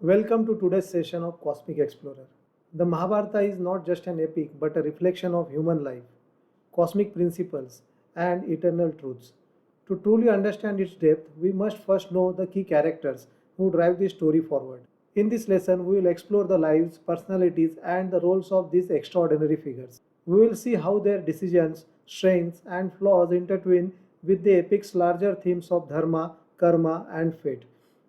Welcome to today's session of Cosmic Explorer. The Mahabharata is not just an epic but a reflection of human life, cosmic principles, and eternal truths. To truly understand its depth, we must first know the key characters who drive the story forward. In this lesson, we will explore the lives, personalities, and the roles of these extraordinary figures. We will see how their decisions, strengths, and flaws intertwine with the epic's larger themes of dharma, karma, and fate.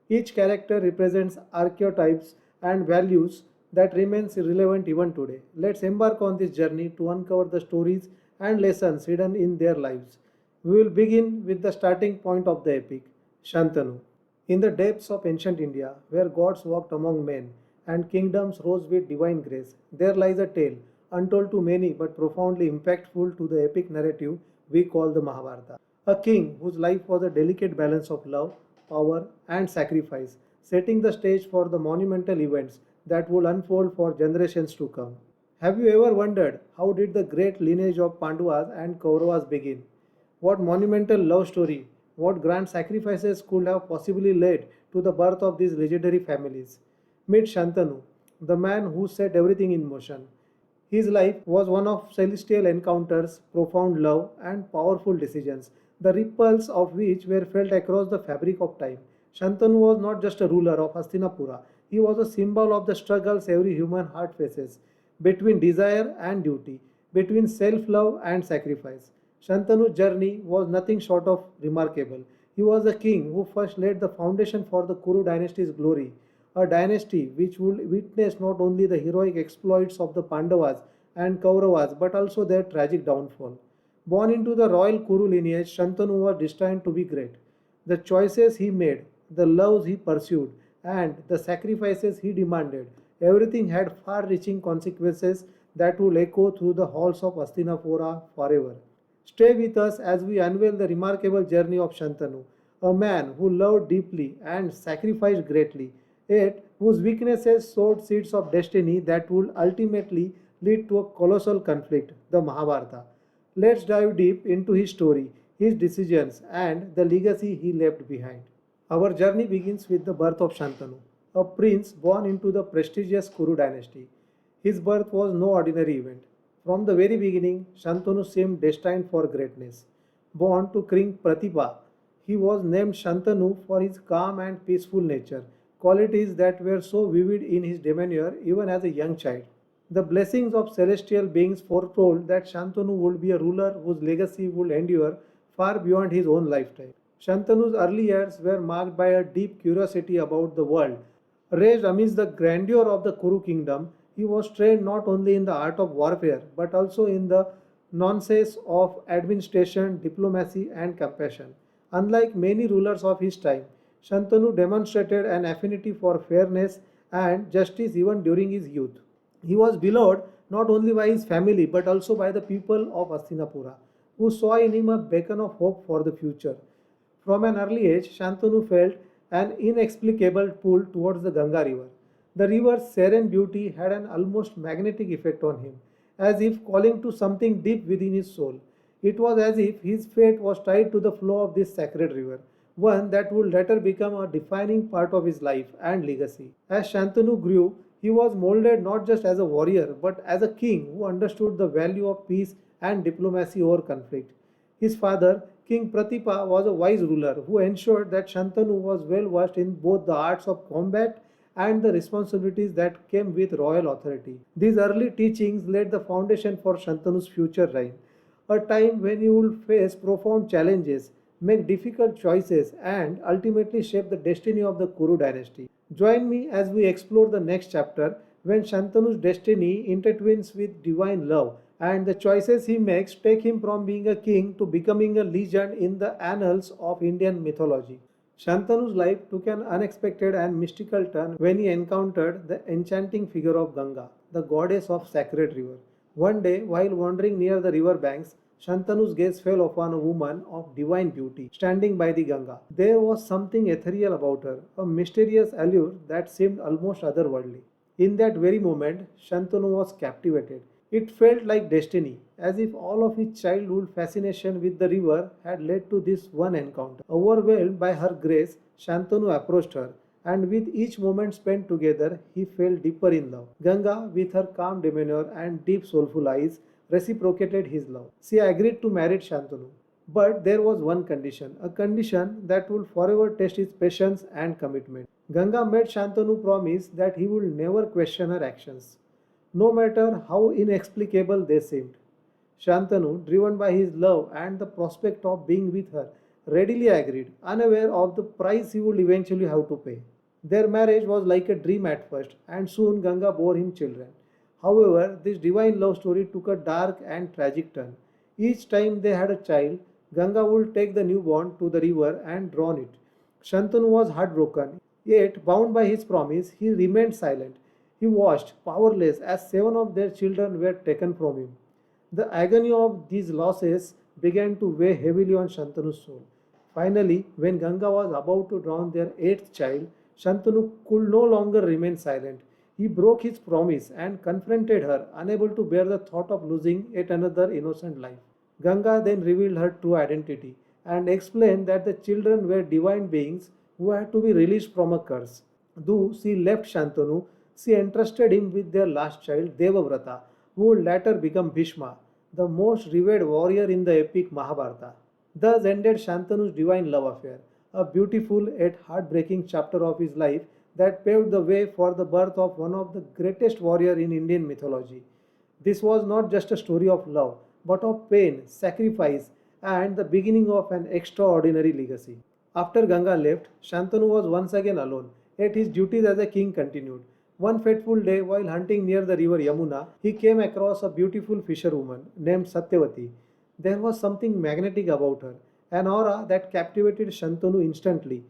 Each character represents archetypes and values that remains relevant even today. Let's embark on this journey to uncover the stories and lessons hidden in their lives. We will begin with the starting point of the epic, Shantanu. In the depths of ancient India, where gods walked among men and kingdoms rose with divine grace, there lies a tale untold to many but profoundly impactful to the epic narrative we call the Mahabharata. A king whose life was a delicate balance of love, power, and sacrifice, setting the stage for the monumental events that would unfold for generations to come. Have you ever wondered how did the great lineage of Pandavas and Kauravas begin? What monumental love story, what grand sacrifices could have possibly led to the birth of these legendary families? Meet Shantanu, the man who set everything in motion. His life was one of celestial encounters, profound love, and powerful decisions, the ripples of which were felt across the fabric of time. Shantanu was not just a ruler of Hastinapura, he was a symbol of the struggles every human heart faces between desire and duty, between self love and sacrifice. Shantanu's journey was nothing short of remarkable. He was a king who first laid the foundation for the Kuru dynasty's glory, a dynasty which would witness not only the heroic exploits of the Pandavas and Kauravas but also their tragic downfall. Born into the royal Kuru lineage, Shantanu was destined to be great. The choices he made, the loves he pursued, and the sacrifices he demanded, everything had far reaching consequences that will echo through the halls of Hastinapura forever. Stay with us as we unveil the remarkable journey of Shantanu, a man who loved deeply and sacrificed greatly, yet whose weaknesses sowed seeds of destiny that would ultimately lead to a colossal conflict, the Mahabharata. Let's dive deep into his story, his decisions, and the legacy he left behind. Our journey begins with the birth of Shantanu, a prince born into the prestigious Kuru dynasty. His birth was no ordinary event. From the very beginning, Shantanu seemed destined for greatness. Born to King Pratibha, he was named Shantanu for his calm and peaceful nature, qualities that were so vivid in his demeanor even as a young child. The blessings of celestial beings foretold that Shantanu would be a ruler whose legacy would endure far beyond his own lifetime. Shantanu's early years were marked by a deep curiosity about the world. Raised amidst the grandeur of the Kuru kingdom, he was trained not only in the art of warfare but also in the nuances of administration, diplomacy, and compassion. Unlike many rulers of his time, Shantanu demonstrated an affinity for fairness and justice even during his youth. He was beloved not only by his family but also by the people of Hastinapura, who saw in him a beacon of hope for the future. From an early age, Shantanu felt an inexplicable pull towards the Ganga river. The river's serene beauty had an almost magnetic effect on him, as if calling to something deep within his soul. It was as if his fate was tied to the flow of this sacred river, one that would later become a defining part of his life and legacy. As Shantanu grew, he was molded not just as a warrior but as a king who understood the value of peace and diplomacy over conflict. His father, King Pratipa, was a wise ruler who ensured that Shantanu was well versed in both the arts of combat and the responsibilities that came with royal authority. These early teachings laid the foundation for Shantanu's future reign, a time when he would face profound challenges, make difficult choices, and ultimately shape the destiny of the Kuru dynasty. Join me as we explore the next chapter when Shantanu's destiny intertwines with divine love and the choices he makes take him from being a king to becoming a legend in the annals of Indian mythology. Shantanu's life took an unexpected and mystical turn when he encountered the enchanting figure of Ganga, the goddess of sacred river. One day, while wandering near the river banks, Shantanu's gaze fell upon a woman of divine beauty standing by the Ganga. There was something ethereal about her, a mysterious allure that seemed almost otherworldly. In that very moment, Shantanu was captivated. It felt like destiny, as if all of his childhood fascination with the river had led to this one encounter. Overwhelmed by her grace, Shantanu approached her, and with each moment spent together, he fell deeper in love. Ganga, with her calm demeanor and deep soulful eyes, reciprocated his love. She agreed to marry Shantanu. But there was one condition, a condition that would forever test his patience and commitment. Ganga made Shantanu promise that he would never question her actions, no matter how inexplicable they seemed. Shantanu, driven by his love and the prospect of being with her, readily agreed, unaware of the price he would eventually have to pay. Their marriage was like a dream at first, and soon Ganga bore him children. However, this divine love story took a dark and tragic turn. Each time they had a child, Ganga would take the newborn to the river and drown it. Shantanu was heartbroken, yet, bound by his promise, he remained silent. He watched, powerless, as seven of their children were taken from him. The agony of these losses began to weigh heavily on Shantanu's soul. Finally, when Ganga was about to drown their eighth child, Shantanu could no longer remain silent. He broke his promise and confronted her, unable to bear the thought of losing yet another innocent life. Ganga then revealed her true identity and explained that the children were divine beings who had to be released from a curse. Though she left Shantanu, she entrusted him with their last child, Devavrata, who would later become Bhishma, the most revered warrior in the epic Mahabharata. Thus ended Shantanu's divine love affair, a beautiful yet heartbreaking chapter of his life that paved the way for the birth of one of the greatest warriors in Indian mythology. This was not just a story of love, but of pain, sacrifice, and the beginning of an extraordinary legacy. After Ganga left, Shantanu was once again alone, yet his duties as a king continued. One fateful day, while hunting near the river Yamuna, he came across a beautiful fisherwoman named Satyavati. There was something magnetic about her, an aura that captivated Shantanu instantly.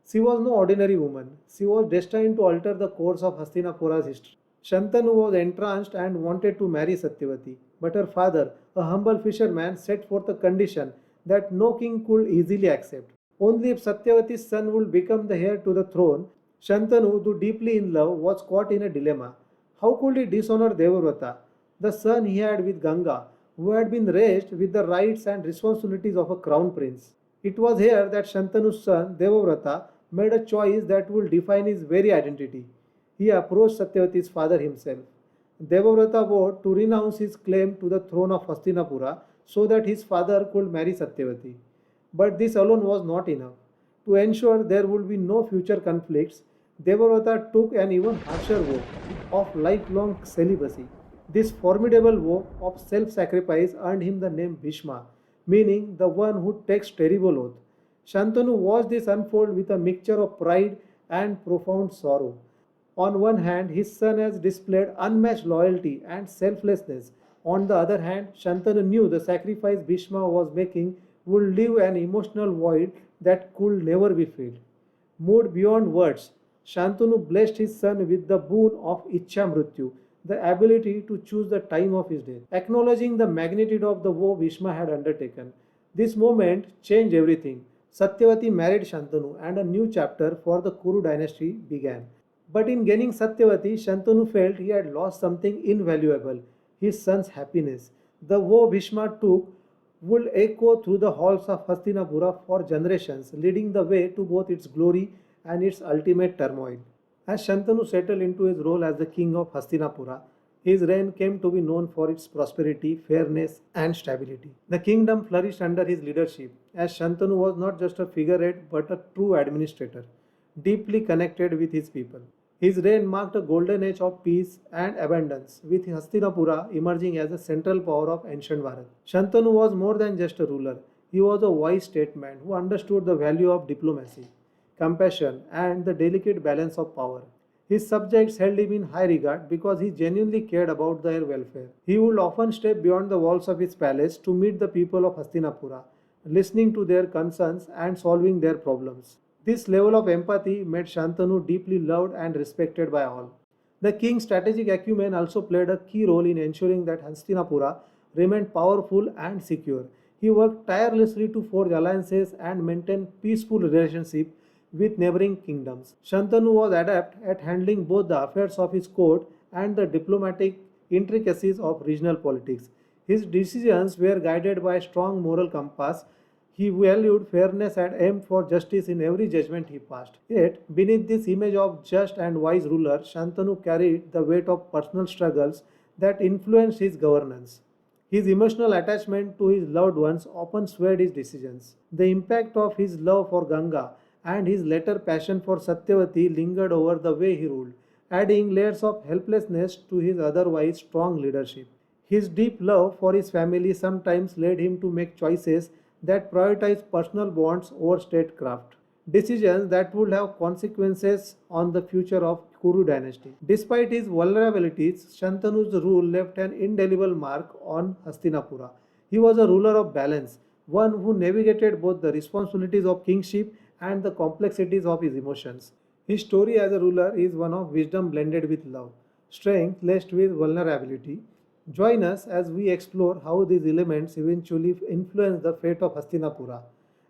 She was no ordinary woman. She was destined to alter the course of Hastinapura's history. Shantanu was entranced and wanted to marry Satyavati, but her father, a humble fisherman, set forth a condition that no king could easily accept. Only if Satyavati's son would become the heir to the throne. Shantanu, though deeply in love, was caught in a dilemma. How could he dishonor Devavrata, the son he had with Ganga, who had been raised with the rights and responsibilities of a crown prince? It was here that Shantanu's son, Devavrata, made a choice that would define his very identity. He approached Satyavati's father himself. Devavrata vowed to renounce his claim to the throne of Hastinapura so that his father could marry Satyavati. But this alone was not enough. To ensure there would be no future conflicts, Devavrata took an even harsher vow of lifelong celibacy. This formidable vow of self sacrifice earned him the name Bhishma, meaning the one who takes terrible oath. Shantanu watched this unfold with a mixture of pride and profound sorrow. On one hand, his son has displayed unmatched loyalty and selflessness. On the other hand, Shantanu knew the sacrifice Bhishma was making would leave an emotional void that could never be filled. Moved beyond words, Shantanu blessed his son with the boon of Ichha Mrityu, the ability to choose the time of his death. Acknowledging the magnitude of the vow Bhishma had undertaken, this moment changed everything. Satyavati married Shantanu and a new chapter for the Kuru dynasty began. But in gaining Satyavati, Shantanu felt he had lost something invaluable, his son's happiness. The vow Bhishma took would echo through the halls of Hastinapura for generations, leading the way to both its glory and its ultimate turmoil. As Shantanu settled into his role as the king of Hastinapura, his reign came to be known for its prosperity, fairness, and stability. The kingdom flourished under his leadership, as Shantanu was not just a figurehead but a true administrator, deeply connected with his people. His reign marked a golden age of peace and abundance, with Hastinapura emerging as a central power of ancient Bharat. Shantanu was more than just a ruler, he was a wise statesman who understood the value of diplomacy, compassion, and the delicate balance of power. His subjects held him in high regard because he genuinely cared about their welfare. He would often step beyond the walls of his palace to meet the people of Hastinapura, listening to their concerns and solving their problems. This level of empathy made Shantanu deeply loved and respected by all. The king's strategic acumen also played a key role in ensuring that Hastinapura remained powerful and secure. He worked tirelessly to forge alliances and maintain peaceful relationships with neighboring kingdoms. Shantanu was adept at handling both the affairs of his court and the diplomatic intricacies of regional politics. His decisions were guided by a strong moral compass. He valued fairness and aimed for justice in every judgment he passed. Yet, beneath this image of just and wise ruler, Shantanu carried the weight of personal struggles that influenced his governance. His emotional attachment to his loved ones often swayed his decisions. The impact of his love for Ganga and his later passion for Satyavati lingered over the way he ruled, adding layers of helplessness to his otherwise strong leadership. His deep love for his family sometimes led him to make choices that prioritized personal bonds over statecraft, decisions that would have consequences on the future of Kuru dynasty. Despite his vulnerabilities, Shantanu's rule left an indelible mark on Hastinapura. He was a ruler of balance, one who navigated both the responsibilities of kingship and the complexities of his emotions. His story as a ruler is one of wisdom blended with love, strength laced with vulnerability. Join us as we explore how these elements eventually influence the fate of Hastinapura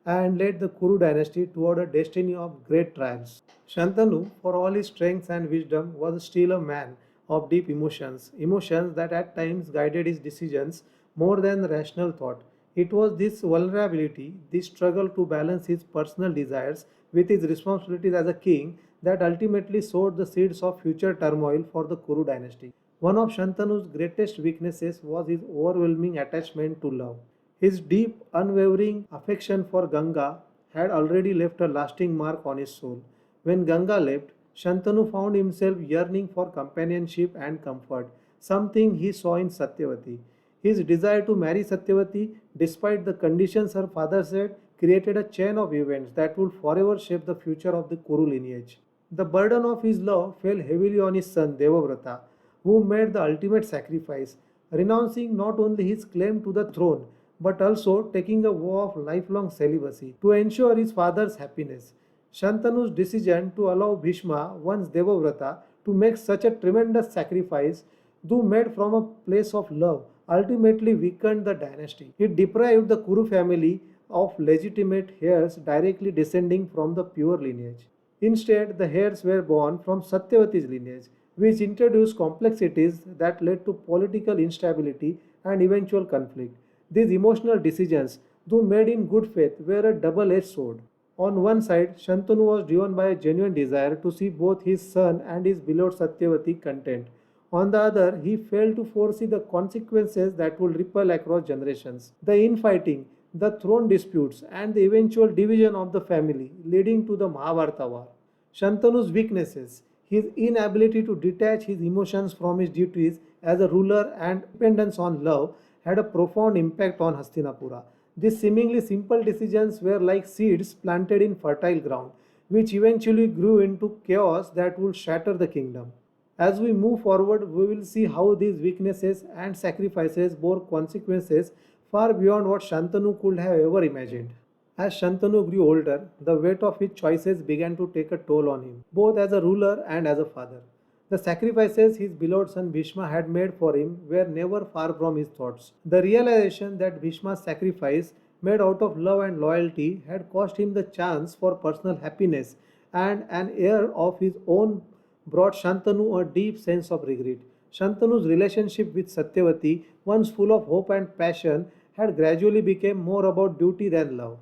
and led the Kuru dynasty toward a destiny of great trials. Shantanu, for all his strength and wisdom, was still a man of deep emotions, emotions that at times guided his decisions more than rational thought. It was this vulnerability, this struggle to balance his personal desires with his responsibilities as a king, that ultimately sowed the seeds of future turmoil for the Kuru dynasty. One of Shantanu's greatest weaknesses was his overwhelming attachment to love. His deep, unwavering affection for Ganga had already left a lasting mark on his soul. When Ganga left, Shantanu found himself yearning for companionship and comfort, something he saw in Satyavati. His desire to marry Satyavati, despite the conditions her father set, created a chain of events that would forever shape the future of the Kuru lineage. The burden of his love fell heavily on his son Devavrata, who made the ultimate sacrifice, renouncing not only his claim to the throne but also taking a vow of lifelong celibacy to ensure his father's happiness. Shantanu's decision to allow Bhishma, once Devavrata, to make such a tremendous sacrifice, though made from a place of love, ultimately weakened the dynasty. It deprived the Kuru family of legitimate heirs directly descending from the pure lineage. Instead, the heirs were born from Satyavati's lineage, which introduced complexities that led to political instability and eventual conflict. These emotional decisions, though made in good faith, were a double edged sword. On one side, Shantanu was driven by a genuine desire to see both his son and his beloved Satyavati content. On the other, he failed to foresee the consequences that would ripple across generations. The infighting, the throne disputes, and the eventual division of the family, leading to the Mahabharata war. Shantanu's weaknesses, his inability to detach his emotions from his duties as a ruler and dependence on love, had a profound impact on Hastinapura. These seemingly simple decisions were like seeds planted in fertile ground, which eventually grew into chaos that would shatter the kingdom. As we move forward, we will see how these weaknesses and sacrifices bore consequences far beyond what Shantanu could have ever imagined. As Shantanu grew older, the weight of his choices began to take a toll on him, both as a ruler and as a father. The sacrifices his beloved son Bhishma had made for him were never far from his thoughts. The realization that Bhishma's sacrifice, made out of love and loyalty, had cost him the chance for personal happiness and an heir of his own brought Shantanu a deep sense of regret. Shantanu's relationship with Satyavati, once full of hope and passion, had gradually become more about duty than love.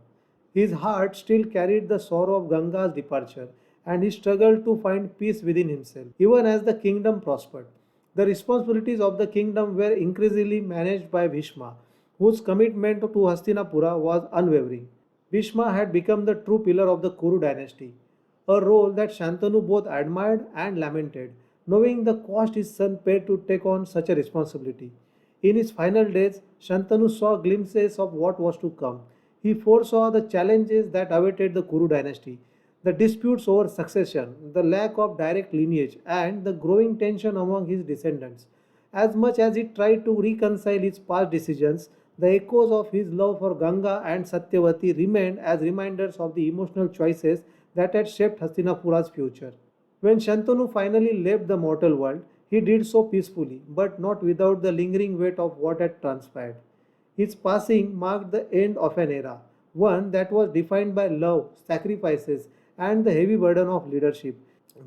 His heart still carried the sorrow of Ganga's departure, and he struggled to find peace within himself, even as the kingdom prospered. The responsibilities of the kingdom were increasingly managed by Bhishma, whose commitment to Hastinapura was unwavering. Bhishma had become the true pillar of the Kuru dynasty, a role that Shantanu both admired and lamented, knowing the cost his son paid to take on such a responsibility. In his final days, Shantanu saw glimpses of what was to come. He foresaw the challenges that awaited the Kuru dynasty, the disputes over succession, the lack of direct lineage, and the growing tension among his descendants. As much as he tried to reconcile his past decisions, the echoes of his love for Ganga and Satyavati remained as reminders of the emotional choices that had shaped Hastinapura's future. When Shantanu finally left the mortal world, he did so peacefully, but not without the lingering weight of what had transpired. His passing marked the end of an era, one that was defined by love, sacrifices, and the heavy burden of leadership.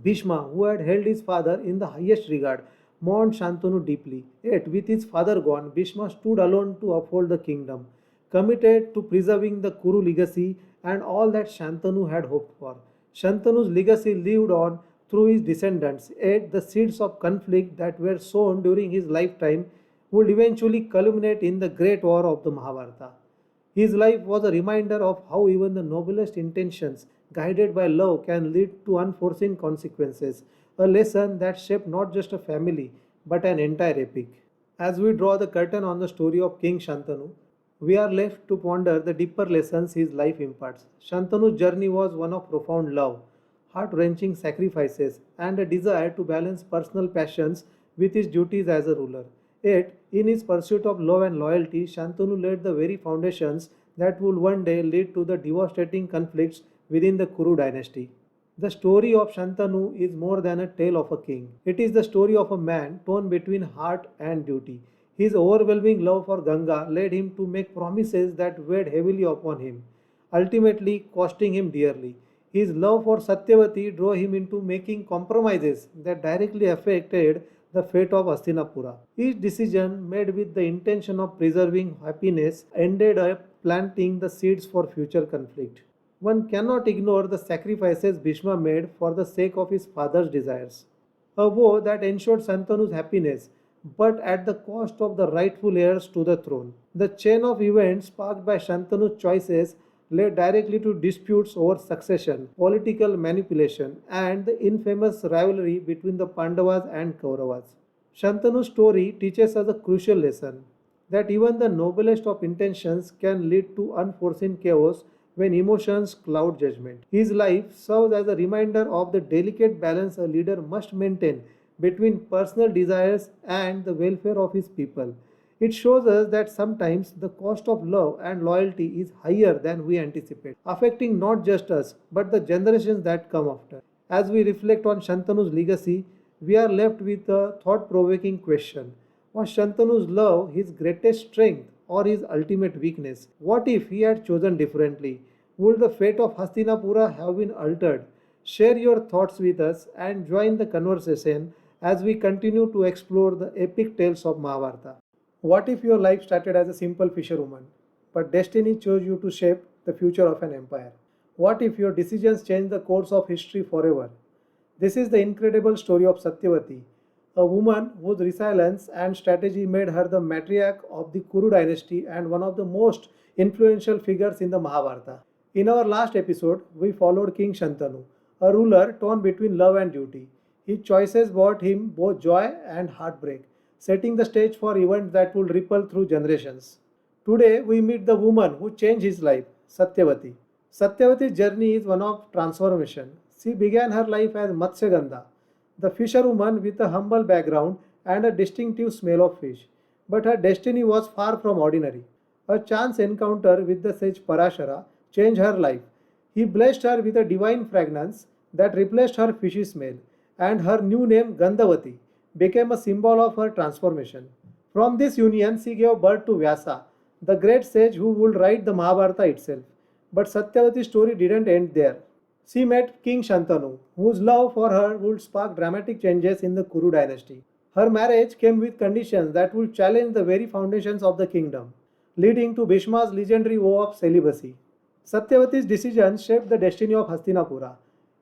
Bhishma, who had held his father in the highest regard, mourned Shantanu deeply. Yet, with his father gone, Bhishma stood alone to uphold the kingdom. committed to preserving the Kuru legacy and all that Shantanu had hoped for. Shantanu's legacy lived on through his descendants, yet the seeds of conflict that were sown during his lifetime would eventually culminate in the great war of the Mahabharata. His life was a reminder of how even the noblest intentions, guided by love, can lead to unforeseen consequences, a lesson that shaped not just a family but an entire epic. As we draw the curtain on the story of King Shantanu, we are left to ponder the deeper lessons his life imparts. Shantanu's journey was one of profound love, heart wrenching sacrifices, and a desire to balance personal passions with his duties as a ruler. Yet, in his pursuit of love and loyalty, Shantanu laid the very foundations that would one day lead to the devastating conflicts within the Kuru dynasty. The story of Shantanu is more than a tale of a king. It is the story of a man torn between heart and duty. His overwhelming love for Ganga led him to make promises that weighed heavily upon him, ultimately costing him dearly. His love for Satyavati drove him into making compromises that directly affected the fate of Hastinapura. Each decision, made with the intention of preserving happiness, ended up planting the seeds for future conflict. One cannot ignore the sacrifices Bhishma made for the sake of his father's desires. A vow that ensured Santanu's happiness, but at the cost of the rightful heirs to the throne. The chain of events sparked by Shantanu's choices led directly to disputes over succession, political manipulation, and the infamous rivalry between the Pandavas and Kauravas. Shantanu's story teaches us a crucial lesson that even the noblest of intentions can lead to unforeseen chaos when emotions cloud judgment. His life serves as a reminder of the delicate balance a leader must maintain between personal desires and the welfare of his people. It shows us that sometimes the cost of love and loyalty is higher than we anticipate, affecting not just us but the generations that come after. As we reflect on Shantanu's legacy, we are left with a thought provoking question. Was Shantanu's love his greatest strength or his ultimate weakness? What if he had chosen differently? Would the fate of Hastinapura have been altered? Share your thoughts with us and join the conversation as we continue to explore the epic tales of Mahabharata. What if your life started as a simple fisherwoman, but destiny chose you to shape the future of an empire? What if your decisions changed the course of history forever? This is the incredible story of Satyavati, a woman whose resilience and strategy made her the matriarch of the Kuru dynasty and one of the most influential figures in the Mahabharata. In our last episode, we followed King Shantanu, a ruler torn between love and duty. His choices brought him both joy and heartbreak, setting the stage for events that would ripple through generations. Today, we meet the woman who changed his life, Satyavati. Satyavati's journey is one of transformation. She began her life as Matsyagandha, the fisherwoman with a humble background and a distinctive smell of fish. But her destiny was far from ordinary. A chance encounter with the sage Parashara changed her life. He blessed her with a divine fragrance that replaced her fishy smell, and her new name Gandhavati became a symbol of her transformation. From this union, she gave birth to Vyasa, the great sage who would write the Mahabharata itself. But Satyavati's story didn't end there. She met King Shantanu, whose love for her would spark dramatic changes in the Kuru dynasty. Her marriage came with conditions that would challenge the very foundations of the kingdom, leading to Bhishma's legendary vow of celibacy. Satyavati's decision shaped the destiny of Hastinapura,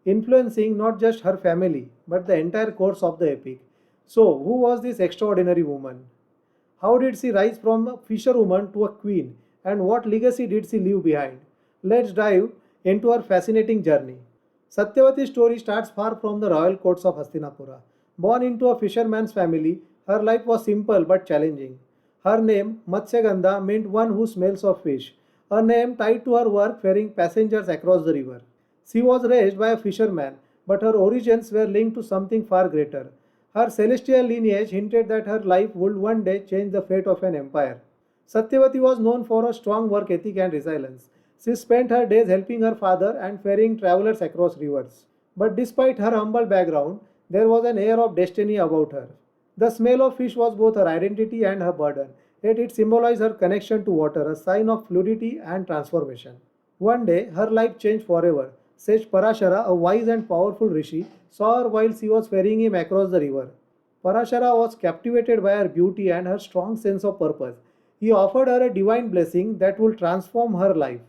influencing not just her family but the entire course of the epic. So, who was this extraordinary woman? How did she rise from a fisherwoman to a queen, and what legacy did she leave behind? Let's dive into her fascinating journey. Satyavati's story starts far from the royal courts of Hastinapura. Born into a fisherman's family, her life was simple but challenging. Her name, Matsyagandha, meant one who smells of fish, a name tied to her work ferrying passengers across the river. She was raised by a fisherman, but her origins were linked to something far greater. Her celestial lineage hinted that her life would one day change the fate of an empire. Satyavati was known for her strong work ethic and resilience. She spent her days helping her father and ferrying travelers across rivers. But despite her humble background, there was an air of destiny about her. The smell of fish was both her identity and her burden, yet it symbolized her connection to water, a sign of fluidity and transformation. One day, her life changed forever. Sage Parashara, a wise and powerful rishi, saw her while she was ferrying him across the river. Parashara was captivated by her beauty and her strong sense of purpose. He offered her a divine blessing that would transform her life.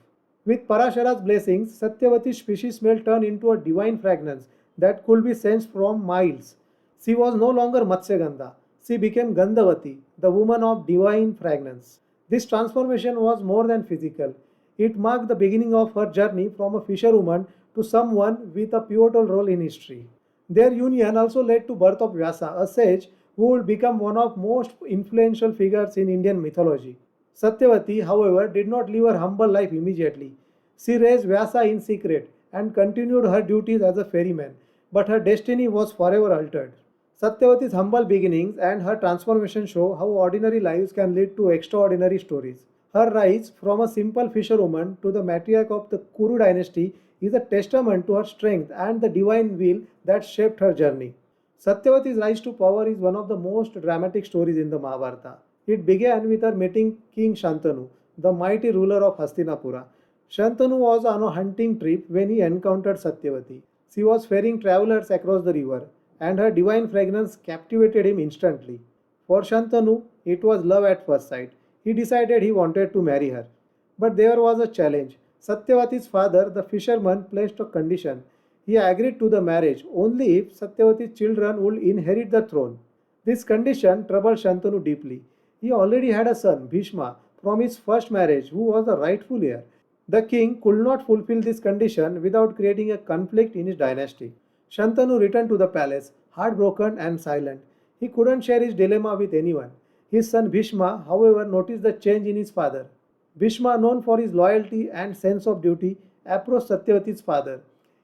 With Parashara's blessings, Satyavati's species smell turned into a divine fragrance that could be sensed from miles. She was no longer Matsyagandha. She became Gandhavati, the woman of divine fragrance. This transformation was more than physical. It marked the beginning of her journey from a fisherwoman to someone with a pivotal role in history. Their union also led to birth of Vyasa, a sage who would become one of most influential figures in Indian mythology. Satyavati, however, did not live her humble life immediately. She raised Vyasa in secret and continued her duties as a ferryman, but her destiny was forever altered. Satyavati's humble beginnings and her transformation show how ordinary lives can lead to extraordinary stories. Her rise from a simple fisherwoman to the matriarch of the Kuru dynasty is a testament to her strength and the divine will that shaped her journey. Satyavati's rise to power is one of the most dramatic stories in the Mahabharata. It began with her meeting King Shantanu, the mighty ruler of Hastinapura. Shantanu was on a hunting trip when he encountered Satyavati. She was ferrying travelers across the river, and her divine fragrance captivated him instantly. For Shantanu, it was love at first sight. He decided he wanted to marry her. But there was a challenge. Satyavati's father, the fisherman, placed a condition. He agreed to the marriage only if Satyavati's children would inherit the throne. This condition troubled Shantanu deeply. He already had a son, Bhishma, from his first marriage, who was the rightful heir. The king could not fulfill this condition without creating a conflict in his dynasty. Shantanu returned to the palace, heartbroken and silent. He couldn't share his dilemma with anyone. His son Bhishma, however, noticed the change in his father. Bhishma, known for his loyalty and sense of duty, approached Satyavati's father.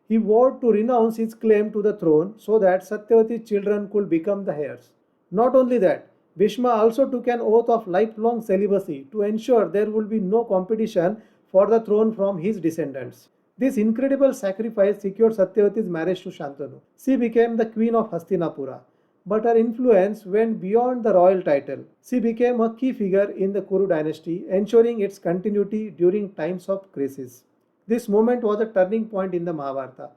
He vowed to renounce his claim to the throne so that Satyavati's children could become the heirs. Not only that, Bhishma also took an oath of lifelong celibacy to ensure there would be no competition for the throne from his descendants. This incredible sacrifice secured Satyavati's marriage to Shantanu. She became the queen of Hastinapura. But her influence went beyond the royal title. She became a key figure in the Kuru dynasty, ensuring its continuity during times of crisis. This moment was a turning point in the Mahabharata.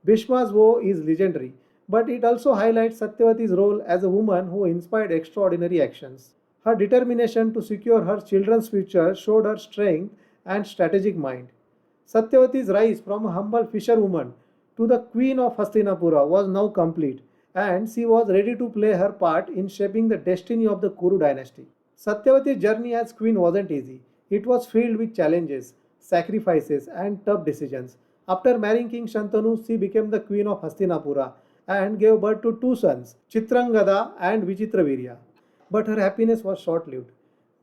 Bhishma's woe is legendary, but it also highlights Satyavati's role as a woman who inspired extraordinary actions. Her determination to secure her children's future showed her strength and strategic mind. Satyavati's rise from a humble fisherwoman to the queen of Hastinapura was now complete, and she was ready to play her part in shaping the destiny of the Kuru dynasty. Satyavati's journey as queen wasn't easy. It was filled with challenges, sacrifices, and tough decisions. After marrying King Shantanu, she became the queen of Hastinapura and gave birth to two sons, Chitrangada and Vichitravirya. But her happiness was short lived.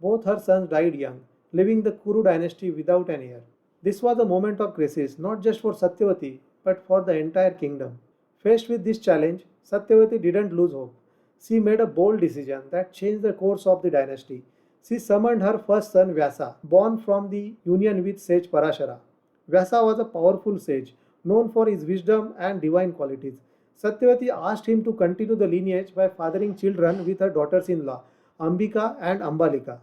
Both her sons died young, leaving the Kuru dynasty without an heir. This was a moment of crisis not just for Satyavati but for the entire kingdom. Faced with this challenge, Satyavati didn't lose hope. She made a bold decision that changed the course of the dynasty. She summoned her first son Vyasa, born from the union with sage Parashara. Vyasa was a powerful sage, known for his wisdom and divine qualities. Satyavati asked him to continue the lineage by fathering children with her daughters-in-law, Ambika and Ambalika.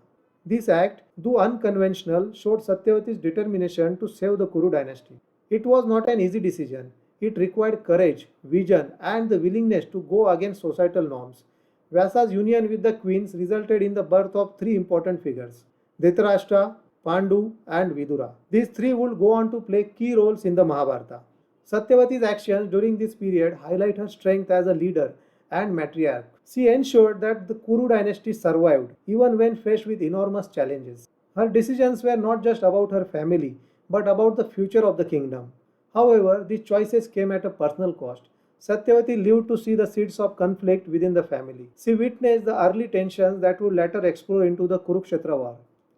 This act, though unconventional, showed Satyavati's determination to save the Kuru dynasty. It was not an easy decision. It required courage, vision, and the willingness to go against societal norms. Vyasa's union with the queens resulted in the birth of three important figures, Dhritarashtra, Pandu, and Vidura. These three would go on to play key roles in the Mahabharata. Satyavati's actions during this period highlight her strength as a leader and matriarch. She ensured that the Kuru dynasty survived even when faced with enormous challenges. Her decisions were not just about her family but about the future of the kingdom. However, these choices came at a personal cost. Satyavati lived to see the seeds of conflict within the family. She witnessed the early tensions that would later explode into the Kurukshetra war.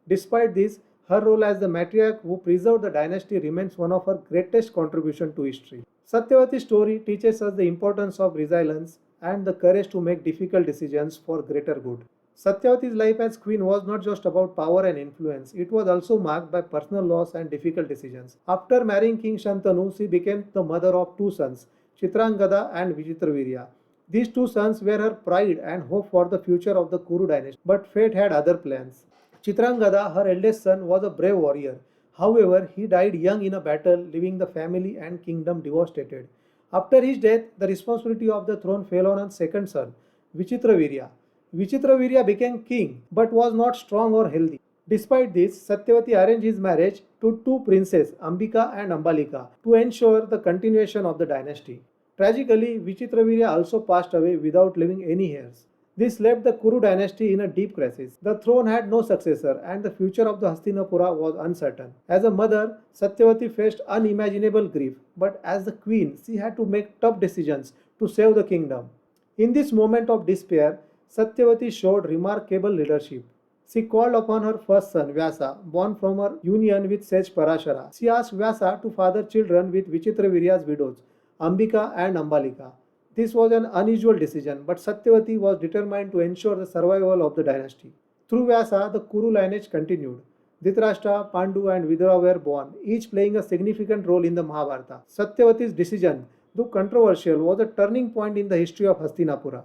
Despite this, her role as the matriarch who preserved the dynasty remains one of her greatest contributions to history. Satyavati's story teaches us the importance of resilience and the courage to make difficult decisions for greater good. Satyavati's life as queen was not just about power and influence, it was also marked by personal loss and difficult decisions. After marrying King Shantanu, she became the mother of two sons, Chitrangada and Vichitravirya. These two sons were her pride and hope for the future of the Kuru dynasty, but fate had other plans. Chitrangada, her eldest son, was a brave warrior. However, he died young in a battle, leaving the family and kingdom devastated. After his death, the responsibility of the throne fell on his second son, Vichitravirya. Vichitravirya became king but was not strong or healthy. Despite this, Satyavati arranged his marriage to two princes, Ambika and Ambalika, to ensure the continuation of the dynasty. Tragically, Vichitravirya also passed away without leaving any heirs. This left the Kuru dynasty in a deep crisis. The throne had no successor and the future of the Hastinapura was uncertain. As a mother, Satyavati faced unimaginable grief, but as the queen, she had to make tough decisions to save the kingdom. In this moment of despair, Satyavati showed remarkable leadership. She called upon her first son, Vyasa, born from her union with sage Parashara. She asked Vyasa to father children with Vichitravirya's widows, Ambika and Ambalika. This was an unusual decision, but Satyavati was determined to ensure the survival of the dynasty. Through Vyasa, the Kuru lineage continued. Dhritarashtra, Pandu, and Vidura were born, each playing a significant role in the Mahabharata. Satyavati's decision, though controversial, was a turning point in the history of Hastinapura.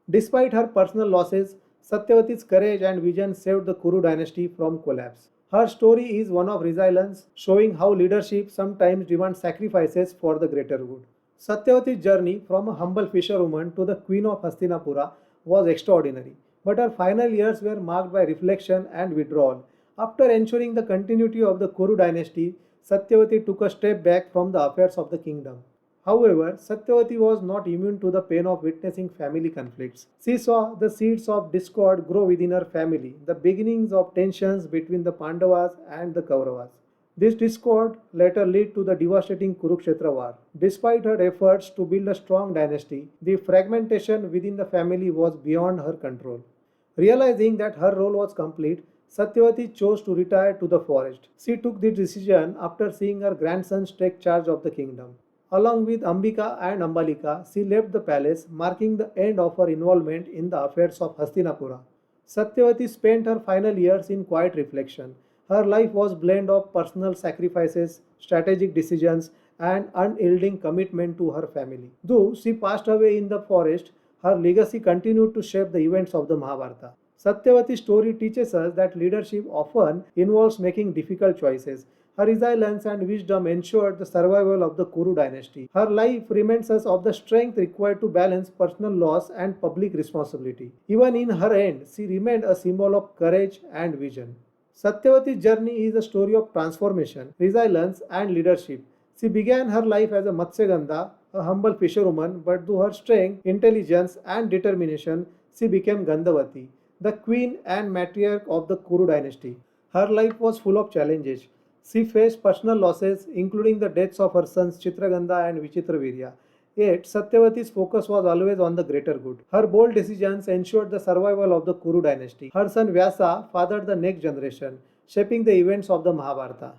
Despite her personal losses, Satyavati's courage and vision saved the Kuru dynasty from collapse. Her story is one of resilience, showing how leadership sometimes demands sacrifices for the greater good. Satyavati's journey from a humble fisherwoman to the queen of Hastinapura was extraordinary, but her final years were marked by reflection and withdrawal. After ensuring the continuity of the Kuru dynasty, Satyavati took a step back from the affairs of the kingdom. However, Satyavati was not immune to the pain of witnessing family conflicts. She saw the seeds of discord grow within her family, the beginnings of tensions between the Pandavas and the Kauravas. This discord later led to the devastating Kurukshetra war. Despite her efforts to build a strong dynasty, the fragmentation within the family was beyond her control. Realizing that her role was complete, Satyavati chose to retire to the forest. She took this decision after seeing her grandsons take charge of the kingdom. Along with Ambika and Ambalika, she left the palace, marking the end of her involvement in the affairs of Hastinapura. Satyavati spent her final years in quiet reflection. Her life was a blend of personal sacrifices, strategic decisions, and unyielding commitment to her family. Though she passed away in the forest, her legacy continued to shape the events of the Mahabharata. Satyavati's story teaches us that leadership often involves making difficult choices. Her resilience and wisdom ensured the survival of the Kuru dynasty. Her life reminds us of the strength required to balance personal loss and public responsibility. Even in her end, she remained a symbol of courage and vision. Satyavati's journey is a story of transformation, resilience, and leadership. She began her life as a Matsyagandha, a humble fisherwoman, but through her strength, intelligence, and determination, she became Gandhavati, the queen and matriarch of the Kuru dynasty. Her life was full of challenges. She faced personal losses, including the deaths of her sons Chitragandha and Vichitravirya. Yet, Satyavati's focus was always on the greater good. Her bold decisions ensured the survival of the Kuru dynasty. Her son Vyasa fathered the next generation, shaping the events of the Mahabharata.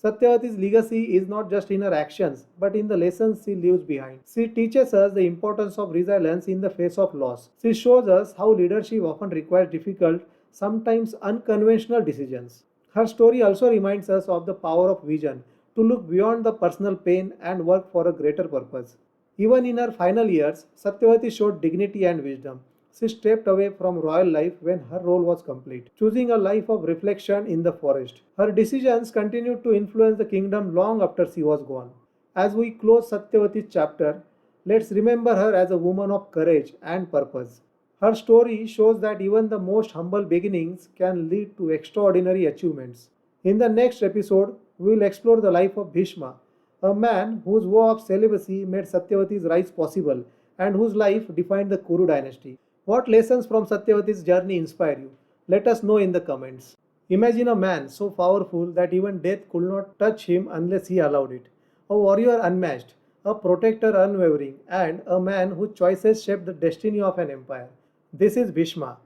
Satyavati's legacy is not just in her actions, but in the lessons she leaves behind. She teaches us the importance of resilience in the face of loss. She shows us how leadership often requires difficult, sometimes unconventional decisions. Her story also reminds us of the power of vision, to look beyond the personal pain and work for a greater purpose. Even in her final years, Satyavati showed dignity and wisdom. She stepped away from royal life when her role was complete, choosing a life of reflection in the forest. Her decisions continued to influence the kingdom long after she was gone. As we close Satyavati's chapter, let's remember her as a woman of courage and purpose. Her story shows that even the most humble beginnings can lead to extraordinary achievements. In the next episode, we will explore the life of Bhishma, a man whose vow of celibacy made Satyavati's rise possible and whose life defined the Kuru dynasty. What lessons from Satyavati's journey inspire you? Let us know in the comments. Imagine a man so powerful that even death could not touch him unless he allowed it. A warrior unmatched, a protector unwavering, and a man whose choices shaped the destiny of an empire. This is Bhishma,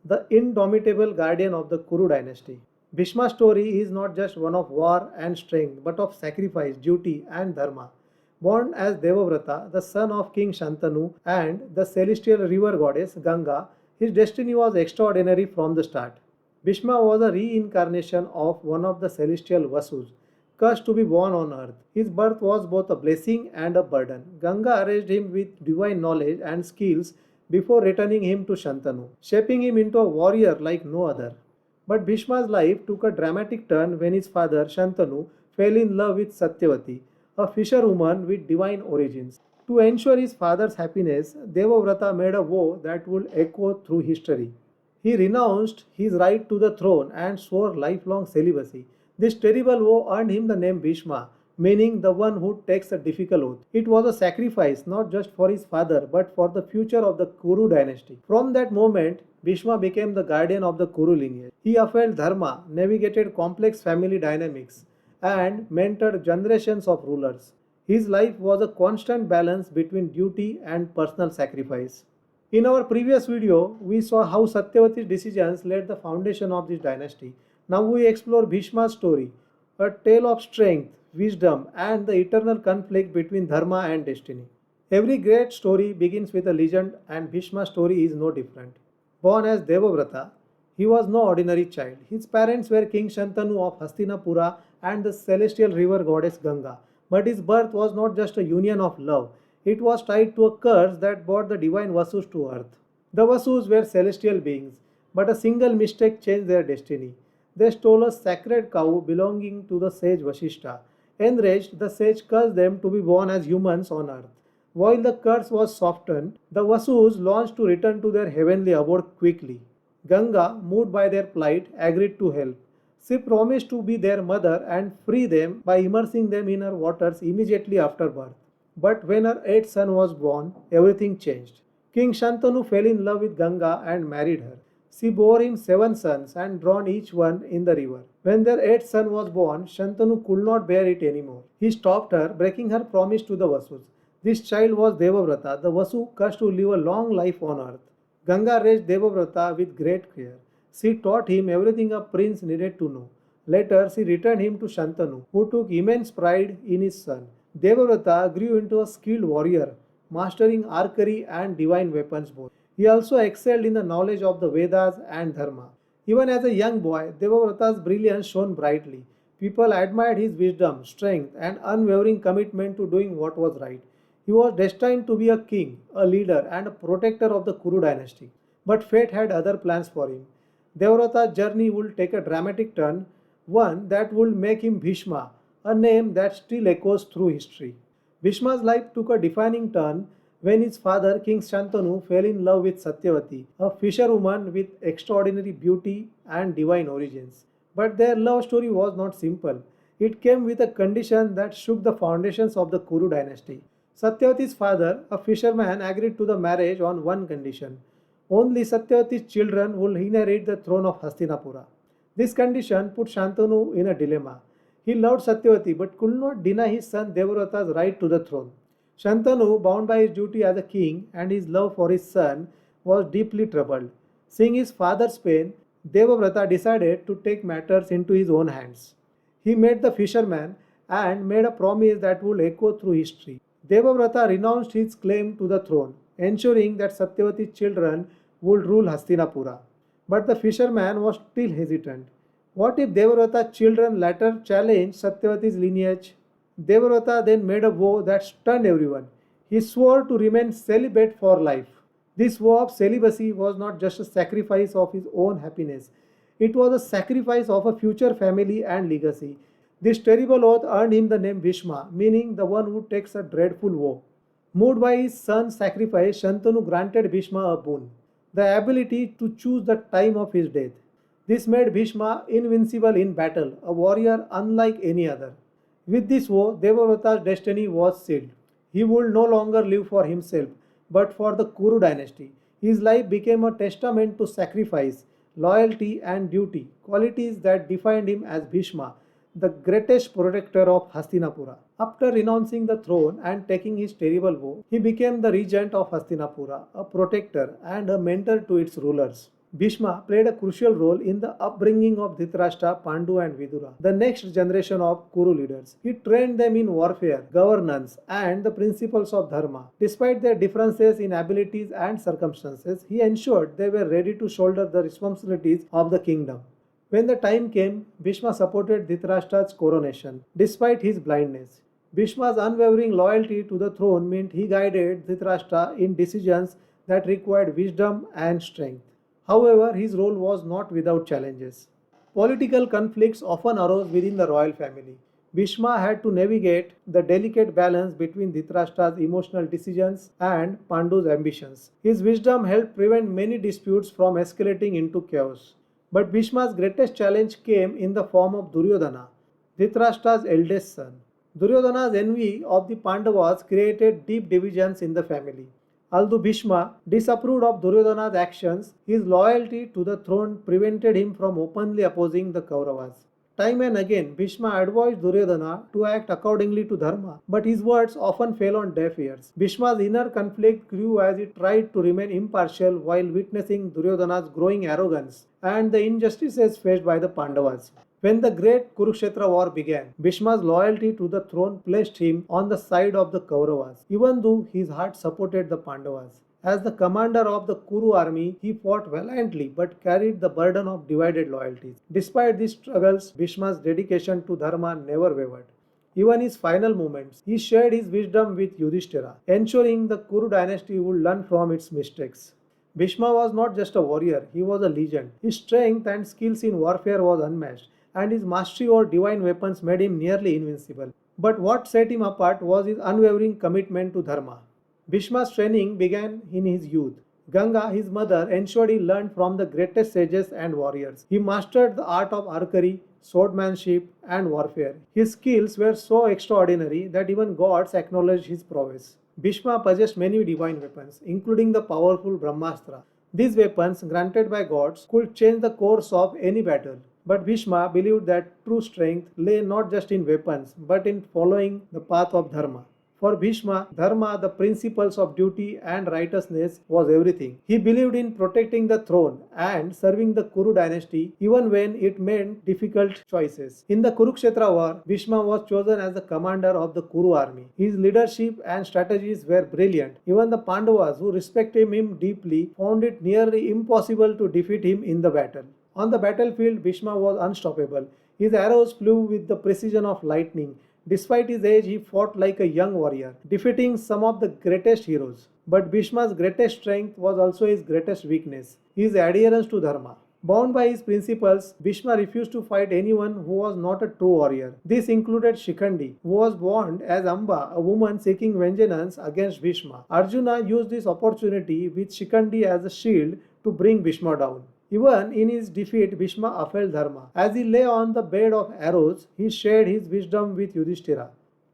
the indomitable guardian of the Kuru dynasty. Bhishma's story is not just one of war and strength, but of sacrifice, duty, and dharma. Born as Devavrata, the son of King Shantanu and the celestial river goddess Ganga, his destiny was extraordinary from the start. Bhishma was a reincarnation of one of the celestial Vasus, cursed to be born on earth. His birth was both a blessing and a burden. Ganga raised him with divine knowledge and skills before returning him to Shantanu, shaping him into a warrior like no other. But Bhishma's life took a dramatic turn when his father, Shantanu, fell in love with Satyavati, a fisherwoman with divine origins. To ensure his father's happiness, Devavrata made a vow that would echo through history. He renounced his right to the throne and swore lifelong celibacy. This terrible vow earned him the name Bhishma, meaning the one who takes a difficult oath. It was a sacrifice not just for his father but for the future of the Kuru dynasty. From that moment, Bhishma became the guardian of the Kuru lineage. He upheld Dharma, navigated complex family dynamics, and mentored generations of rulers. His life was a constant balance between duty and personal sacrifice. In our previous video, we saw how Satyavati's decisions laid the foundation of this dynasty. Now we explore Bhishma's story, a tale of strength, wisdom, and the eternal conflict between dharma and destiny. Every great story begins with a legend, and Bhishma's story is no different. Born as Devavrata, he was no ordinary child. His parents were King Shantanu of Hastinapura and the celestial river goddess Ganga. But his birth was not just a union of love, it was tied to a curse that brought the divine Vasus to earth. The Vasus were celestial beings, but a single mistake changed their destiny. They stole a sacred cow belonging to the sage Vashishta. Enraged, the sage cursed them to be born as humans on earth. While the curse was softened, the Vasus launched to return to their heavenly abode quickly. Ganga, moved by their plight, agreed to help. She promised to be their mother and free them by immersing them in her waters immediately after birth. But when her eighth son was born, everything changed. King Shantanu fell in love with Ganga and married her. She bore him 7 sons and drowned each one in the river. When their eighth son was born, Shantanu could not bear it anymore. He stopped her, breaking her promise to the Vasus. This child was Devavrata, the Vasu cursed to live a long life on earth. Ganga raised Devavrata with great care. She taught him everything a prince needed to know. Later, she returned him to Shantanu, who took immense pride in his son. Devavrata grew into a skilled warrior, mastering archery and divine weapons both. He also excelled in the knowledge of the Vedas and Dharma. Even as a young boy, Devavrata's brilliance shone brightly. People admired his wisdom, strength, and unwavering commitment to doing what was right. He was destined to be a king, a leader, and a protector of the Kuru dynasty. But fate had other plans for him. Devavrata's journey would take a dramatic turn, one that would make him Bhishma, a name that still echoes through history. Bhishma's life took a defining turn when his father, King Shantanu, fell in love with Satyavati, a fisherwoman with extraordinary beauty and divine origins. But their love story was not simple. It came with a condition that shook the foundations of the Kuru dynasty. Satyavati's father, a fisherman, agreed to the marriage on one condition. Only Satyavati's children would inherit the throne of Hastinapura. This condition put Shantanu in a dilemma. He loved Satyavati but could not deny his son Devavrata's right to the throne. Shantanu, bound by his duty as a king and his love for his son, was deeply troubled. Seeing his father's pain, Devavrata decided to take matters into his own hands. He met the fisherman and made a promise that would echo through history. Devavrata renounced his claim to the throne, ensuring that Satyavati's children would rule Hastinapura. But the fisherman was still hesitant. What if Devavrata's children later challenged Satyavati's lineage? Devavrata then made a vow that stunned everyone. He swore to remain celibate for life. This vow of celibacy was not just a sacrifice of his own happiness, it was a sacrifice of a future family and legacy. This terrible oath earned him the name Bhishma, meaning the one who takes a dreadful vow. Moved by his son's sacrifice, Shantanu granted Bhishma a boon, the ability to choose the time of his death. This made Bhishma invincible in battle, a warrior unlike any other. With this vow, Devavrata's destiny was sealed. He would no longer live for himself, but for the Kuru dynasty. His life became a testament to sacrifice, loyalty, and duty, qualities that defined him as Bhishma, the greatest protector of Hastinapura. After renouncing the throne and taking his terrible vow, he became the regent of Hastinapura, a protector and a mentor to its rulers. Bhishma played a crucial role in the upbringing of Dhritarashtra, Pandu, and Vidura, the next generation of Kuru leaders. He trained them in warfare, governance, and the principles of Dharma. Despite their differences in abilities and circumstances, he ensured they were ready to shoulder the responsibilities of the kingdom. When the time came, Bhishma supported Dhritarashtra's coronation, despite his blindness. Bhishma's unwavering loyalty to the throne meant he guided Dhritarashtra in decisions that required wisdom and strength. However, his role was not without challenges. Political conflicts often arose within the royal family. Bhishma had to navigate the delicate balance between Dhritarashtra's emotional decisions and Pandu's ambitions. His wisdom helped prevent many disputes from escalating into chaos. But Bhishma's greatest challenge came in the form of Duryodhana, Dhritarashtra's eldest son. Duryodhana's envy of the Pandavas created deep divisions in the family. Although Bhishma disapproved of Duryodhana's actions, his loyalty to the throne prevented him from openly opposing the Kauravas. Time and again, Bhishma advised Duryodhana to act accordingly to Dharma, but his words often fell on deaf ears. Bhishma's inner conflict grew as he tried to remain impartial while witnessing Duryodhana's growing arrogance and the injustices faced by the Pandavas. When the great Kurukshetra war began, Bhishma's loyalty to the throne placed him on the side of the Kauravas, even though his heart supported the Pandavas. As the commander of the Kuru army, he fought valiantly but carried the burden of divided loyalties. Despite these struggles, Bhishma's dedication to Dharma never wavered. Even in his final moments, he shared his wisdom with Yudhishthira, ensuring the Kuru dynasty would learn from its mistakes. Bhishma was not just a warrior, he was a legend. His strength and skills in warfare was unmatched, and his mastery over divine weapons made him nearly invincible. But what set him apart was his unwavering commitment to Dharma. Bhishma's training began in his youth. Ganga, his mother, ensured he learned from the greatest sages and warriors. He mastered the art of archery, swordsmanship, and warfare. His skills were so extraordinary that even gods acknowledged his prowess. Bhishma possessed many divine weapons, including the powerful Brahmastra. These weapons, granted by gods, could change the course of any battle. But Bhishma believed that true strength lay not just in weapons, but in following the path of Dharma. For Bhishma, Dharma, the principles of duty and righteousness, was everything. He believed in protecting the throne and serving the Kuru dynasty even when it meant difficult choices. In the Kurukshetra war, Bhishma was chosen as the commander of the Kuru army. His leadership and strategies were brilliant. Even the Pandavas, who respected him deeply, found it nearly impossible to defeat him in the battle. On the battlefield, Bhishma was unstoppable. His arrows flew with the precision of lightning. Despite his age, he fought like a young warrior, defeating some of the greatest heroes. But Bhishma's greatest strength was also his greatest weakness, his adherence to Dharma. Bound by his principles, Bhishma refused to fight anyone who was not a true warrior. This included Shikhandi, who was born as Amba, a woman seeking vengeance against Bhishma. Arjuna used this opportunity with Shikhandi as a shield to bring Bhishma down. Even in his defeat, Bhishma upheld Dharma. As he lay on the bed of arrows, he shared his wisdom with Yudhishthira,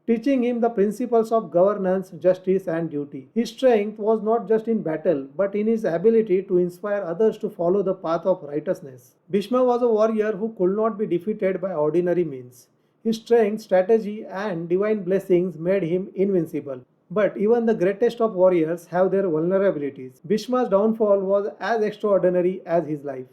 teaching him the principles of governance, justice, and duty. His strength was not just in battle, but in his ability to inspire others to follow the path of righteousness. Bhishma was a warrior who could not be defeated by ordinary means. His strength, strategy, and divine blessings made him invincible. But even the greatest of warriors have their vulnerabilities. Bhishma's downfall was as extraordinary as his life.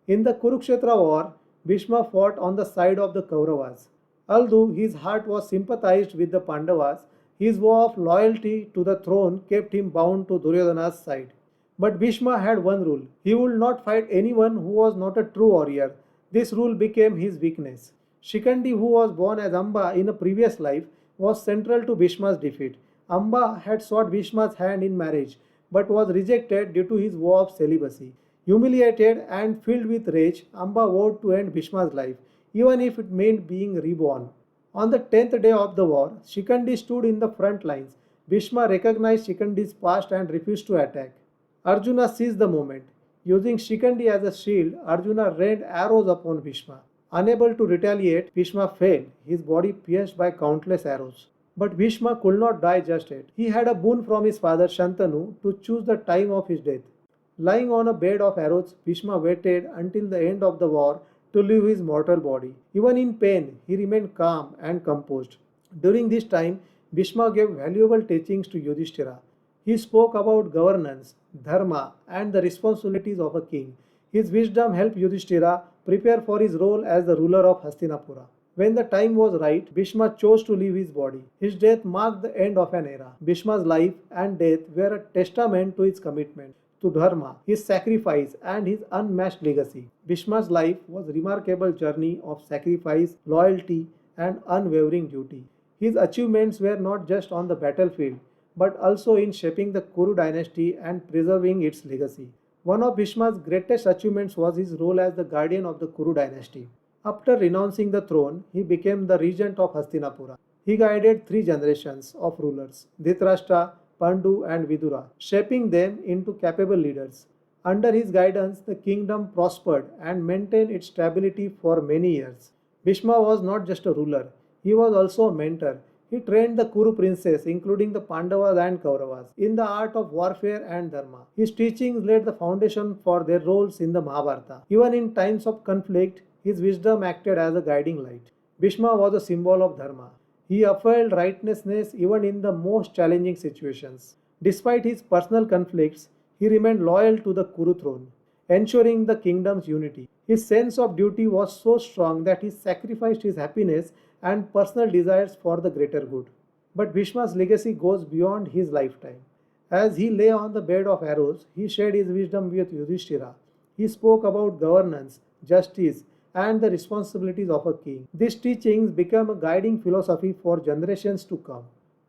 In the Kurukshetra war, Bhishma fought on the side of the Kauravas. Although his heart was sympathized with the Pandavas, his vow of loyalty to the throne kept him bound to Duryodhana's side. But Bhishma had one rule: he would not fight anyone who was not a true warrior. This rule became his weakness. Shikhandi, who was born as Amba in a previous life, was central to Bhishma's defeat. Amba had sought Bhishma's hand in marriage, but was rejected due to his vow of celibacy. Humiliated and filled with rage, Amba vowed to end Bhishma's life, even if it meant being reborn. On the 10th day of the war, Shikhandi stood in the front lines. Bhishma recognized Shikhandi's past and refused to attack. Arjuna seized the moment. Using Shikhandi as a shield, Arjuna rained arrows upon Bhishma. Unable to retaliate, Bhishma fell, his body pierced by countless arrows. But Bhishma could not die just yet. He had a boon from his father Shantanu to choose the time of his death. Lying on a bed of arrows, Bhishma waited until the end of the war to leave his mortal body. Even in pain, he remained calm and composed. During this time, Bhishma gave valuable teachings to Yudhishthira. He spoke about governance, dharma, and the responsibilities of a king. His wisdom helped Yudhishthira prepare for his role as the ruler of Hastinapura. When the time was right, Bhishma chose to leave his body. His death marked the end of an era. Bhishma's life and death were a testament to his commitment to Dharma, his sacrifice, and his unmatched legacy. Bhishma's life was a remarkable journey of sacrifice, loyalty, and unwavering duty. His achievements were not just on the battlefield, but also in shaping the Kuru dynasty and preserving its legacy. One of Bhishma's greatest achievements was his role as the guardian of the Kuru dynasty. After renouncing the throne, he became the regent of Hastinapura. He guided three generations of rulers, Dhritarashtra, Pandu, and Vidura, shaping them into capable leaders. Under his guidance, the kingdom prospered and maintained its stability for many years. Bhishma was not just a ruler, he was also a mentor. He trained the Kuru princes, including the Pandavas and Kauravas, in the art of warfare and dharma. His teachings laid the foundation for their roles in the Mahabharata. Even in times of conflict, his wisdom acted as a guiding light. Bhishma was a symbol of dharma. He upheld righteousness even in the most challenging situations. Despite his personal conflicts, he remained loyal to the Kuru throne, ensuring the kingdom's unity. His sense of duty was so strong that he sacrificed his happiness and personal desires for the greater good. But Bhishma's legacy goes beyond his lifetime. As he lay on the bed of arrows, he shared his wisdom with Yudhishthira. He spoke about governance, justice, and the responsibilities of a king. These teachings became a guiding philosophy for generations to come.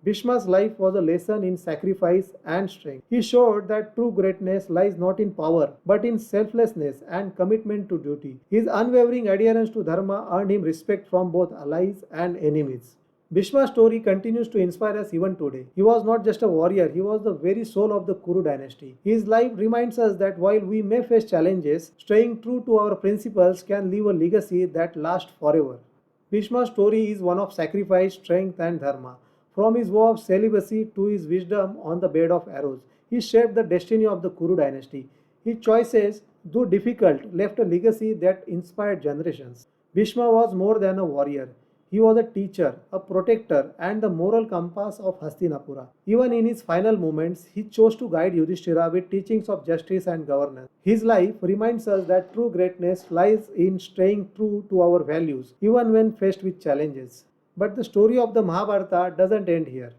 Bhishma's life was a lesson in sacrifice and strength. He showed that true greatness lies not in power but in selflessness and commitment to duty. His unwavering adherence to Dharma earned him respect from both allies and enemies. Bhishma's story continues to inspire us even today. He was not just a warrior, he was the very soul of the Kuru dynasty. His life reminds us that while we may face challenges, staying true to our principles can leave a legacy that lasts forever. Bhishma's story is one of sacrifice, strength, and dharma. From his vow of celibacy to his wisdom on the bed of arrows, he shaped the destiny of the Kuru dynasty. His choices, though difficult, left a legacy that inspired generations. Bhishma was more than a warrior. He was a teacher, a protector, and the moral compass of Hastinapura. Even in his final moments, he chose to guide Yudhishthira with teachings of justice and governance. His life reminds us that true greatness lies in staying true to our values, even when faced with challenges. But the story of the Mahabharata doesn't end here.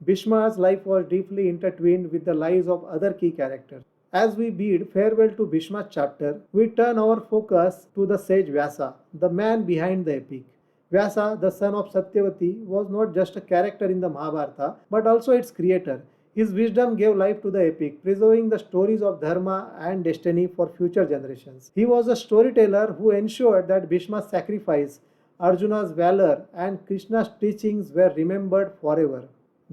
Bhishma's life was deeply intertwined with the lives of other key characters. As we bid farewell to Bhishma's chapter, we turn our focus to the sage Vyasa, the man behind the epic. Vyasa, the son of Satyavati, was not just a character in the Mahabharata, but also its creator. His wisdom gave life to the epic, preserving the stories of dharma and destiny for future generations. He was a storyteller who ensured that Bhishma's sacrifice, Arjuna's valor, and Krishna's teachings were remembered forever.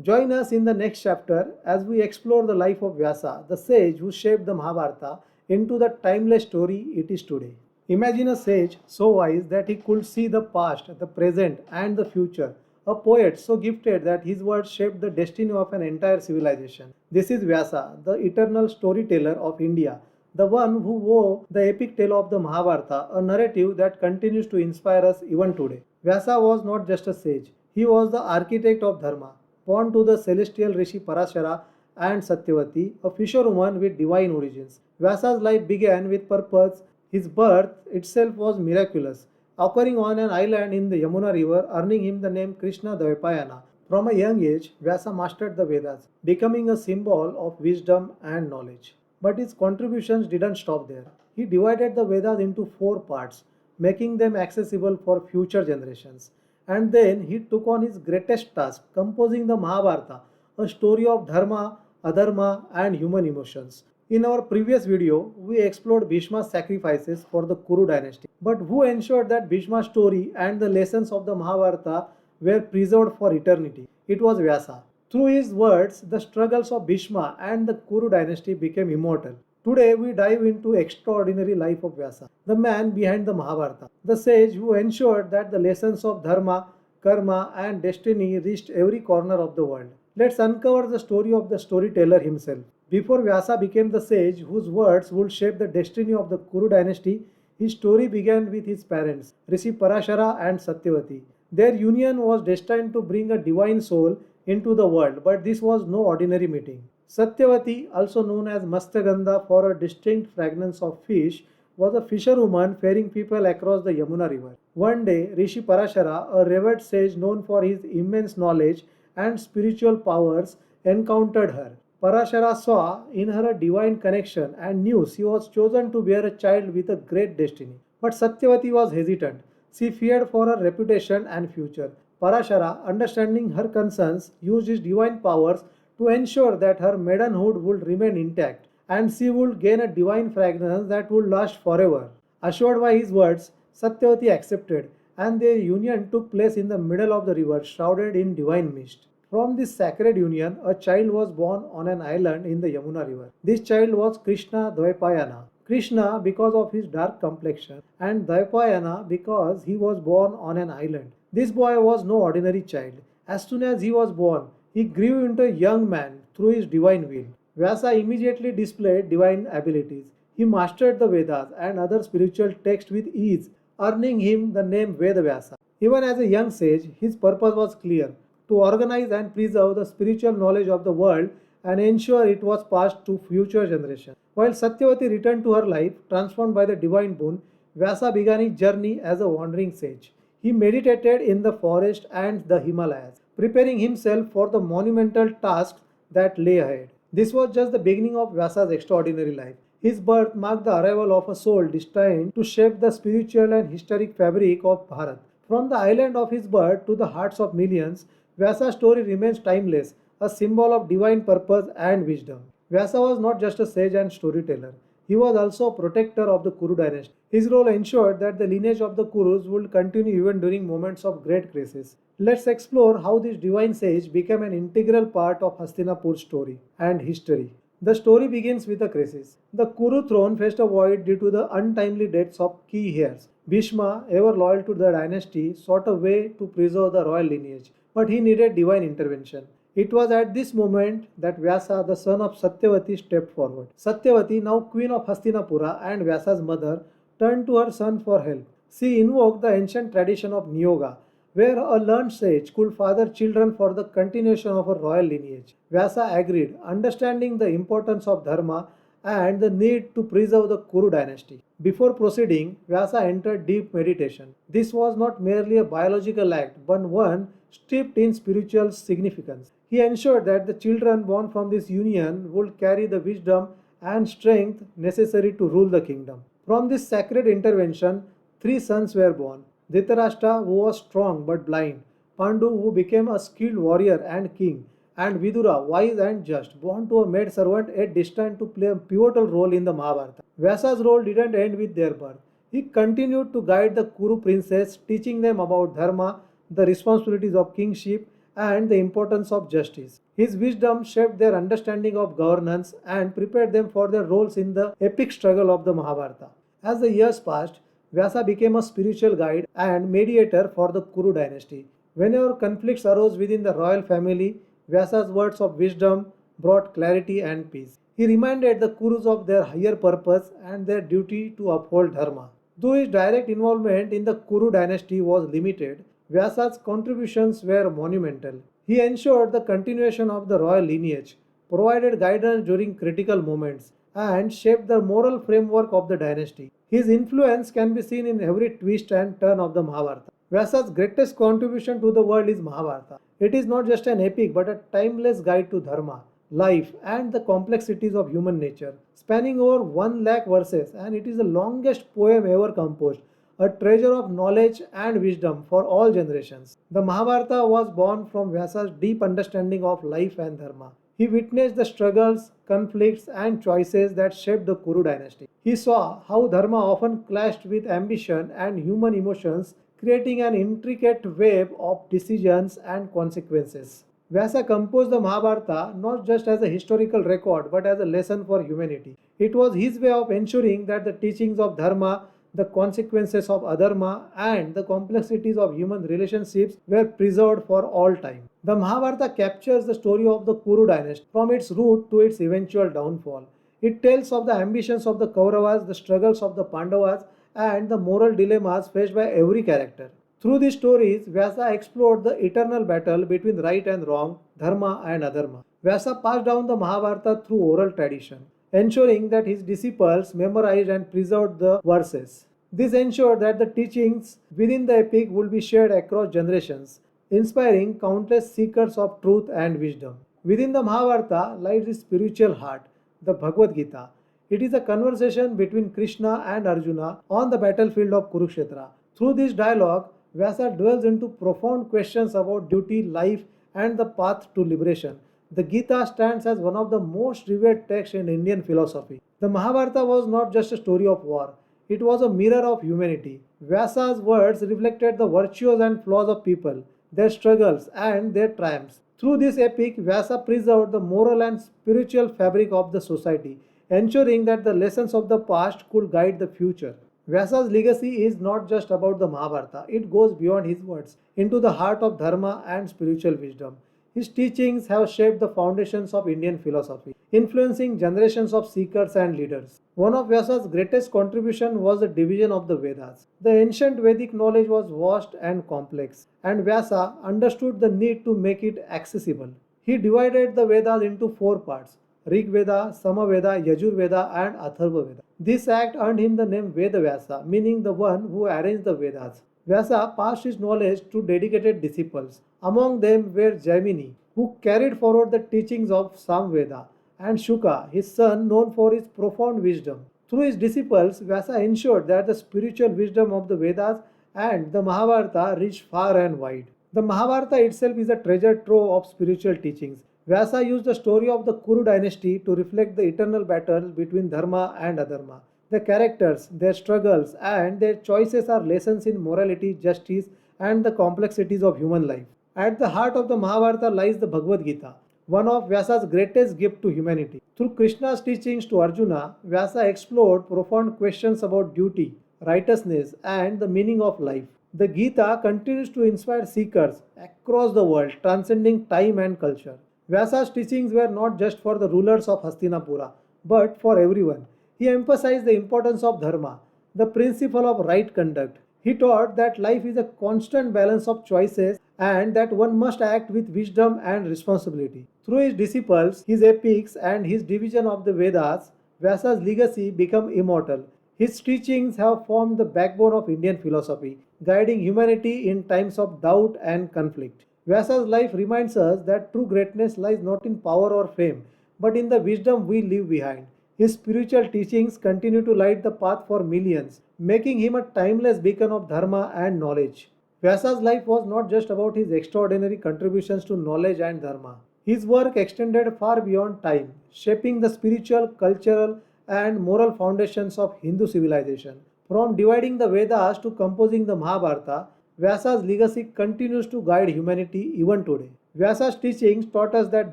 Join us in the next chapter as we explore the life of Vyasa, the sage who shaped the Mahabharata into the timeless story it is today. Imagine a sage so wise that he could see the past, the present, and the future. A poet so gifted that his words shaped the destiny of an entire civilization. This is Vyasa, the eternal storyteller of India, the one who wove the epic tale of the Mahabharata, a narrative that continues to inspire us even today. Vyasa was not just a sage, he was the architect of Dharma, born to the celestial Rishi Parashara and Satyavati, a fisherwoman with divine origins. Vyasa's life began with purpose. His birth itself was miraculous, occurring on an island in the Yamuna river, earning him the name Krishna Dvaipayana. From a young age, Vyasa mastered the Vedas, becoming a symbol of wisdom and knowledge. But his contributions didn't stop there. He divided the Vedas into four parts, making them accessible for future generations. And then he took on his greatest task, composing the Mahabharata, a story of dharma, adharma, and human emotions. In our previous video, we explored Bhishma's sacrifices for the Kuru dynasty. But who ensured that Bhishma's story and the lessons of the Mahabharata were preserved for eternity? It was Vyasa. Through his words, the struggles of Bhishma and the Kuru dynasty became immortal. Today we dive into extraordinary life of Vyasa, the man behind the Mahabharata, the sage who ensured that the lessons of dharma, karma, and destiny reached every corner of the world. Let's uncover the story of the storyteller himself. Before Vyasa became the sage whose words would shape the destiny of the Kuru dynasty, his story began with his parents, Rishi Parashara and Satyavati. Their union was destined to bring a divine soul into the world, but this was no ordinary meeting. Satyavati, also known as Matsagandha for her distinct fragrance of fish, was a fisherwoman ferrying people across the Yamuna river. One day, Rishi Parashara, a revered sage known for his immense knowledge and spiritual powers, encountered her. Parashara saw in her a divine connection and knew she was chosen to bear a child with a great destiny. But Satyavati was hesitant. She feared for her reputation and future. Parashara, understanding her concerns, used his divine powers to ensure that her maidenhood would remain intact and she would gain a divine fragrance that would last forever. Assured by his words, Satyavati accepted, and their union took place in the middle of the river, shrouded in divine mist. From this sacred union, a child was born on an island in the Yamuna river. This child was Krishna Dvaipayana. Krishna because of his dark complexion, and Dvaipayana because he was born on an island. This boy was no ordinary child. As soon as he was born, he grew into a young man through his divine will. Vyasa immediately displayed divine abilities. He mastered the Vedas and other spiritual texts with ease, earning him the name Vedavyasa. Even as a young sage, his purpose was clear: to organize and preserve the spiritual knowledge of the world and ensure it was passed to future generations. While Satyavati returned to her life, transformed by the divine boon, Vyasa began his journey as a wandering sage. He meditated in the forest and the Himalayas, preparing himself for the monumental tasks that lay ahead. This was just the beginning of Vyasa's extraordinary life. His birth marked the arrival of a soul destined to shape the spiritual and historic fabric of Bharat. From the island of his birth to the hearts of millions, Vyasa's story remains timeless, a symbol of divine purpose and wisdom. Vyasa was not just a sage and storyteller. He was also a protector of the Kuru dynasty. His role ensured that the lineage of the Kurus would continue even during moments of great crisis. Let's explore how this divine sage became an integral part of Hastinapur's story and history. The story begins with a crisis. The Kuru throne faced a void due to the untimely deaths of key heirs. Bhishma, ever loyal to the dynasty, sought a way to preserve the royal lineage, but he needed divine intervention. It was at this moment that Vyasa, the son of Satyavati, stepped forward. Satyavati, now queen of Hastinapura and Vyasa's mother, turned to her son for help. She invoked the ancient tradition of Niyoga, where a learned sage could father children for the continuation of a royal lineage. Vyasa agreed, understanding the importance of Dharma and the need to preserve the Kuru dynasty. Before proceeding, Vyasa entered deep meditation. This was not merely a biological act, but one steeped in spiritual significance. He ensured that the children born from this union would carry the wisdom and strength necessary to rule the kingdom. From this sacred intervention, three sons were born: Dhritarashtra, who was strong but blind; Pandu, who became a skilled warrior and king; and Vidura, wise and just, born to a maidservant yet destined to play a pivotal role in the Mahabharata. Vyasa's role didn't end with their birth. He continued to guide the Kuru princes, teaching them about Dharma, the responsibilities of kingship, and the importance of justice. His wisdom shaped their understanding of governance and prepared them for their roles in the epic struggle of the Mahabharata. As the years passed, Vyasa became a spiritual guide and mediator for the Kuru dynasty. Whenever conflicts arose within the royal family, Vyasa's words of wisdom brought clarity and peace. He reminded the Kurus of their higher purpose and their duty to uphold Dharma. Though his direct involvement in the Kuru dynasty was limited, Vyasa's contributions were monumental. He ensured the continuation of the royal lineage, provided guidance during critical moments, and shaped the moral framework of the dynasty. His influence can be seen in every twist and turn of the Mahabharata. Vyasa's greatest contribution to the world is Mahabharata. It is not just an epic but a timeless guide to Dharma, life, and the complexities of human nature, spanning over 1 lakh verses, and it is the longest poem ever composed, a treasure of knowledge and wisdom for all generations. The Mahabharata was born from Vyasa's deep understanding of life and Dharma. He witnessed the struggles, conflicts, and choices that shaped the Kuru dynasty. He saw how Dharma often clashed with ambition and human emotions, creating an intricate web of decisions and consequences. Vyasa composed the Mahabharata not just as a historical record but as a lesson for humanity. It was his way of ensuring that the teachings of Dharma, the consequences of adharma, and the complexities of human relationships were preserved for all time. The Mahabharata captures the story of the Kuru dynasty from its root to its eventual downfall. It tells of the ambitions of the Kauravas, the struggles of the Pandavas, and the moral dilemmas faced by every character. Through these stories, Vyasa explored the eternal battle between right and wrong, dharma and adharma. Vyasa passed down the Mahabharata through oral tradition, ensuring that his disciples memorized and preserved the verses. This ensured that the teachings within the epic would be shared across generations, inspiring countless seekers of truth and wisdom. Within the Mahabharata lies its spiritual heart, the Bhagavad Gita. It is a conversation between Krishna and Arjuna on the battlefield of Kurukshetra. Through this dialogue, Vyasa dwells into profound questions about duty, life, and the path to liberation. The Gita stands as one of the most revered texts in Indian philosophy. The Mahabharata was not just a story of war, It was a mirror of humanity. Vyasa's words reflected the virtues and flaws of people, their struggles, and their triumphs. Through this epic, Vyasa preserved the moral and spiritual fabric of the society, ensuring that the lessons of the past could guide the future. Vyasa's legacy is not just about the Mahabharata, it goes beyond his words into the heart of Dharma and spiritual wisdom. His teachings have shaped the foundations of Indian philosophy, influencing generations of seekers and leaders. One of Vyasa's greatest contribution was the division of the Vedas. The ancient Vedic knowledge was vast and complex, and Vyasa understood the need to make it accessible. He divided the Vedas into four parts: Rig Veda, Samaveda, Yajur Veda, and Atharva Veda. This act earned him the name Vedavyasa, meaning the one who arranged the Vedas. Vyasa passed his knowledge to dedicated disciples. Among them were Jaimini, who carried forward the teachings of Samveda, and Shuka, his son, known for his profound wisdom. Through his disciples, Vyasa ensured that the spiritual wisdom of the Vedas and the Mahabharata reached far and wide. The Mahabharata itself is a treasure trove of spiritual teachings. Vyasa used the story of the Kuru dynasty to reflect the eternal battle between Dharma and Adharma. The characters, their struggles, and their choices are lessons in morality, justice, and the complexities of human life. At the heart of the Mahabharata lies the Bhagavad Gita, one of Vyasa's greatest gifts to humanity. Through Krishna's teachings to Arjuna, Vyasa explored profound questions about duty, righteousness, and the meaning of life. The Gita continues to inspire seekers across the world, transcending time and culture. Vyasa's teachings were not just for the rulers of Hastinapura, but for everyone. He emphasized the importance of dharma, the principle of right conduct. He taught that life is a constant balance of choices and that one must act with wisdom and responsibility. Through his disciples, his epics, and his division of the Vedas, Vyasa's legacy became immortal. His teachings have formed the backbone of Indian philosophy, guiding humanity in times of doubt and conflict. Vyasa's life reminds us that true greatness lies not in power or fame, but in the wisdom we leave behind. His spiritual teachings continue to light the path for millions, making him a timeless beacon of dharma and knowledge. Vyasa's life was not just about his extraordinary contributions to knowledge and dharma. His work extended far beyond time, shaping the spiritual, cultural, and moral foundations of Hindu civilization. From dividing the Vedas to composing the Mahabharata, Vyasa's legacy continues to guide humanity even today. Vyasa's teachings taught us that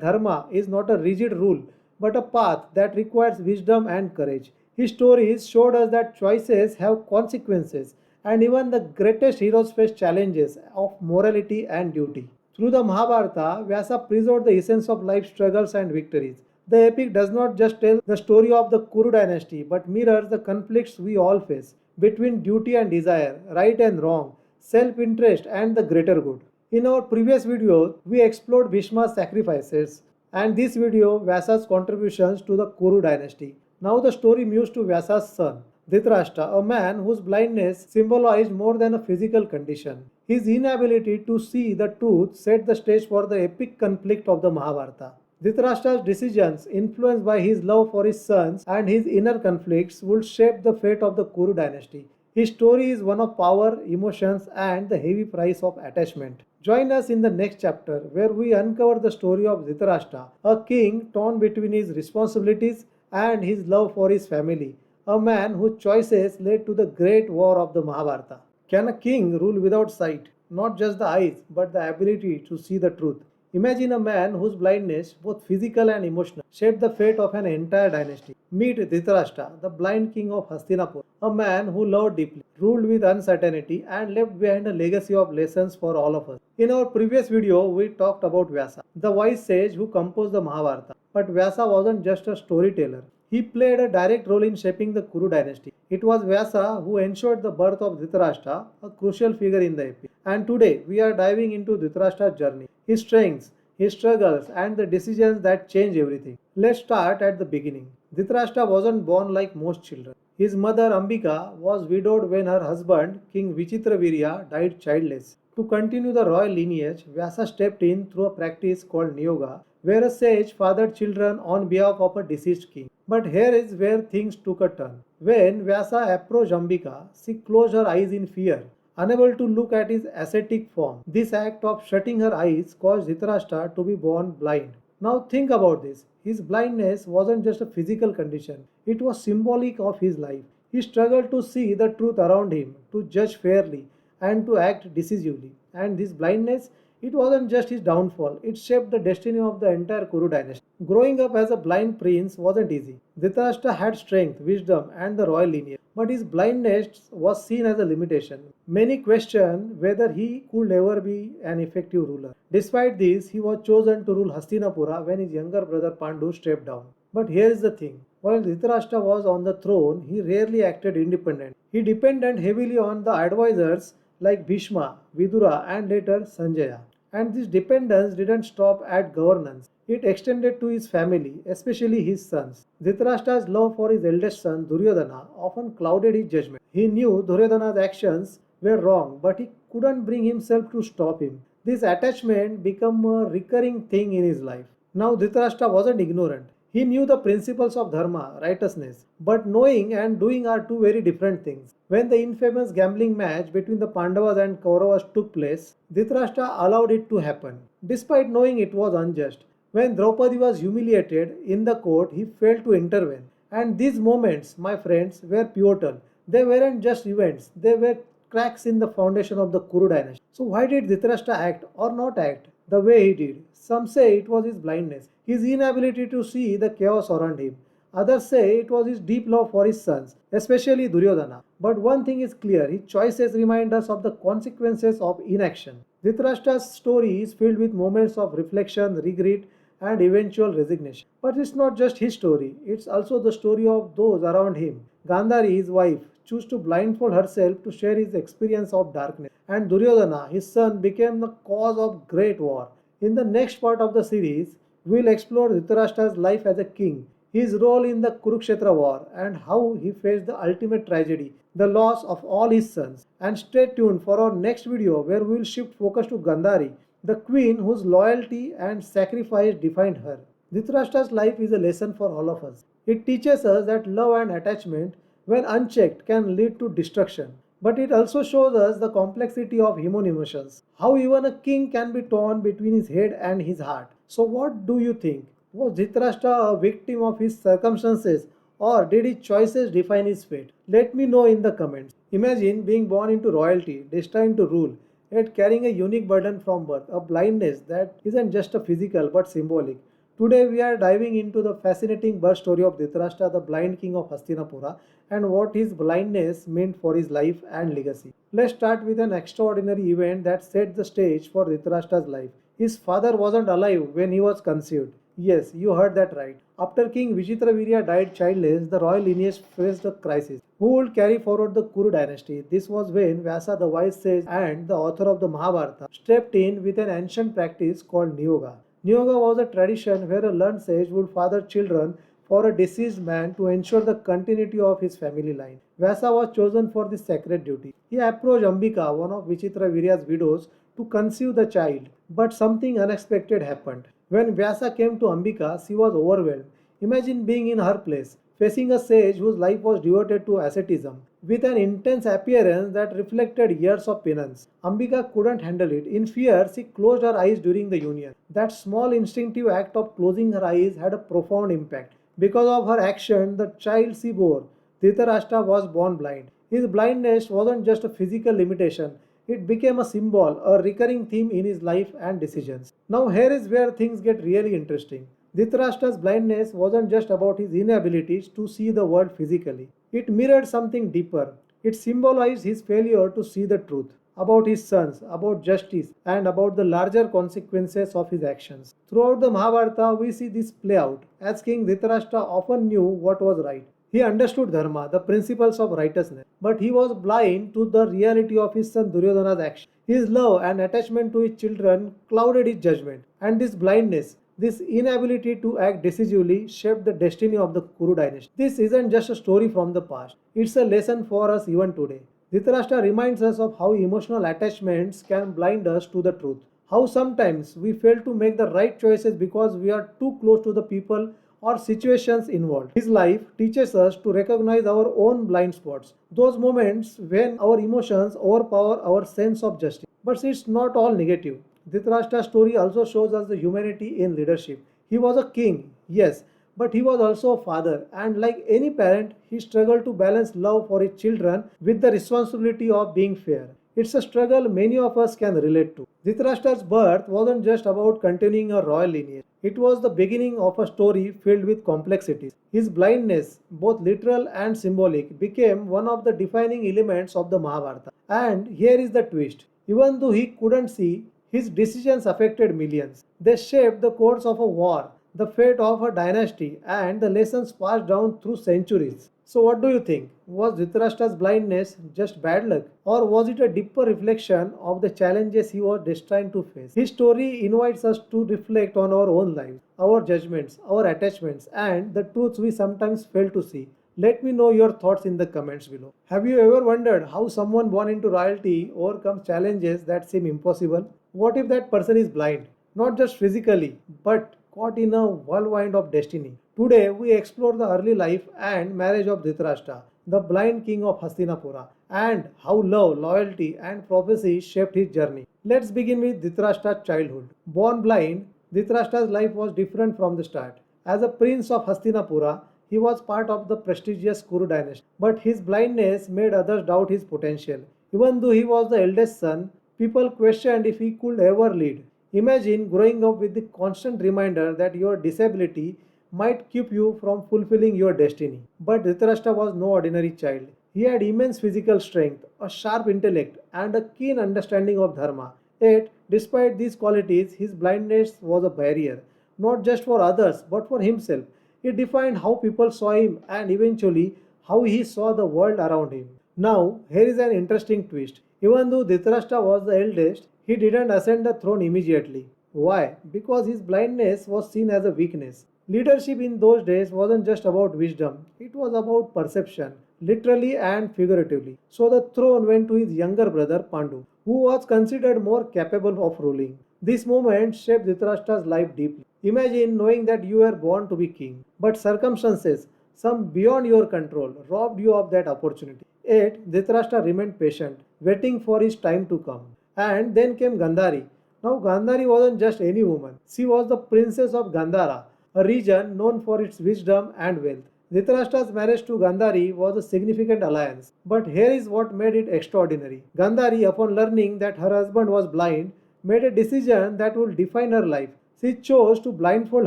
dharma is not a rigid rule, but a path that requires wisdom and courage. His stories showed us that choices have consequences, and even the greatest heroes face challenges of morality and duty. Through the Mahabharata, Vyasa preserved the essence of life's struggles and victories. The epic does not just tell the story of the Kuru dynasty, but mirrors the conflicts we all face between duty and desire, right and wrong, self interest, and the greater good. In our previous video, we explored Bhishma's sacrifices, and this video, Vyasa's contributions to the Kuru dynasty. Now the story moves to Vyasa's son, Dhritarashtra, a man whose blindness symbolized more than a physical condition. His inability to see the truth set the stage for the epic conflict of the Mahabharata. Dhritarashtra's decisions, influenced by his love for his sons and his inner conflicts, would shape the fate of the Kuru dynasty. His story is one of power, emotions, and the heavy price of attachment. Join us in the next chapter where we uncover the story of Dhritarashtra, a king torn between his responsibilities and his love for his family, a man whose choices led to the great war of the Mahabharata. Can a king rule without sight? Not just the eyes, but the ability to see the truth. Imagine a man whose blindness, both physical and emotional, shaped the fate of an entire dynasty. Meet Dhritarashtra, the blind king of Hastinapur, a man who loved deeply, ruled with uncertainty, and left behind a legacy of lessons for all of us. In our previous video, we talked about Vyasa, the wise sage who composed the Mahabharata. But Vyasa wasn't just a storyteller. He played a direct role in shaping the Kuru dynasty. It was Vyasa who ensured the birth of Dhritarashtra, a crucial figure in the epic. And today, we are diving into Dhritarashtra's journey, his strengths, his struggles, and the decisions that change everything. Let's start at the beginning. Dhritarashtra wasn't born like most children. His mother Ambika was widowed when her husband, King Vichitravirya, died childless. To continue the royal lineage, Vyasa stepped in through a practice called Niyoga, where a sage fathered children on behalf of a deceased king. But here is where things took a turn. When Vyasa approached Ambika, she closed her eyes in fear, unable to look at his ascetic form. This act of shutting her eyes caused Dhritarashtra to be born blind. Now think about this. His blindness wasn't just a physical condition, it was symbolic of his life. He struggled to see the truth around him, to judge fairly, and to act decisively. And this blindness, it wasn't just his downfall, it shaped the destiny of the entire Kuru dynasty. Growing up as a blind prince wasn't easy. Dhritarashtra had strength, wisdom, and the royal lineage, but his blindness was seen as a limitation. Many questioned whether he could ever be an effective ruler. Despite this, he was chosen to rule Hastinapura when his younger brother Pandu stepped down. But here is the thing. While Dhritarashtra was on the throne, he rarely acted independent. He depended heavily on the advisors like Bhishma, Vidura, and later Sanjaya. And this dependence didn't stop at governance. It extended to his family, especially his sons. Dhritarashtra's love for his eldest son Duryodhana often clouded his judgment. He knew Duryodhana's actions were wrong, but he couldn't bring himself to stop him. This attachment became a recurring thing in his life. Now Dhritarashtra wasn't ignorant. He knew the principles of dharma, righteousness, but knowing and doing are two very different things. When the infamous gambling match between the Pandavas and Kauravas took place, Dhritarashtra allowed it to happen, despite knowing it was unjust. When Draupadi was humiliated in the court, he failed to intervene. And these moments, my friends, were pivotal. They weren't just events, they were cracks in the foundation of the Kuru dynasty. So, why did Dhritarashtra act or not act the way he did? Some say it was his blindness, his inability to see the chaos around him. Others say it was his deep love for his sons, especially Duryodhana. But one thing is clear, his choices remind us of the consequences of inaction. Dhritarashtra's story is filled with moments of reflection, regret, and eventual resignation. But it's not just his story, it's also the story of those around him. Gandhari, his wife, chose to blindfold herself to share his experience of darkness. And Duryodhana, his son, became the cause of great war. In the next part of the series, we'll explore Dhritarashtra's life as a king, his role in the Kurukshetra war, and how he faced the ultimate tragedy, the loss of all his sons. And stay tuned for our next video where we will shift focus to Gandhari, the queen whose loyalty and sacrifice defined her. Dhritarashtra's life is a lesson for all of us. It teaches us that love and attachment, when unchecked, can lead to destruction. But it also shows us the complexity of human emotions, how even a king can be torn between his head and his heart. So, what do you think? Was Dhritarashtra a victim of his circumstances, or did his choices define his fate? Let me know in the comments. Imagine being born into royalty, destined to rule, yet carrying a unique burden from birth, a blindness that isn't just a physical but symbolic. Today we are diving into the fascinating birth story of Dhritarashtra, the blind king of Hastinapura, and what his blindness meant for his life and legacy. Let's start with an extraordinary event that set the stage for Dhritarashtra's life. His father wasn't alive when he was conceived. Yes, you heard that right. After King Vichitravirya died childless, the royal lineage faced a crisis. Who would carry forward the Kuru dynasty? This was when Vyasa, the wise sage and the author of the Mahabharata, stepped in with an ancient practice called Niyoga. Niyoga was a tradition where a learned sage would father children for a deceased man to ensure the continuity of his family line. Vyasa was chosen for this sacred duty. He approached Ambika, one of Vichitravirya's widows, to conceive the child, but something unexpected happened. When Vyasa came to Ambika, she was overwhelmed. Imagine being in her place, facing a sage whose life was devoted to asceticism, with an intense appearance that reflected years of penance. Ambika couldn't handle it. In fear, she closed her eyes during the union. That small instinctive act of closing her eyes had a profound impact. Because of her action, the child she bore, Dhritarashtra, was born blind. His blindness wasn't just a physical limitation, it became a symbol, a recurring theme in his life and decisions. Now, here is where things get really interesting. Dhritarashtra's blindness wasn't just about his inabilities to see the world physically, it mirrored something deeper. It symbolized his failure to see the truth about his sons, about justice, and about the larger consequences of his actions. Throughout the Mahabharata, we see this play out, as King Dhritarashtra often knew what was right. He understood Dharma, the principles of righteousness, but he was blind to the reality of his son Duryodhana's action. His love and attachment to his children clouded his judgment, and this blindness, this inability to act decisively, shaped the destiny of the Kuru dynasty. This isn't just a story from the past, it's a lesson for us even today. Dhritarashtra reminds us of how emotional attachments can blind us to the truth. How sometimes we fail to make the right choices because we are too close to the people or situations involved. His life teaches us to recognize our own blind spots, those moments when our emotions overpower our sense of justice. But it's not all negative. Dhritarashtra's story also shows us the humanity in leadership. He was a king, yes, but he was also a father, and like any parent, he struggled to balance love for his children with the responsibility of being fair. It's a struggle many of us can relate to. Dhritarashtra's birth wasn't just about continuing a royal lineage. It was the beginning of a story filled with complexities. His blindness, both literal and symbolic, became one of the defining elements of the Mahabharata. And here is the twist. Even though he couldn't see, his decisions affected millions. They shaped the course of a war, the fate of a dynasty, and the lessons passed down through centuries. So, what do you think? Was Dhritarashtra's blindness just bad luck, or was it a deeper reflection of the challenges he was destined to face? His story invites us to reflect on our own lives, our judgments, our attachments, and the truths we sometimes fail to see. Let me know your thoughts in the comments below. Have you ever wondered how someone born into royalty overcomes challenges that seem impossible? What if that person is blind? Not just physically, but caught in a whirlwind of destiny. Today, we explore the early life and marriage of Dhritarashtra, the blind king of Hastinapura, and how love, loyalty, and prophecy shaped his journey. Let's begin with Dhritarashtra's childhood. Born blind, Dhritarashtra's life was different from the start. As a prince of Hastinapura, he was part of the prestigious Kuru dynasty, but his blindness made others doubt his potential. Even though he was the eldest son, people questioned if he could ever lead. Imagine growing up with the constant reminder that your disability might keep you from fulfilling your destiny. But Dhritarashtra was no ordinary child. He had immense physical strength, a sharp intellect, and a keen understanding of Dharma. Yet, despite these qualities, his blindness was a barrier, not just for others, but for himself. It defined how people saw him and eventually how he saw the world around him. Now, here is an interesting twist. Even though Dhritarashtra was the eldest, he didn't ascend the throne immediately. Why? Because his blindness was seen as a weakness. Leadership in those days wasn't just about wisdom, it was about perception, literally and figuratively. So the throne went to his younger brother Pandu, who was considered more capable of ruling. This moment shaped Dhritarashtra's life deeply. Imagine knowing that you were born to be king, but circumstances, some beyond your control, robbed you of that opportunity. Yet Dhritarashtra remained patient, waiting for his time to come. And then came Gandhari. Now Gandhari wasn't just any woman. She was the princess of Gandhara, a region known for its wisdom and wealth. Dhritarashtra's marriage to Gandhari was a significant alliance. But here is what made it extraordinary. Gandhari, upon learning that her husband was blind, made a decision that would define her life. She chose to blindfold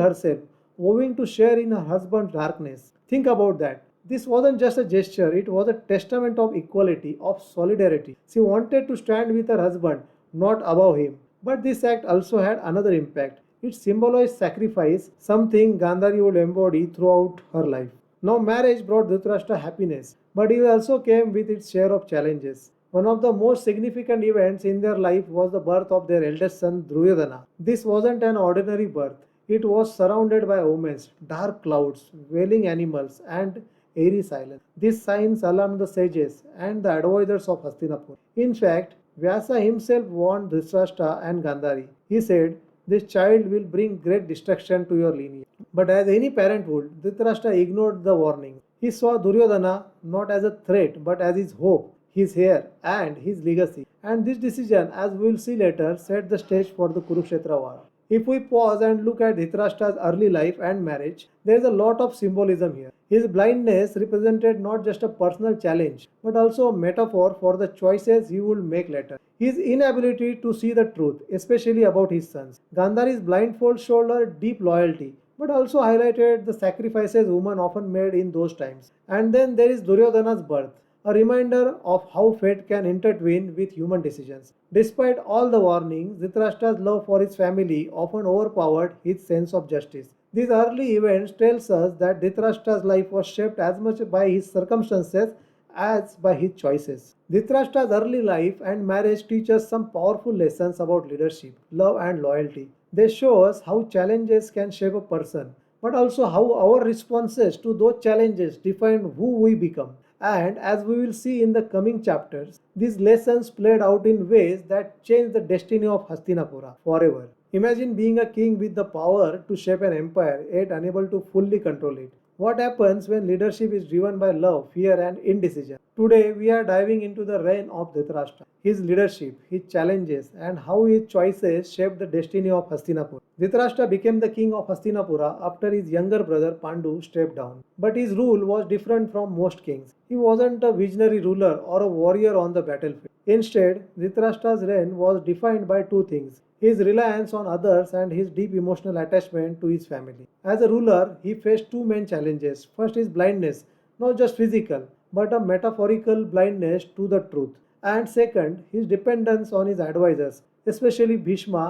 herself, vowing to share in her husband's darkness. Think about that. This wasn't just a gesture, it was a testament of equality, of solidarity. She wanted to stand with her husband, not above him. But this act also had another impact. It symbolized sacrifice, something Gandhari would embody throughout her life. Now, marriage brought Dhritarashtra happiness, but it also came with its share of challenges. One of the most significant events in their life was the birth of their eldest son Duryodhana. This wasn't an ordinary birth. It was surrounded by omens, dark clouds, wailing animals, and airy silence. These signs alarmed the sages and the advisors of Hastinapur. In fact, Vyasa himself warned Dhritarashtra and Gandhari. He said, "This child will bring great destruction to your lineage." But as any parent would, Dhritarashtra ignored the warning. He saw Duryodhana not as a threat but as his hope, his heir, and his legacy. And this decision, as we will see later, set the stage for the Kurukshetra war. If we pause and look at Dhritarashtra's early life and marriage, there is a lot of symbolism here. His blindness represented not just a personal challenge, but also a metaphor for the choices he would make later. His inability to see the truth, especially about his sons. Gandhari's blindfold showed a deep loyalty, but also highlighted the sacrifices women often made in those times. And then there is Duryodhana's birth, a reminder of how fate can intertwine with human decisions. Despite all the warnings, Dhritarashtra's love for his family often overpowered his sense of justice. These early events tells us that Dhritarashtra's life was shaped as much by his circumstances as by his choices. Dhritarashtra's early life and marriage teach us some powerful lessons about leadership, love and loyalty. They show us how challenges can shape a person, but also how our responses to those challenges define who we become. And as we will see in the coming chapters, these lessons played out in ways that changed the destiny of Hastinapura forever. Imagine being a king with the power to shape an empire yet unable to fully control it. What happens when leadership is driven by love, fear, and indecision? Today, we are diving into the reign of Dhritarashtra. his leadership, his challenges, and how his choices shaped the destiny of Hastinapur. Dhritarashtra became the king of Hastinapura after his younger brother Pandu stepped down. But his rule was different from most kings. He wasn't a visionary ruler or a warrior on the battlefield. Instead, Dhritarashtra's reign was defined by two things: his reliance on others and his deep emotional attachment to his family. As a ruler, he faced two main challenges. First is blindness, not just physical, but a metaphorical blindness to the truth. And second, his dependence on his advisors, especially Bhishma,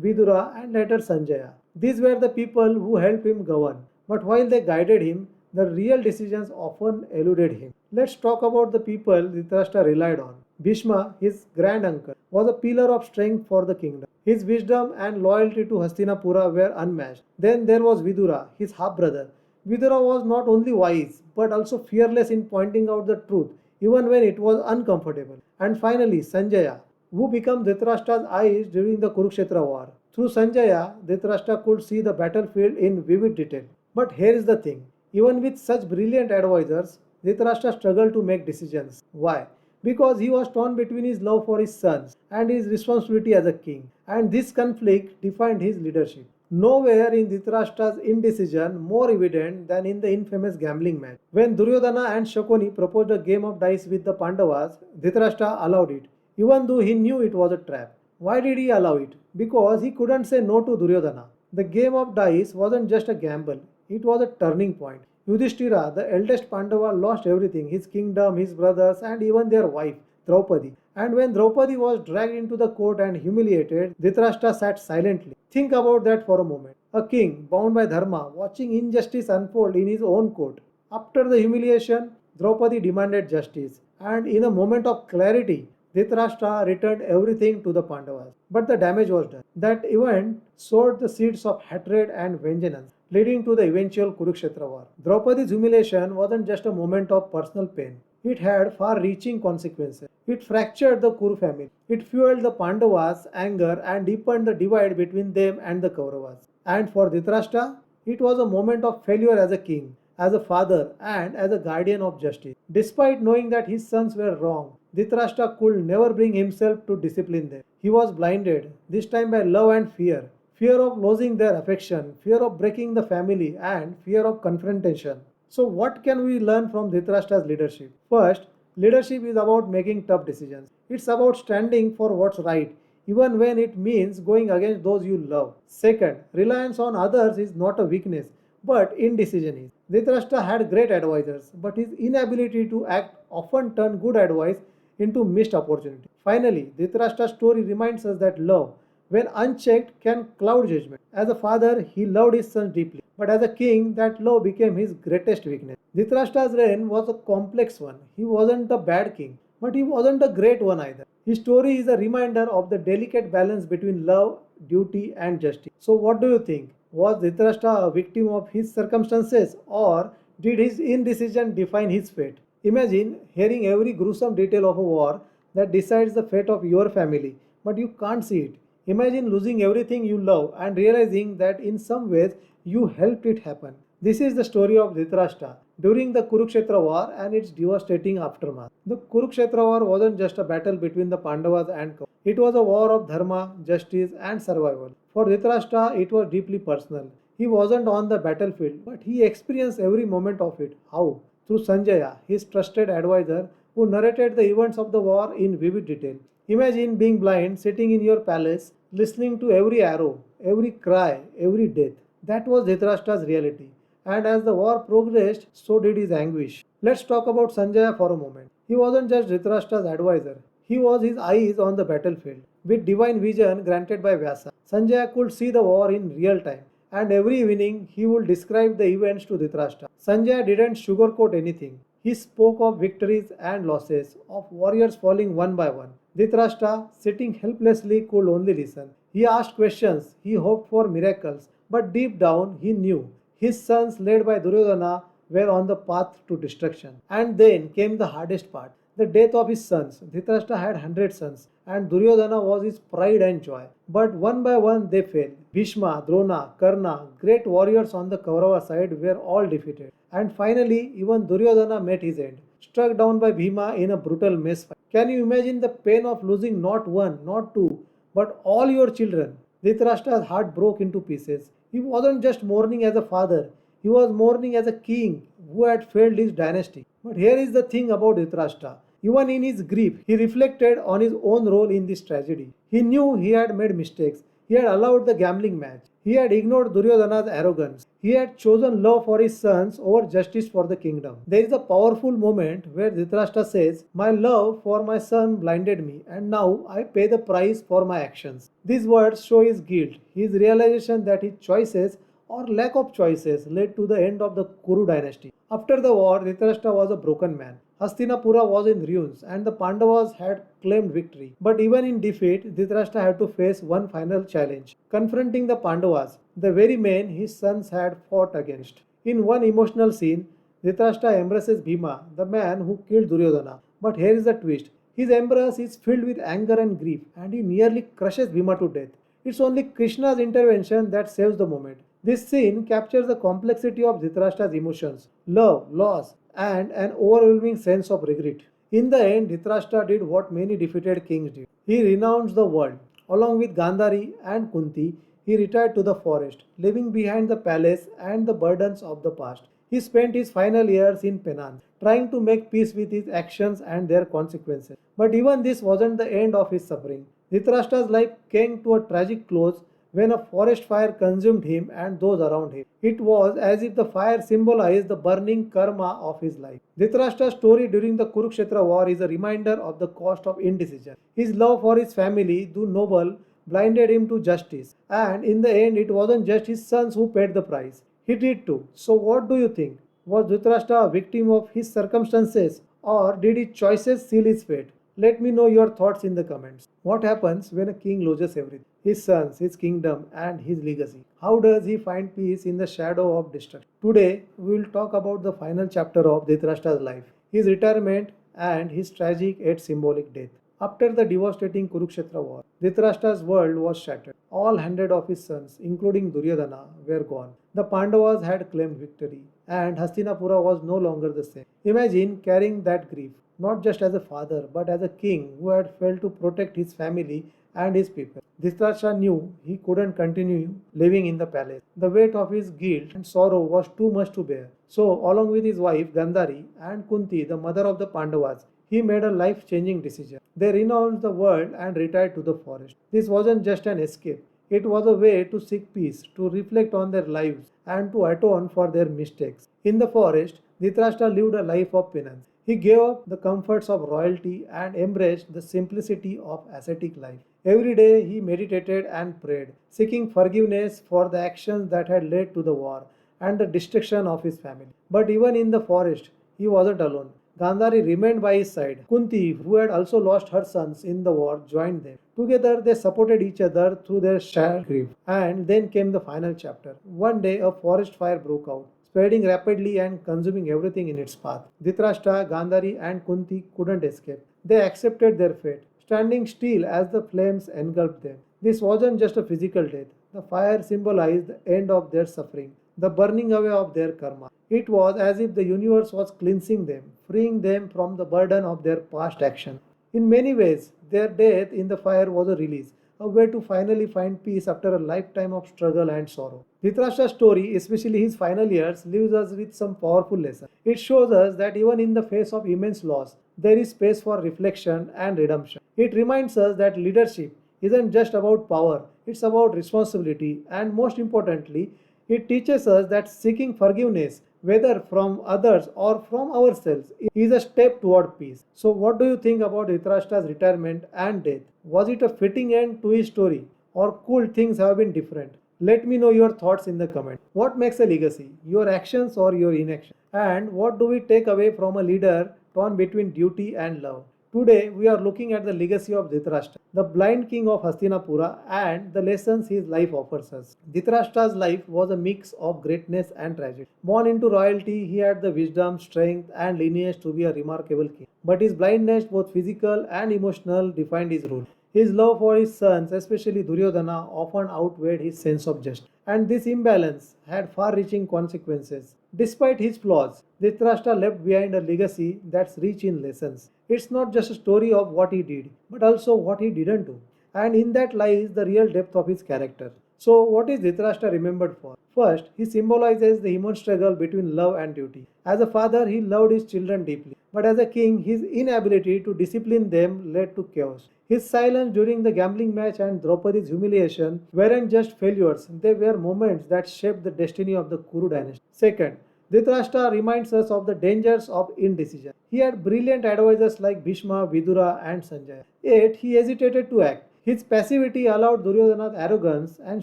Vidura, and later Sanjaya. These were the people who helped him govern. But while they guided him, the real decisions often eluded him. Let's talk about the people Dhritarashtra relied on. Bhishma, his granduncle, was a pillar of strength for the kingdom. His wisdom and loyalty to Hastinapura were unmatched. Then there was Vidura, his half brother. Vidura was not only wise but also fearless in pointing out the truth even when it was uncomfortable. And finally, Sanjaya, who became Dhritarashtra's eyes during the Kurukshetra war. Through Sanjaya, Dhritarashtra could see the battlefield in vivid detail. But here is the thing: even with such brilliant advisors, Dhritarashtra struggled to make decisions. Why? Because he was torn between his love for his sons and his responsibility as a king, and this conflict defined his leadership. Nowhere in Dhritarashtra's indecision more evident than in the infamous gambling match. When Duryodhana and Shakuni proposed a game of dice with the Pandavas, Dhritarashtra allowed it, even though he knew it was a trap. Why did he allow it? Because he couldn't say no to Duryodhana. The game of dice wasn't just a gamble, it was a turning point. Yudhishthira, the eldest Pandava, lost everything: his kingdom, his brothers, and even their wife, Draupadi. And when Draupadi was dragged into the court and humiliated, Dhritarashtra sat silently. Think about that for a moment. A king, bound by Dharma, watching injustice unfold in his own court. After the humiliation, Draupadi demanded justice, and in a moment of clarity, Dhritarashtra returned everything to the Pandavas. But the damage was done. That event sowed the seeds of hatred and vengeance, leading to the eventual Kurukshetra war. Draupadi's humiliation wasn't just a moment of personal pain. It had far-reaching consequences. It fractured the Kuru family. It fueled the Pandavas' anger and deepened the divide between them and the Kauravas. And for Dhritarashtra, it was a moment of failure as a king, as a father, and as a guardian of justice. Despite knowing that his sons were wrong, Dhritarashtra could never bring himself to discipline them. He was blinded, this time by love and fear. Fear of losing their affection, fear of breaking the family, and fear of confrontation. So, what can we learn from Dhritarashtra's leadership? First, leadership is about making tough decisions. It's about standing for what's right, even when it means going against those you love. Second, reliance on others is not a weakness, but indecision is. Dhritarashtra had great advisors, but his inability to act often turned good advice into missed opportunity. Finally, Dhritarashtra's story reminds us that love, when unchecked, can cloud judgment. As a father, he loved his sons deeply, but as a king, that love became his greatest weakness. Dhritarashtra's reign was a complex one. He wasn't a bad king, but he wasn't a great one either. His story is a reminder of the delicate balance between love, duty, and justice. So, what do you think? Was Dhritarashtra a victim of his circumstances, or did his indecision define his fate? Imagine hearing every gruesome detail of a war that decides the fate of your family, but you can't see it. Imagine losing everything you love and realizing that in some ways you helped it happen. This is the story of Dhritarashtra during the Kurukshetra war and its devastating aftermath. The Kurukshetra war wasn't just a battle between the Pandavas and Kauravas. It was a war of dharma, justice, and survival. For Dhritarashtra, it was deeply personal. He wasn't on the battlefield, but he experienced every moment of it. How? Through Sanjaya, his trusted advisor, who narrated the events of the war in vivid detail. Imagine being blind, sitting in your palace, listening to every arrow, every cry, every death. That was Dhritarashtra's reality. And as the war progressed, so did his anguish. Let's talk about Sanjaya for a moment. He wasn't just Dhritarashtra's advisor, he was his eyes on the battlefield. With divine vision granted by Vyasa, Sanjaya could see the war in real time. And every evening, he would describe the events to Dhritarashtra. Sanjaya didn't sugarcoat anything. He spoke of victories and losses, of warriors falling one by one. Dhritarashtra, sitting helplessly, could only listen. He asked questions, he hoped for miracles, but deep down he knew his sons, led by Duryodhana, were on the path to destruction. And then came the hardest part: the death of his sons. Dhritarashtra had 100 sons, and Duryodhana was his pride and joy. But one by one they fell. Bhishma, Drona, Karna, great warriors on the Kaurava side, were all defeated. And finally, even Duryodhana met his end. struck down by Bhima in a brutal mess fight. Can you imagine the pain of losing not one, not two, but all your children? Dhritarashtra's heart broke into pieces. He wasn't just mourning as a father, he was mourning as a king who had failed his dynasty. But here is the thing about Dhritarashtra. Even in his grief, he reflected on his own role in this tragedy. He knew he had made mistakes. He had allowed the gambling match. He had ignored Duryodhana's arrogance. He had chosen love for his sons over justice for the kingdom. There is a powerful moment where Dhritarashtra says, "My love for my son blinded me, and now I pay the price for my actions." These words show his guilt, his realization that his choices or lack of choices led to the end of the Kuru dynasty. After the war, Dhritarashtra was a broken man. Hastinapura was in ruins and the Pandavas had claimed victory. But even in defeat, Dhritarashtra had to face one final challenge, confronting the Pandavas, the very men his sons had fought against. In one emotional scene, Dhritarashtra embraces Bhima, the man who killed Duryodhana. But here is the twist. His embrace is filled with anger and grief, and he nearly crushes Bhima to death. It's only Krishna's intervention that saves the moment. This scene captures the complexity of Dhritarashtra's emotions, love, loss, and an overwhelming sense of regret. In the end, Dhritarashtra did what many defeated kings did. He renounced the world. Along with Gandhari and Kunti, he retired to the forest, leaving behind the palace and the burdens of the past. He spent his final years in penance, trying to make peace with his actions and their consequences. But even this wasn't the end of his suffering. Dhritarashtra's life came to a tragic close when a forest fire consumed him and those around him. It was as if the fire symbolized the burning karma of his life. Dhritarashtra's story during the Kurukshetra war is a reminder of the cost of indecision. His love for his family, though noble, blinded him to justice. And in the end, it wasn't just his sons who paid the price. He did too. So, what do you think? Was Dhritarashtra a victim of his circumstances, or did his choices seal his fate? Let me know your thoughts in the comments. What happens when a king loses everything? His sons, his kingdom, and his legacy. How does he find peace in the shadow of destruction? Today, we will talk about the final chapter of Dhritarashtra's life, his retirement, and his tragic yet symbolic death. After the devastating Kurukshetra war, Dhritarashtra's world was shattered. All 100 of his sons, including Duryodhana, were gone. The Pandavas had claimed victory, and Hastinapura was no longer the same. Imagine carrying that grief, not just as a father, but as a king who had failed to protect his family and his people. Dhritarashtra knew he couldn't continue living in the palace. The weight of his guilt and sorrow was too much to bear. So, along with his wife Gandhari and Kunti, the mother of the Pandavas, he made a life-changing decision. They renounced the world and retired to the forest. This wasn't just an escape. It was a way to seek peace, to reflect on their lives, and to atone for their mistakes. In the forest, Dhritarashtra lived a life of penance. He gave up the comforts of royalty and embraced the simplicity of ascetic life. Every day he meditated and prayed, seeking forgiveness for the actions that had led to the war and the destruction of his family. But even in the forest, he wasn't alone. Gandhari remained by his side. Kunti, who had also lost her sons in the war, joined them. Together they supported each other through their shared grief. And then came the final chapter. One day a forest fire broke out, spreading rapidly and consuming everything in its path. Dhritarashtra, Gandhari and Kunti couldn't escape. They accepted their fate, standing still as the flames engulfed them. This wasn't just a physical death. The fire symbolized the end of their suffering, the burning away of their karma. It was as if the universe was cleansing them, freeing them from the burden of their past action. In many ways, their death in the fire was a release, a way to finally find peace after a lifetime of struggle and sorrow. Dhritarashtra's story, especially his final years, leaves us with some powerful lessons. It shows us that even in the face of immense loss, there is space for reflection and redemption. It reminds us that leadership isn't just about power, it's about responsibility, and most importantly, it teaches us that seeking forgiveness, whether from others or from ourselves, is a step toward peace. So, what do you think about Dhritarashtra's retirement and death? Was it a fitting end to his story, or could things have been different? Let me know your thoughts in the comments. What makes a legacy? Your actions or your inaction? And what do we take away from a leader torn between duty and love? Today, we are looking at the legacy of Dhritarashtra, the blind king of Hastinapura, and the lessons his life offers us. Dhritarashtra's life was a mix of greatness and tragedy. Born into royalty, he had the wisdom, strength, and lineage to be a remarkable king. But his blindness, both physical and emotional, defined his rule. His love for his sons, especially Duryodhana, often outweighed his sense of justice. And this imbalance had far reaching consequences. Despite his flaws, Dhritarashtra left behind a legacy that's rich in lessons. It's not just a story of what he did, but also what he didn't do. And in that lies the real depth of his character. So, what is Dhritarashtra remembered for? First, he symbolizes the human struggle between love and duty. As a father, he loved his children deeply, but as a king, his inability to discipline them led to chaos. His silence during the gambling match and Draupadi's humiliation weren't just failures, they were moments that shaped the destiny of the Kuru dynasty. Second, Dhritarashtra reminds us of the dangers of indecision. He had brilliant advisors like Bhishma, Vidura, and Sanjaya, yet he hesitated to act. His passivity allowed Duryodhana's arrogance and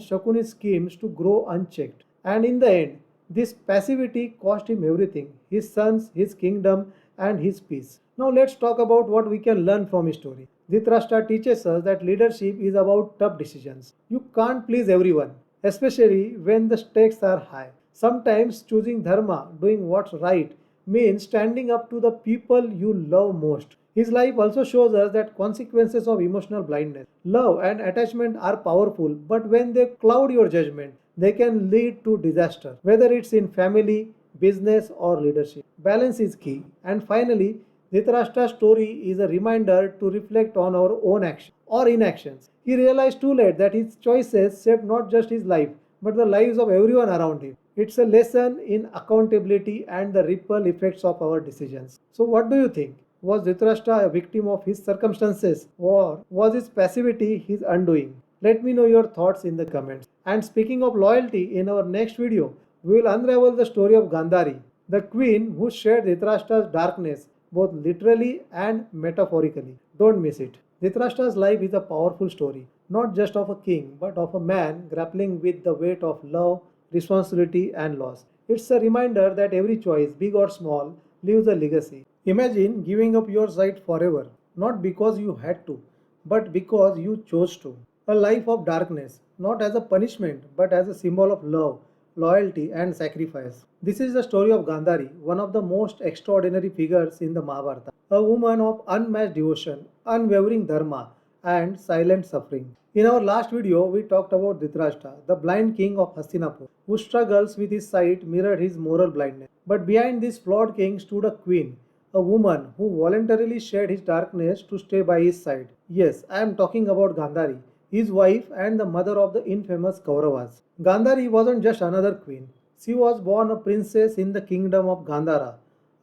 Shakuni's schemes to grow unchecked. And in the end, this passivity cost him everything: his sons, his kingdom, and his peace. Now let's talk about what we can learn from his story. Dhritarashtra teaches us that leadership is about tough decisions. You can't please everyone, especially when the stakes are high. Sometimes choosing dharma, doing what's right, means standing up to the people you love most. His life also shows us that consequences of emotional blindness. Love and attachment are powerful, but when they cloud your judgment, they can lead to disaster, whether it's in family, business, or leadership. Balance is key. And finally, Dhritarashtra's story is a reminder to reflect on our own actions or inactions. He realized too late that his choices shaped not just his life, but the lives of everyone around him. It's a lesson in accountability and the ripple effects of our decisions. So, what do you think? Was Dhritarashtra a victim of his circumstances, or was his passivity his undoing? Let me know your thoughts in the comments. And speaking of loyalty, in our next video, we will unravel the story of Gandhari, the queen who shared Dhritarashtra's darkness both literally and metaphorically. Don't miss it. Dhritarashtra's life is a powerful story, not just of a king, but of a man grappling with the weight of love, responsibility, and loss. It's a reminder that every choice, big or small, leaves a legacy. Imagine giving up your sight forever, not because you had to, but because you chose to. A life of darkness, not as a punishment, but as a symbol of love, loyalty, and sacrifice. This is the story of Gandhari, one of the most extraordinary figures in the Mahabharata. A woman of unmatched devotion, unwavering dharma, and silent suffering. In our last video, we talked about Dhritarashtra, the blind king of Hastinapur, whose struggles with his sight mirrored his moral blindness. But behind this flawed king stood a queen, a woman who voluntarily shared his darkness to stay by his side. Yes, I am talking about Gandhari, his wife and the mother of the infamous Kauravas. Gandhari wasn't just another queen. She was born a princess in the kingdom of Gandhara,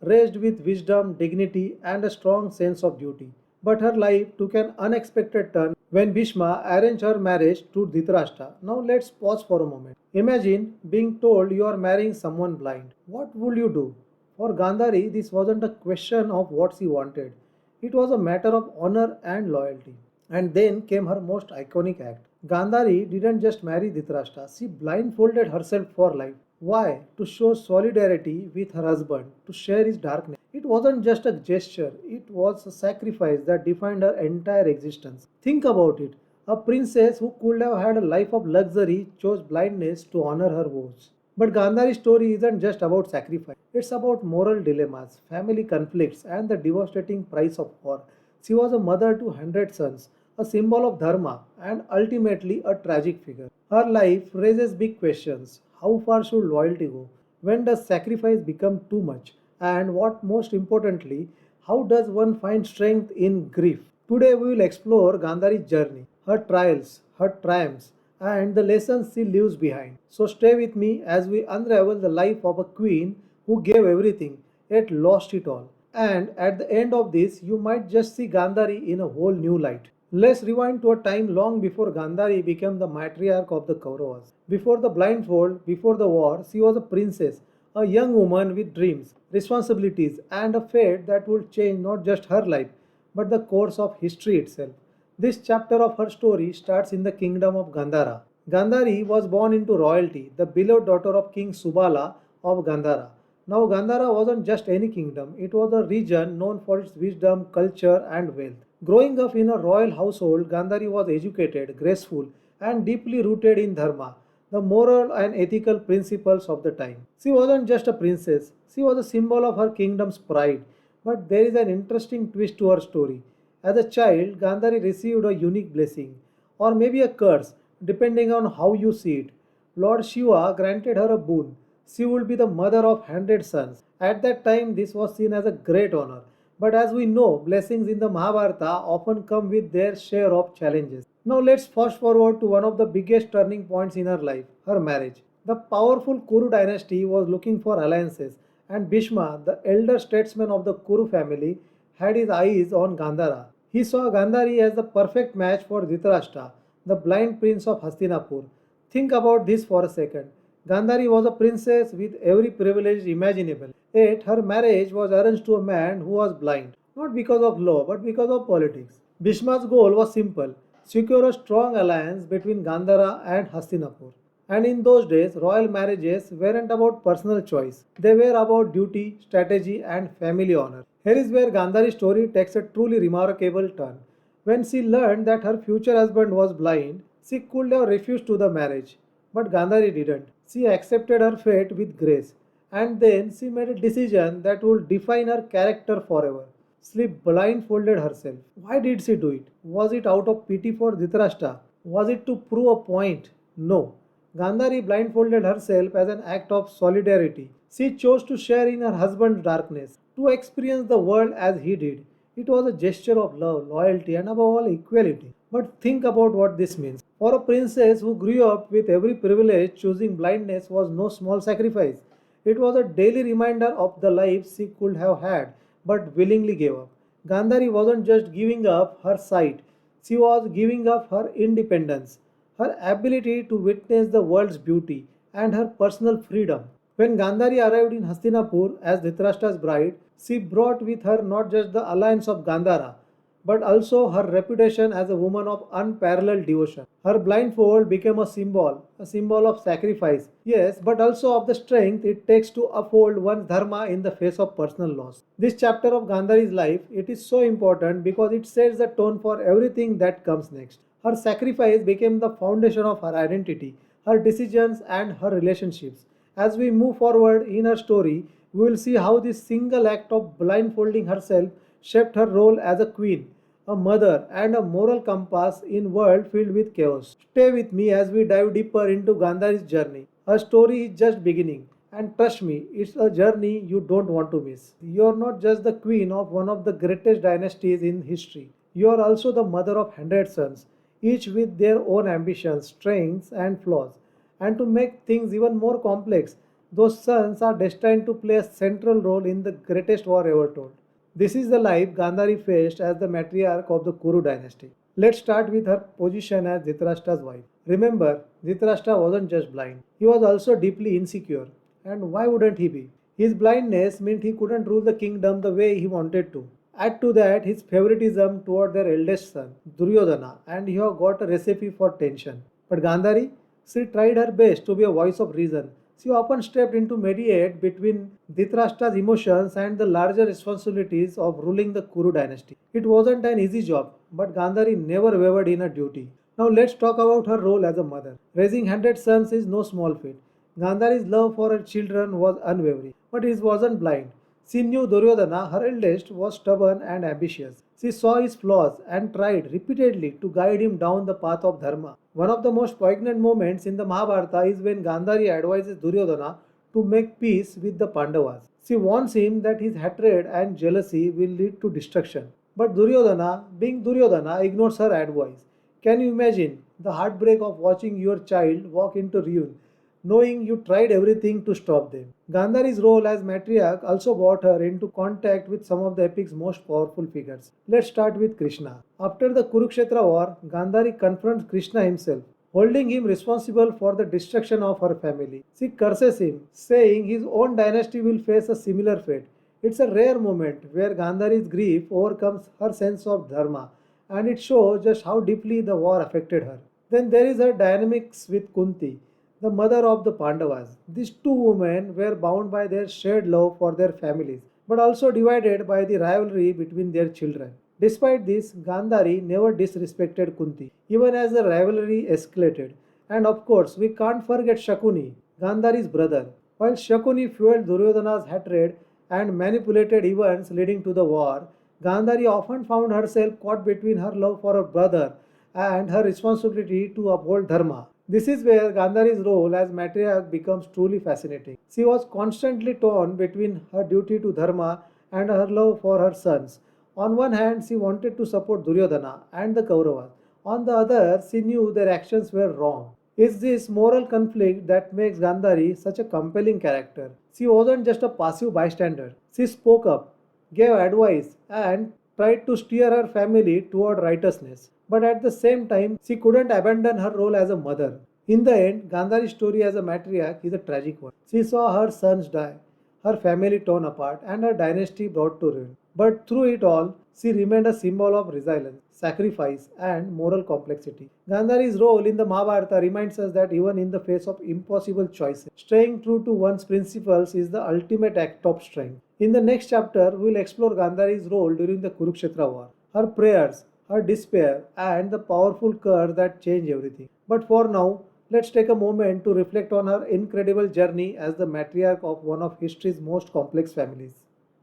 raised with wisdom, dignity, and a strong sense of duty. But her life took an unexpected turn when Bhishma arranged her marriage to Dhritarashtra. Now let's pause for a moment. Imagine being told you are marrying someone blind. What would you do? For Gandhari, this wasn't a question of what she wanted. It was a matter of honor and loyalty. And then came her most iconic act. Gandhari didn't just marry Dhritarashtra, she blindfolded herself for life. Why? To show solidarity with her husband, to share his darkness. It wasn't just a gesture, it was a sacrifice that defined her entire existence. Think about it. A princess who could have had a life of luxury chose blindness to honor her vows. But Gandhari's story isn't just about sacrifice, it's about moral dilemmas, family conflicts, and the devastating price of war. She was a mother to 100 sons, a symbol of dharma, and ultimately a tragic figure. Her life raises big questions. How far should loyalty go? When does sacrifice become too much? And what most importantly, how does one find strength in grief? Today we will explore Gandhari's journey, her trials, her triumphs, and the lessons she leaves behind. So stay with me as we unravel the life of a queen who gave everything yet lost it all. And at the end of this, you might just see Gandhari in a whole new light. Let's rewind to a time long before Gandhari became the matriarch of the Kauravas. Before the blindfold, before the war, she was a princess, a young woman with dreams, responsibilities, and a fate that would change not just her life, but the course of history itself. This chapter of her story starts in the kingdom of Gandhara. Gandhari was born into royalty, the beloved daughter of King Subala of Gandhara. Now, Gandhara wasn't just any kingdom, it was a region known for its wisdom, culture, and wealth. Growing up in a royal household, Gandhari was educated, graceful, and deeply rooted in Dharma, the moral and ethical principles of the time. She wasn't just a princess, she was a symbol of her kingdom's pride. But there is an interesting twist to her story. As a child, Gandhari received a unique blessing, or maybe a curse, depending on how you see it. Lord Shiva granted her a boon. She would be the mother of 100 sons. At that time, this was seen as a great honor. But as we know, blessings in the Mahabharata often come with their share of challenges. Now let's fast forward to one of the biggest turning points in her life, her marriage. The powerful Kuru dynasty was looking for alliances, and Bhishma, the elder statesman of the Kuru family, had his eyes on Gandhara. He saw Gandhari as the perfect match for Dhritarashtra, the blind prince of Hastinapur. Think about this for a second. Gandhari was a princess with every privilege imaginable. Yet her marriage was arranged to a man who was blind, not because of law but because of politics. Bhishma's goal was simple: secure a strong alliance between Gandhara and Hastinapur. And in those days, royal marriages weren't about personal choice. They were about duty, strategy, and family honor. Here is where Gandhari's story takes a truly remarkable turn. When she learned that her future husband was blind, she could have refused to the marriage. But Gandhari didn't. She accepted her fate with grace. And then she made a decision that would define her character forever. She blindfolded herself. Why did she do it? Was it out of pity for Dhritarashtra? Was it to prove a point? No. Gandhari blindfolded herself as an act of solidarity. She chose to share in her husband's darkness, to experience the world as he did. It was a gesture of love, loyalty, and above all, equality. But think about what this means. For a princess who grew up with every privilege, choosing blindness was no small sacrifice. It was a daily reminder of the life she could have had, but willingly gave up. Gandhari wasn't just giving up her sight, she was giving up her independence, her ability to witness the world's beauty, and her personal freedom. When Gandhari arrived in Hastinapur as Dhritarashtra's bride, she brought with her not just the alliance of Gandhara, but also her reputation as a woman of unparalleled devotion. Her blindfold became a symbol of sacrifice, yes, but also of the strength it takes to uphold one's dharma in the face of personal loss. This chapter of Gandhari's life, it is so important because it sets the tone for everything that comes next. Her sacrifice became the foundation of her identity, her decisions, and her relationships. As we move forward in her story, we will see how this single act of blindfolding herself shaped her role as a queen, a mother, and a moral compass in a world filled with chaos. Stay with me as we dive deeper into Gandhari's journey. Her story is just beginning, and trust me, it's a journey you don't want to miss. You're not just the queen of one of the greatest dynasties in history. You are also the mother of 100 sons, each with their own ambitions, strengths, and flaws. And to make things even more complex, those sons are destined to play a central role in the greatest war ever told. This is the life Gandhari faced as the matriarch of the Kuru dynasty. Let's start with her position as Dhritarashtra's wife. Remember, Dhritarashtra wasn't just blind, he was also deeply insecure. And why wouldn't he be? His blindness meant he couldn't rule the kingdom the way he wanted to. Add to that his favoritism toward their eldest son, Duryodhana, and you have got a recipe for tension. But Gandhari, she tried her best to be a voice of reason. She often stepped in to mediate between Dhritarashtra's emotions and the larger responsibilities of ruling the Kuru dynasty. It wasn't an easy job, but Gandhari never wavered in her duty. Now let's talk about her role as a mother. Raising 100 sons is no small feat. Gandhari's love for her children was unwavering, but it wasn't blind. She knew Duryodhana, her eldest, was stubborn and ambitious. She saw his flaws and tried repeatedly to guide him down the path of Dharma. One of the most poignant moments in the Mahabharata is when Gandhari advises Duryodhana to make peace with the Pandavas. She warns him that his hatred and jealousy will lead to destruction. But Duryodhana, being Duryodhana, ignores her advice. Can you imagine the heartbreak of watching your child walk into ruin, knowing you tried everything to stop them? Gandhari's role as matriarch also brought her into contact with some of the epic's most powerful figures. Let's start with Krishna. After the Kurukshetra war, Gandhari confronts Krishna himself, holding him responsible for the destruction of her family. She curses him, saying his own dynasty will face a similar fate. It's a rare moment where Gandhari's grief overcomes her sense of dharma, and it shows just how deeply the war affected her. Then there is her dynamics with Kunti, the mother of the Pandavas. These two women were bound by their shared love for their families, but also divided by the rivalry between their children. Despite this, Gandhari never disrespected Kunti, even as the rivalry escalated. And of course, we can't forget Shakuni, Gandhari's brother. While Shakuni fueled Duryodhana's hatred and manipulated events leading to the war, Gandhari often found herself caught between her love for her brother and her responsibility to uphold Dharma. This is where Gandhari's role as matriarch becomes truly fascinating. She was constantly torn between her duty to Dharma and her love for her sons. On one hand, she wanted to support Duryodhana and the Kauravas. On the other, she knew their actions were wrong. It's this moral conflict that makes Gandhari such a compelling character. She wasn't just a passive bystander. She spoke up, gave advice, and tried to steer her family toward righteousness. But at the same time, she couldn't abandon her role as a mother. In the end, Gandhari's story as a matriarch is a tragic one. She saw her sons die, her family torn apart, and her dynasty brought to ruin. But through it all, she remained a symbol of resilience, sacrifice, and moral complexity. Gandhari's role in the Mahabharata reminds us that even in the face of impossible choices, staying true to one's principles is the ultimate act of strength. In the next chapter, we will explore Gandhari's role during the Kurukshetra war, her prayers, her despair, and the powerful curse that changed everything. But for now, let's take a moment to reflect on her incredible journey as the matriarch of one of history's most complex families.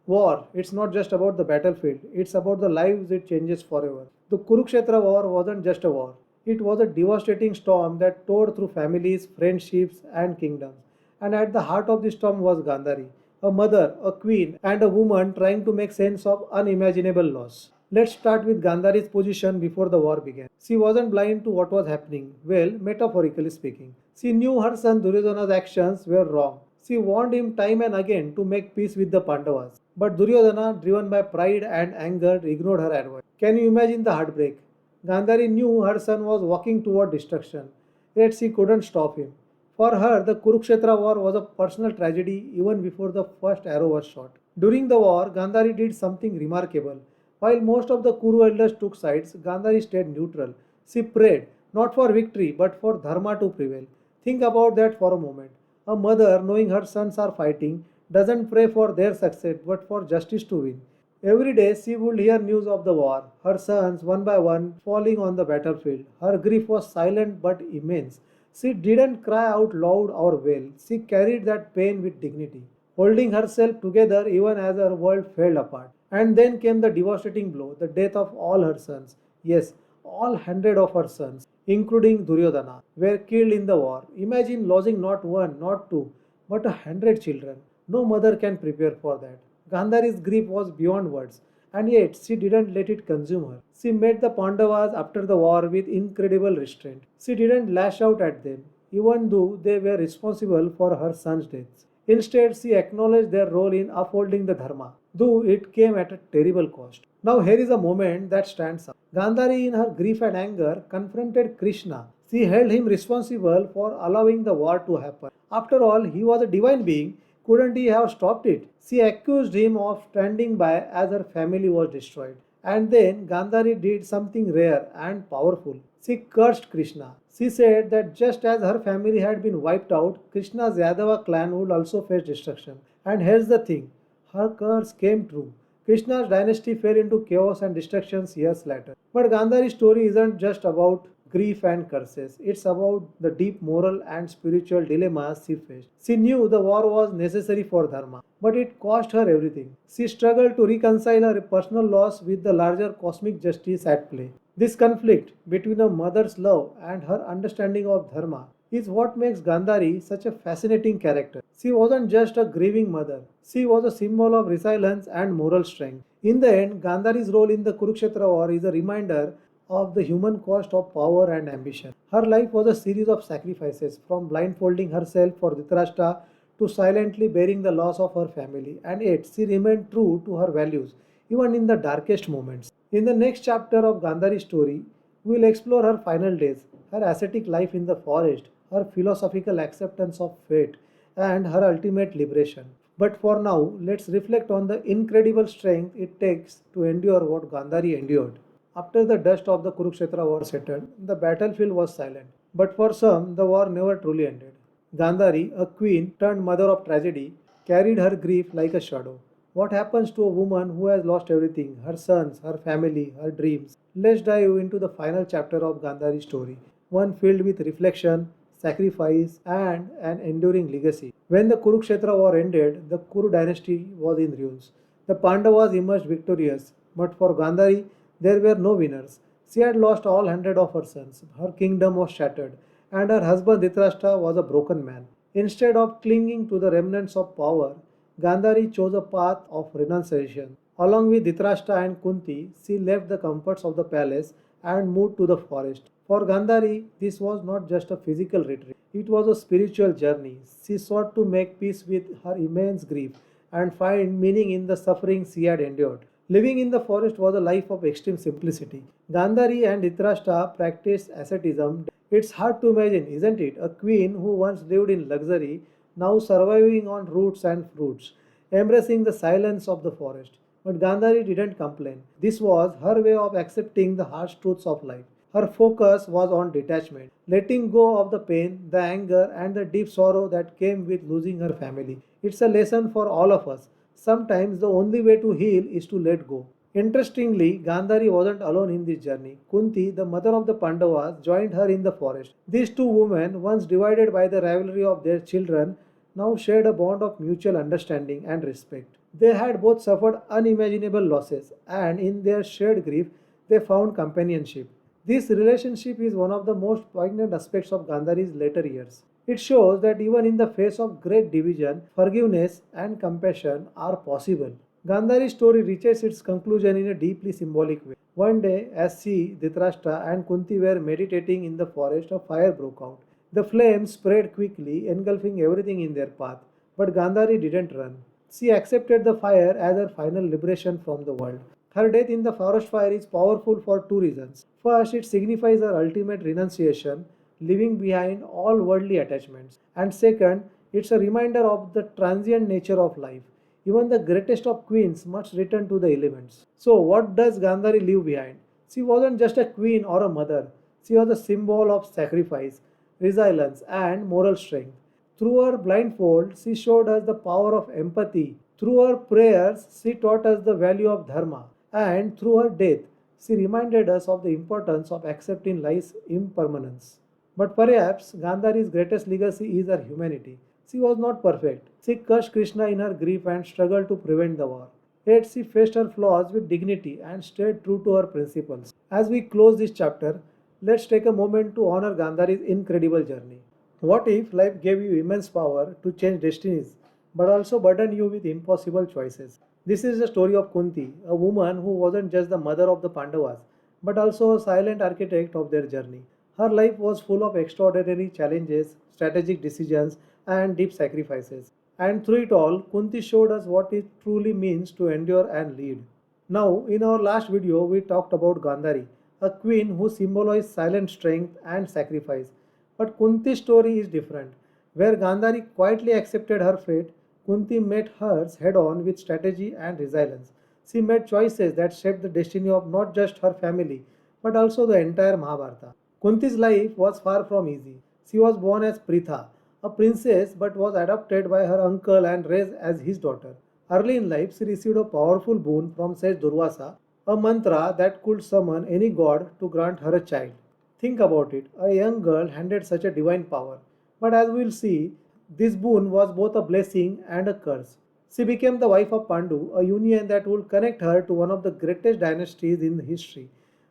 War, it's not just about the battlefield, it's about the lives it changes forever. The Kurukshetra war wasn't just a war, it was a devastating storm that tore through families, friendships, and kingdoms. And at the heart of the storm was Gandhari, a mother, a queen, and a woman trying to make sense of unimaginable loss. Let's start with Gandhari's position before the war began. She wasn't blind to what was happening, well, metaphorically speaking. She knew her son Duryodhana's actions were wrong. She warned him time and again to make peace with the Pandavas. But Duryodhana, driven by pride and anger, ignored her advice. Can you imagine the heartbreak? Gandhari knew her son was walking toward destruction, yet she couldn't stop him. For her, the Kurukshetra war was a personal tragedy even before the first arrow was shot. During the war, Gandhari did something remarkable. While most of the Kuru elders took sides, Gandhari stayed neutral. She prayed, not for victory, but for Dharma to prevail. Think about that for a moment. A mother, knowing her sons are fighting, doesn't pray for their success but for justice to win. Every day she would hear news of the war, her sons one by one falling on the battlefield. Her grief was silent but immense. She didn't cry out loud or wail. She carried that pain with dignity, holding herself together even as her world fell apart. And then came the devastating blow, the death of all her sons. Yes, all 100 of her sons, including Duryodhana, were killed in the war. Imagine losing not one, not two, but 100 children. No mother can prepare for that. Gandhari's grief was beyond words, and yet she didn't let it consume her. She met the Pandavas after the war with incredible restraint. She didn't lash out at them, even though they were responsible for her son's deaths. Instead, she acknowledged their role in upholding the Dharma, though it came at a terrible cost. Now, here is a moment that stands out. Gandhari, in her grief and anger, confronted Krishna. She held him responsible for allowing the war to happen. After all, he was a divine being. Couldn't he have stopped it? She accused him of standing by as her family was destroyed. And then Gandhari did something rare and powerful. She cursed Krishna. She said that just as her family had been wiped out, Krishna's Yadava clan would also face destruction. And here's the thing, her curse came true. Krishna's dynasty fell into chaos and destruction years later. But Gandhari's story isn't just about grief and curses. It's about the deep moral and spiritual dilemmas she faced. She knew the war was necessary for Dharma, but it cost her everything. She struggled to reconcile her personal loss with the larger cosmic justice at play. This conflict between a mother's love and her understanding of Dharma is what makes Gandhari such a fascinating character. She wasn't just a grieving mother, she was a symbol of resilience and moral strength. In the end, Gandhari's role in the Kurukshetra war is a reminder of the human cost of power and ambition. Her life was a series of sacrifices, from blindfolding herself for Dhritarashtra to silently bearing the loss of her family, and yet she remained true to her values, even in the darkest moments. In the next chapter of Gandhari's story, we will explore her final days, her ascetic life in the forest, her philosophical acceptance of fate, and her ultimate liberation. But for now, let's reflect on the incredible strength it takes to endure what Gandhari endured. After the dust of the Kurukshetra war settled, the battlefield was silent. But for some, the war never truly ended. Gandhari, a queen turned mother of tragedy, carried her grief like a shadow. What happens to a woman who has lost everything, her sons, her family, her dreams? Let's dive into the final chapter of Gandhari's story, one filled with reflection, sacrifice, and an enduring legacy. When the Kurukshetra war ended, the Kuru dynasty was in ruins. The Pandavas emerged victorious, But for Gandhari, there were no winners. She had lost all 100 of her sons, her kingdom was shattered, and her husband Dhritarashtra was a broken man. Instead of clinging to the remnants of power, Gandhari chose a path of renunciation. Along with Dhritarashtra and Kunti, she left the comforts of the palace and moved to the forest. For Gandhari, this was not just a physical retreat, it was a spiritual journey. She sought to make peace with her immense grief and find meaning in the suffering she had endured. Living in the forest was a life of extreme simplicity. Gandhari and Dhritarashtra practiced asceticism. It's hard to imagine, isn't it? A queen who once lived in luxury, now surviving on roots and fruits, embracing the silence of the forest. But Gandhari didn't complain. This was her way of accepting the harsh truths of life. Her focus was on detachment, letting go of the pain, the anger, and the deep sorrow that came with losing her family. It's a lesson for all of us. Sometimes the only way to heal is to let go. Interestingly, Gandhari wasn't alone in this journey. Kunti, the mother of the Pandavas, joined her in the forest. These two women, once divided by the rivalry of their children, now shared a bond of mutual understanding and respect. They had both suffered unimaginable losses, and in their shared grief, they found companionship. This relationship is one of the most poignant aspects of Gandhari's later years. It shows that even in the face of great division, forgiveness and compassion are possible. Gandhari's story reaches its conclusion in a deeply symbolic way. One day, as she, Dhritarashtra, and Kunti were meditating in the forest, a fire broke out. The flames spread quickly, engulfing everything in their path. But Gandhari didn't run. She accepted the fire as her final liberation from the world. Her death in the forest fire is powerful for two reasons. First, it signifies her ultimate renunciation, leaving behind all worldly attachments. And second, it's a reminder of the transient nature of life. Even the greatest of queens must return to the elements. So, what does Gandhari leave behind? She wasn't just a queen or a mother, she was a symbol of sacrifice, resilience, and moral strength. Through her blindfold, she showed us the power of empathy. Through her prayers, she taught us the value of Dharma. And through her death, she reminded us of the importance of accepting life's impermanence. But perhaps Gandhari's greatest legacy is her humanity. She was not perfect. She crushed Krishna in her grief and struggled to prevent the war. Yet she faced her flaws with dignity and stayed true to her principles. As we close this chapter, let's take a moment to honor Gandhari's incredible journey. What if life gave you immense power to change destinies, but also burdened you with impossible choices? This is the story of Kunti, a woman who wasn't just the mother of the Pandavas, but also a silent architect of their journey. Her life was full of extraordinary challenges, strategic decisions, and deep sacrifices. And through it all, Kunti showed us what it truly means to endure and lead. Now, in our last video, we talked about Gandhari, a queen who symbolized silent strength and sacrifice. But Kunti's story is different. Where Gandhari quietly accepted her fate, Kunti met hers head on with strategy and resilience. She made choices that shaped the destiny of not just her family, but also the entire Mahabharata. Kunti's life was far from easy. She was born as Pritha, a princess, but was adopted by her uncle and raised as his daughter. Early in life, she received a powerful boon from sage Durvasa, a mantra that could summon any god to grant her a child. Think about it, a young girl handed such a divine power. But as we'll see, this boon was both a blessing and a curse. She became the wife of Pandu, a union that would connect her to one of the greatest dynasties in history.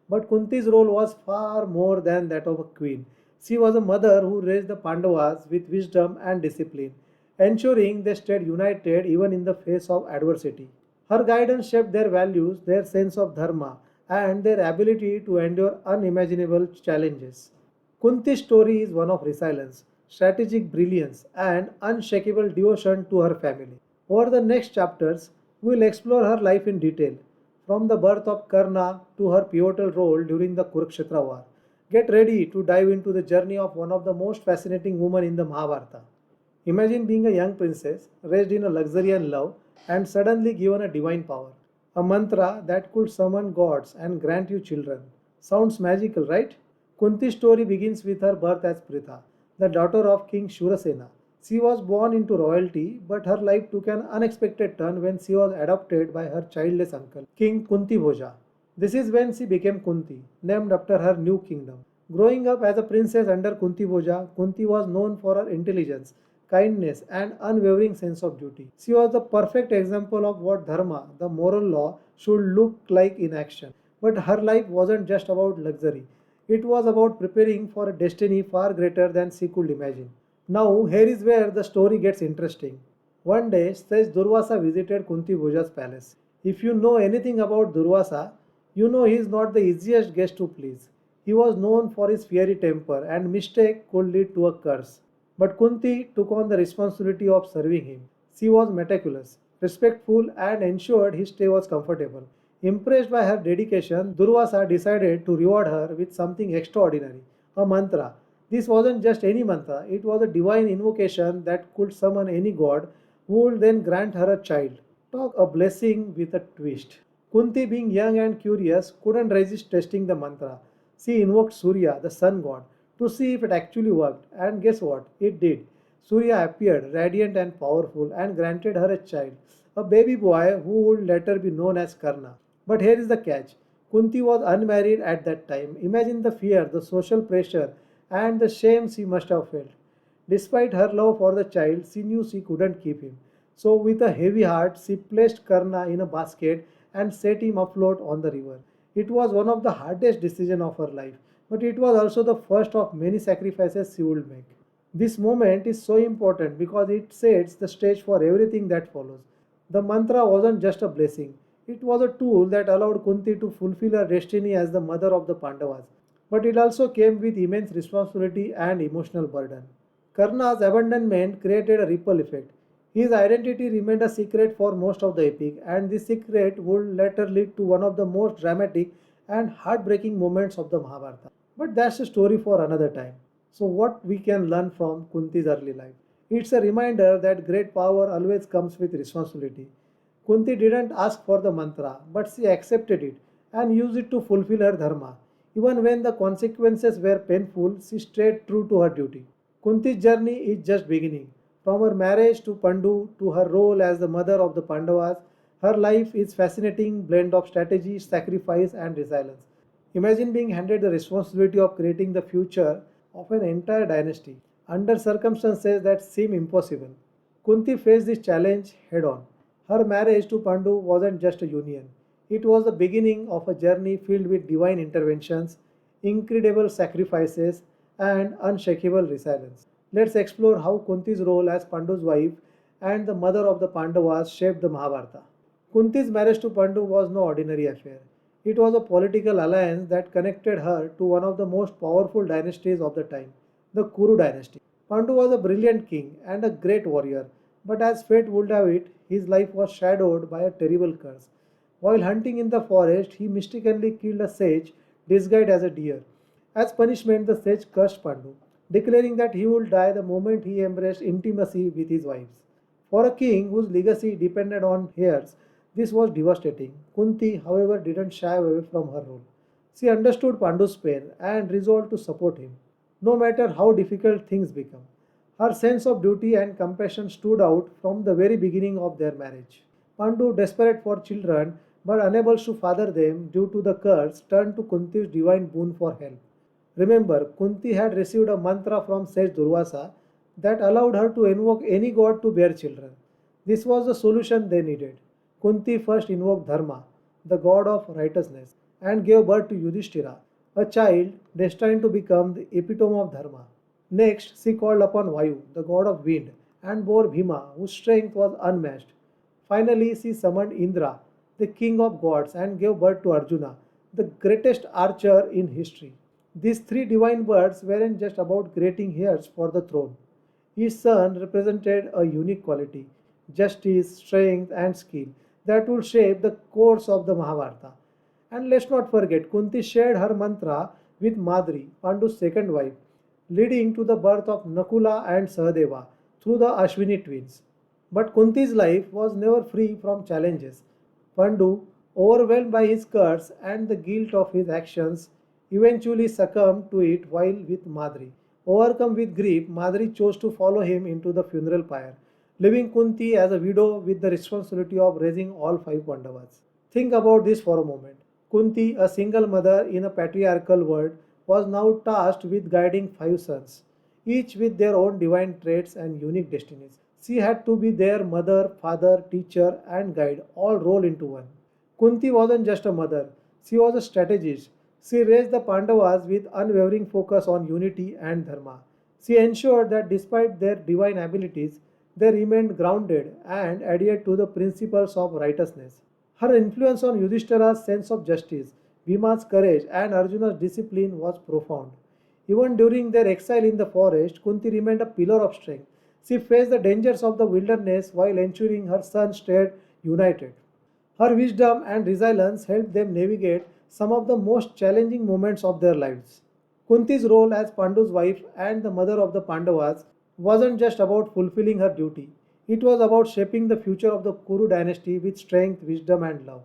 But Kunti's role was far more than that of a queen. She was a mother who raised the Pandavas with wisdom and discipline, ensuring they stayed united even in the face of adversity. Her guidance shaped their values, their sense of dharma, and their ability to endure unimaginable challenges. Kunti's story is one of resilience, strategic brilliance, and unshakable devotion to her family. Over the next chapters, we will explore her life in detail, from the birth of Karna to her pivotal role during the Kurukshetra war. Get ready to dive into the journey of one of the most fascinating women in the Mahabharata. Imagine being a young princess, raised in a luxury and love, and suddenly given a divine power. A mantra that could summon gods and grant you children. Sounds magical, right? Kunti's story begins with her birth as Pritha, the daughter of King Shurasena. She was born into royalty, but her life took an unexpected turn when she was adopted by her childless uncle, King Kunti Bhoja. This is when she became Kunti, named after her new kingdom. Growing up as a princess under Kunti Bhoja, Kunti was known for her intelligence, kindness, and unwavering sense of duty. She was the perfect example of what Dharma, the moral law, should look like in action. But her life wasn't just about luxury, it was about preparing for a destiny far greater than she could imagine. Now, here is where the story gets interesting. One day, says Durvasa visited Kunti Bhoja's palace. If you know anything about Durvasa, you know he is not the easiest guest to please. He was known for his fiery temper, and mistake could lead to a curse. But Kunti took on the responsibility of serving him. She was meticulous, respectful, and ensured his stay was comfortable. Impressed by her dedication, Durvasa decided to reward her with something extraordinary, a mantra. This wasn't just any mantra, it was a divine invocation that could summon any god who would then grant her a child. Talk a blessing with a twist. Kunti, being young and curious, couldn't resist testing the mantra. She invoked Surya, the sun god, to see if it actually worked, and guess what? It did. Surya appeared, radiant and powerful, and granted her a child, a baby boy who would later be known as Karna. But here is the catch. Kunti was unmarried at that time. Imagine the fear, the social pressure, and the shame she must have felt. Despite her love for the child, she knew she couldn't keep him. So, with a heavy heart, she placed Karna in a basket and set him afloat on the river. It was one of the hardest decisions of her life, but it was also the first of many sacrifices she would make. This moment is so important because it sets the stage for everything that follows. The mantra wasn't just a blessing, it was a tool that allowed Kunti to fulfill her destiny as the mother of the Pandavas. But it also came with immense responsibility and emotional burden. Karna's abandonment created a ripple effect. His identity remained a secret for most of the epic, and this secret would later lead to one of the most dramatic and heartbreaking moments of the Mahabharata. But that's a story for another time. So, what we can learn from Kunti's early life? It's a reminder that great power always comes with responsibility. Kunti didn't ask for the mantra, but she accepted it and used it to fulfill her dharma. Even when the consequences were painful, she stayed true to her duty. Kunti's journey is just beginning. From her marriage to Pandu to her role as the mother of the Pandavas, her life is fascinating blend of strategy, sacrifice, and resilience. Imagine being handed the responsibility of creating the future of an entire dynasty under circumstances that seem impossible. Kunti faced this challenge head on. Her marriage to Pandu wasn't just a union, it was the beginning of a journey filled with divine interventions, incredible sacrifices, and unshakable resilience. Let's explore how Kunti's role as Pandu's wife and the mother of the Pandavas shaped the Mahabharata. Kunti's marriage to Pandu was no ordinary affair. It was a political alliance that connected her to one of the most powerful dynasties of the time, the Kuru dynasty. Pandu was a brilliant king and a great warrior, but as fate would have it, his life was shadowed by a terrible curse. While hunting in the forest, he mistakenly killed a sage disguised as a deer. As punishment, the sage cursed Pandu, declaring that he would die the moment he embraced intimacy with his wives. For a king whose legacy depended on heirs, this was devastating. Kunti, however, didn't shy away from her role. She understood Pandu's pain and resolved to support him, no matter how difficult things become. Her sense of duty and compassion stood out from the very beginning of their marriage. Pandu, desperate for children but unable to father them due to the curse, turned to Kunti's divine boon for help. Remember, Kunti had received a mantra from sage Durvasa that allowed her to invoke any god to bear children. This was the solution they needed. Kunti first invoked Dharma, the god of righteousness, and gave birth to Yudhishthira, a child destined to become the epitome of Dharma. Next, she called upon Vayu, the god of wind, and bore Bhima, whose strength was unmatched. Finally, she summoned Indra, the king of gods, and gave birth to Arjuna, the greatest archer in history. These three divine birds weren't just about creating heirs for the throne. Each son represented a unique quality, justice, strength, and skill that would shape the course of the Mahabharata. And let's not forget, Kunti shared her mantra with Madri, Pandu's second wife, leading to the birth of Nakula and Sahadeva through the Ashwini twins. But Kunti's life was never free from challenges. Pandu, overwhelmed by his curse and the guilt of his actions, eventually succumbed to it while with Madri. Overcome with grief, Madri chose to follow him into the funeral pyre, leaving Kunti as a widow with the responsibility of raising all five Pandavas. Think about this for a moment. Kunti, a single mother in a patriarchal world, was now tasked with guiding five sons, each with their own divine traits and unique destinies. She had to be their mother, father, teacher, and guide, all rolled into one. Kunti wasn't just a mother, she was a strategist. She raised the Pandavas with unwavering focus on unity and dharma. She ensured that despite their divine abilities, they remained grounded and adhered to the principles of righteousness. Her influence on Yudhishthira's sense of justice, Bhima's courage, and Arjuna's discipline was profound. Even during their exile in the forest, Kunti remained a pillar of strength. She faced the dangers of the wilderness while ensuring her son stayed united. Her wisdom and resilience helped them navigate some of the most challenging moments of their lives. Kunti's role as Pandu's wife and the mother of the Pandavas wasn't just about fulfilling her duty, it was about shaping the future of the Kuru dynasty with strength, wisdom, and love.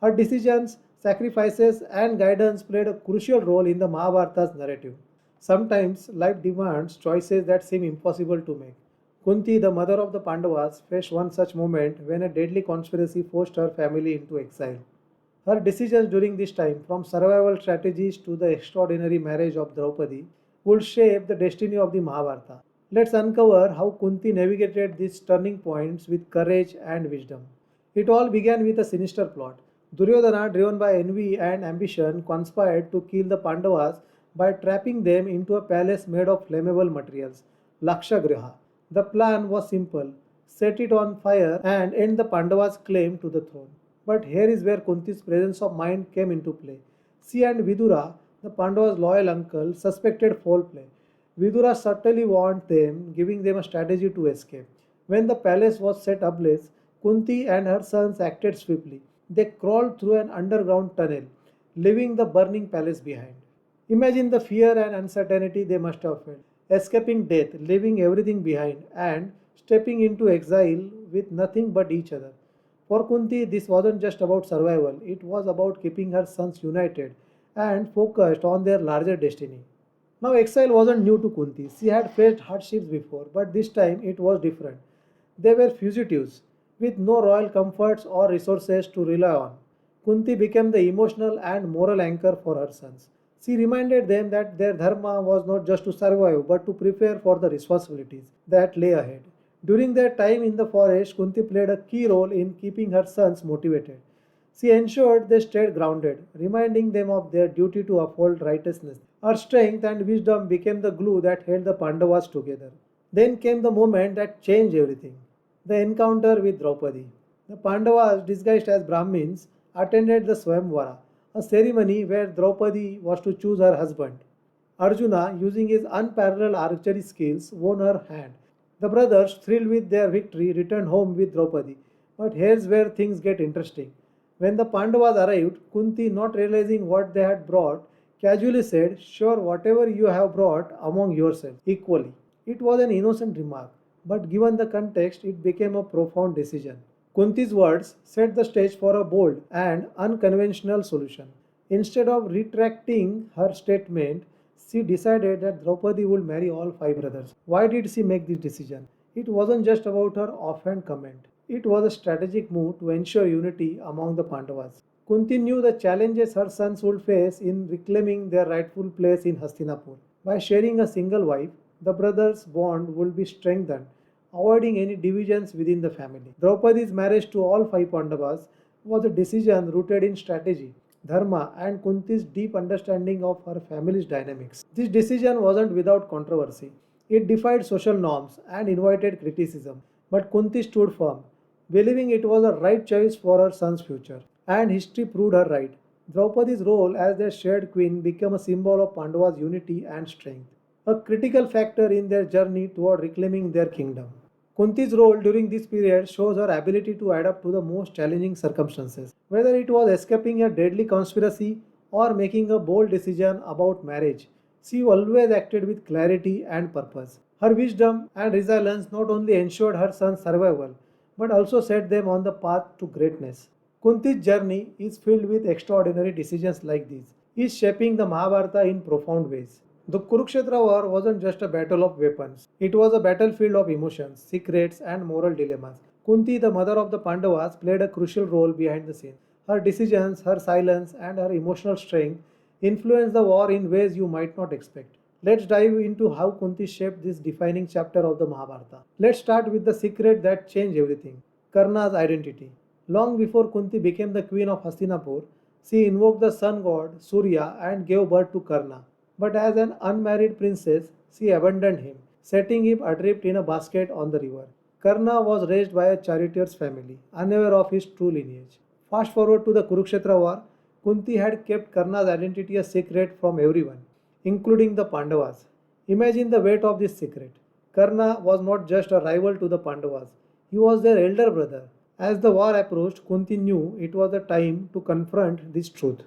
Her decisions, sacrifices, and guidance played a crucial role in the Mahabharata's narrative. Sometimes life demands choices that seem impossible to make. Kunti, the mother of the Pandavas, faced one such moment when a deadly conspiracy forced her family into exile. Her decisions during this time, from survival strategies to the extraordinary marriage of Draupadi, would shape the destiny of the Mahabharata. Let's uncover how Kunti navigated these turning points with courage and wisdom. It all began with a sinister plot. Duryodhana, driven by envy and ambition, conspired to kill the Pandavas by trapping them into a palace made of flammable materials, Lakshagriha. The plan was simple: set it on fire and end the Pandavas' claim to the throne. But here is where Kunti's presence of mind came into play. She and Vidura, the Pandavas' loyal uncle, suspected foul play. Vidura subtly warned them, giving them a strategy to escape. When the palace was set ablaze, Kunti and her sons acted swiftly. They crawled through an underground tunnel, leaving the burning palace behind. Imagine the fear and uncertainty they must have felt. Escaping death, leaving everything behind, and stepping into exile with nothing but each other. For Kunti, this wasn't just about survival, it was about keeping her sons united and focused on their larger destiny. Now, exile wasn't new to Kunti. She had faced hardships before, but this time it was different. They were fugitives, with no royal comforts or resources to rely on. Kunti became the emotional and moral anchor for her sons. She reminded them that their dharma was not just to survive but to prepare for the responsibilities that lay ahead. During their time in the forest, Kunti played a key role in keeping her sons motivated. She ensured they stayed grounded, reminding them of their duty to uphold righteousness. Her strength and wisdom became the glue that held the Pandavas together. Then came the moment that changed everything: the encounter with Draupadi. The Pandavas, disguised as Brahmins, attended the Swamvara, a ceremony where Draupadi was to choose her husband. Arjuna, using his unparalleled archery skills, won her hand. The brothers, thrilled with their victory, returned home with Draupadi. But here's where things get interesting. When the Pandavas arrived, Kunti, not realizing what they had brought, casually said, "Sure, whatever you have brought among yourselves, equally." It was an innocent remark, but given the context, it became a profound decision. Kunti's words set the stage for a bold and unconventional solution. Instead of retracting her statement, she decided that Draupadi would marry all five brothers. Why did she make this decision? It wasn't just about her offhand comment. It was a strategic move to ensure unity among the Pandavas. Kunti knew the challenges her sons would face in reclaiming their rightful place in Hastinapur. By sharing a single wife, the brothers' bond would be strengthened, avoiding any divisions within the family. Draupadi's marriage to all five Pandavas was a decision rooted in strategy, dharma, and Kunti's deep understanding of her family's dynamics. This decision wasn't without controversy. It defied social norms and invited criticism, but Kunti stood firm, believing it was the right choice for her son's future. And history proved her right. Draupadi's role as their shared queen became a symbol of Pandava's unity and strength, a critical factor in their journey toward reclaiming their kingdom. Kunti's role during this period shows her ability to adapt to the most challenging circumstances, whether it was escaping a deadly conspiracy or making a bold decision about marriage. She always acted with clarity and purpose. Her wisdom and resilience not only ensured her son's survival, but also set them on the path to greatness. Kunti's journey is filled with extraordinary decisions like these, each shaping the Mahabharata in profound ways. The Kurukshetra war wasn't just a battle of weapons, it was a battlefield of emotions, secrets, and moral dilemmas. Kunti, the mother of the Pandavas, played a crucial role behind the scenes. Her decisions, her silence, and her emotional strength influenced the war in ways you might not expect. Let's dive into how Kunti shaped this defining chapter of the Mahabharata. Let's start with the secret that changed everything: Karna's identity. Long before Kunti became the queen of Hastinapur, she invoked the sun god Surya and gave birth to Karna. But as an unmarried princess, she abandoned him, setting him adrift in a basket on the river. Karna was raised by a charioteer's family, unaware of his true lineage. Fast forward to the Kurukshetra war, Kunti had kept Karna's identity a secret from everyone, including the Pandavas. Imagine the weight of this secret. Karna was not just a rival to the Pandavas, he was their elder brother. As the war approached, Kunti knew it was the time to confront this truth.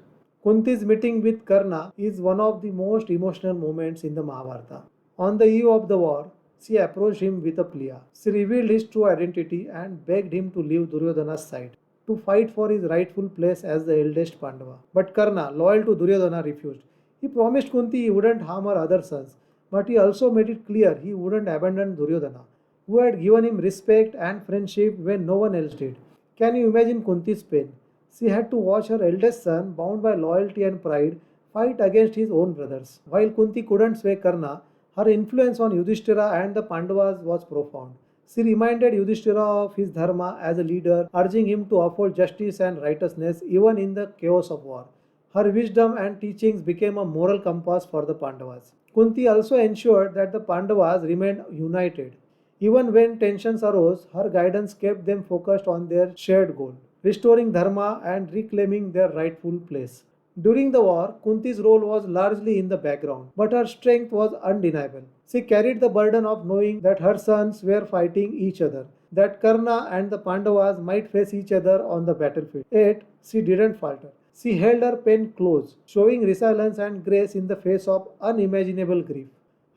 Kunti's meeting with Karna is one of the most emotional moments in the Mahabharata. On the eve of the war, she approached him with a plea. She revealed his true identity and begged him to leave Duryodhana's side, to fight for his rightful place as the eldest Pandava. But Karna, loyal to Duryodhana, refused. He promised Kunti he wouldn't harm her other sons, but he also made it clear he wouldn't abandon Duryodhana, who had given him respect and friendship when no one else did. Can you imagine Kunti's pain? She had to watch her eldest son, bound by loyalty and pride, fight against his own brothers. While Kunti couldn't sway Karna, her influence on Yudhishthira and the Pandavas was profound. She reminded Yudhishthira of his Dharma as a leader, urging him to uphold justice and righteousness even in the chaos of war. Her wisdom and teachings became a moral compass for the Pandavas. Kunti also ensured that the Pandavas remained united. Even when tensions arose, her guidance kept them focused on their shared goal, restoring Dharma and reclaiming their rightful place. During the war, Kunti's role was largely in the background, but her strength was undeniable. She carried the burden of knowing that her sons were fighting each other, that Karna and the Pandavas might face each other on the battlefield. Yet, she didn't falter. She held her pen close, showing resilience and grace in the face of unimaginable grief.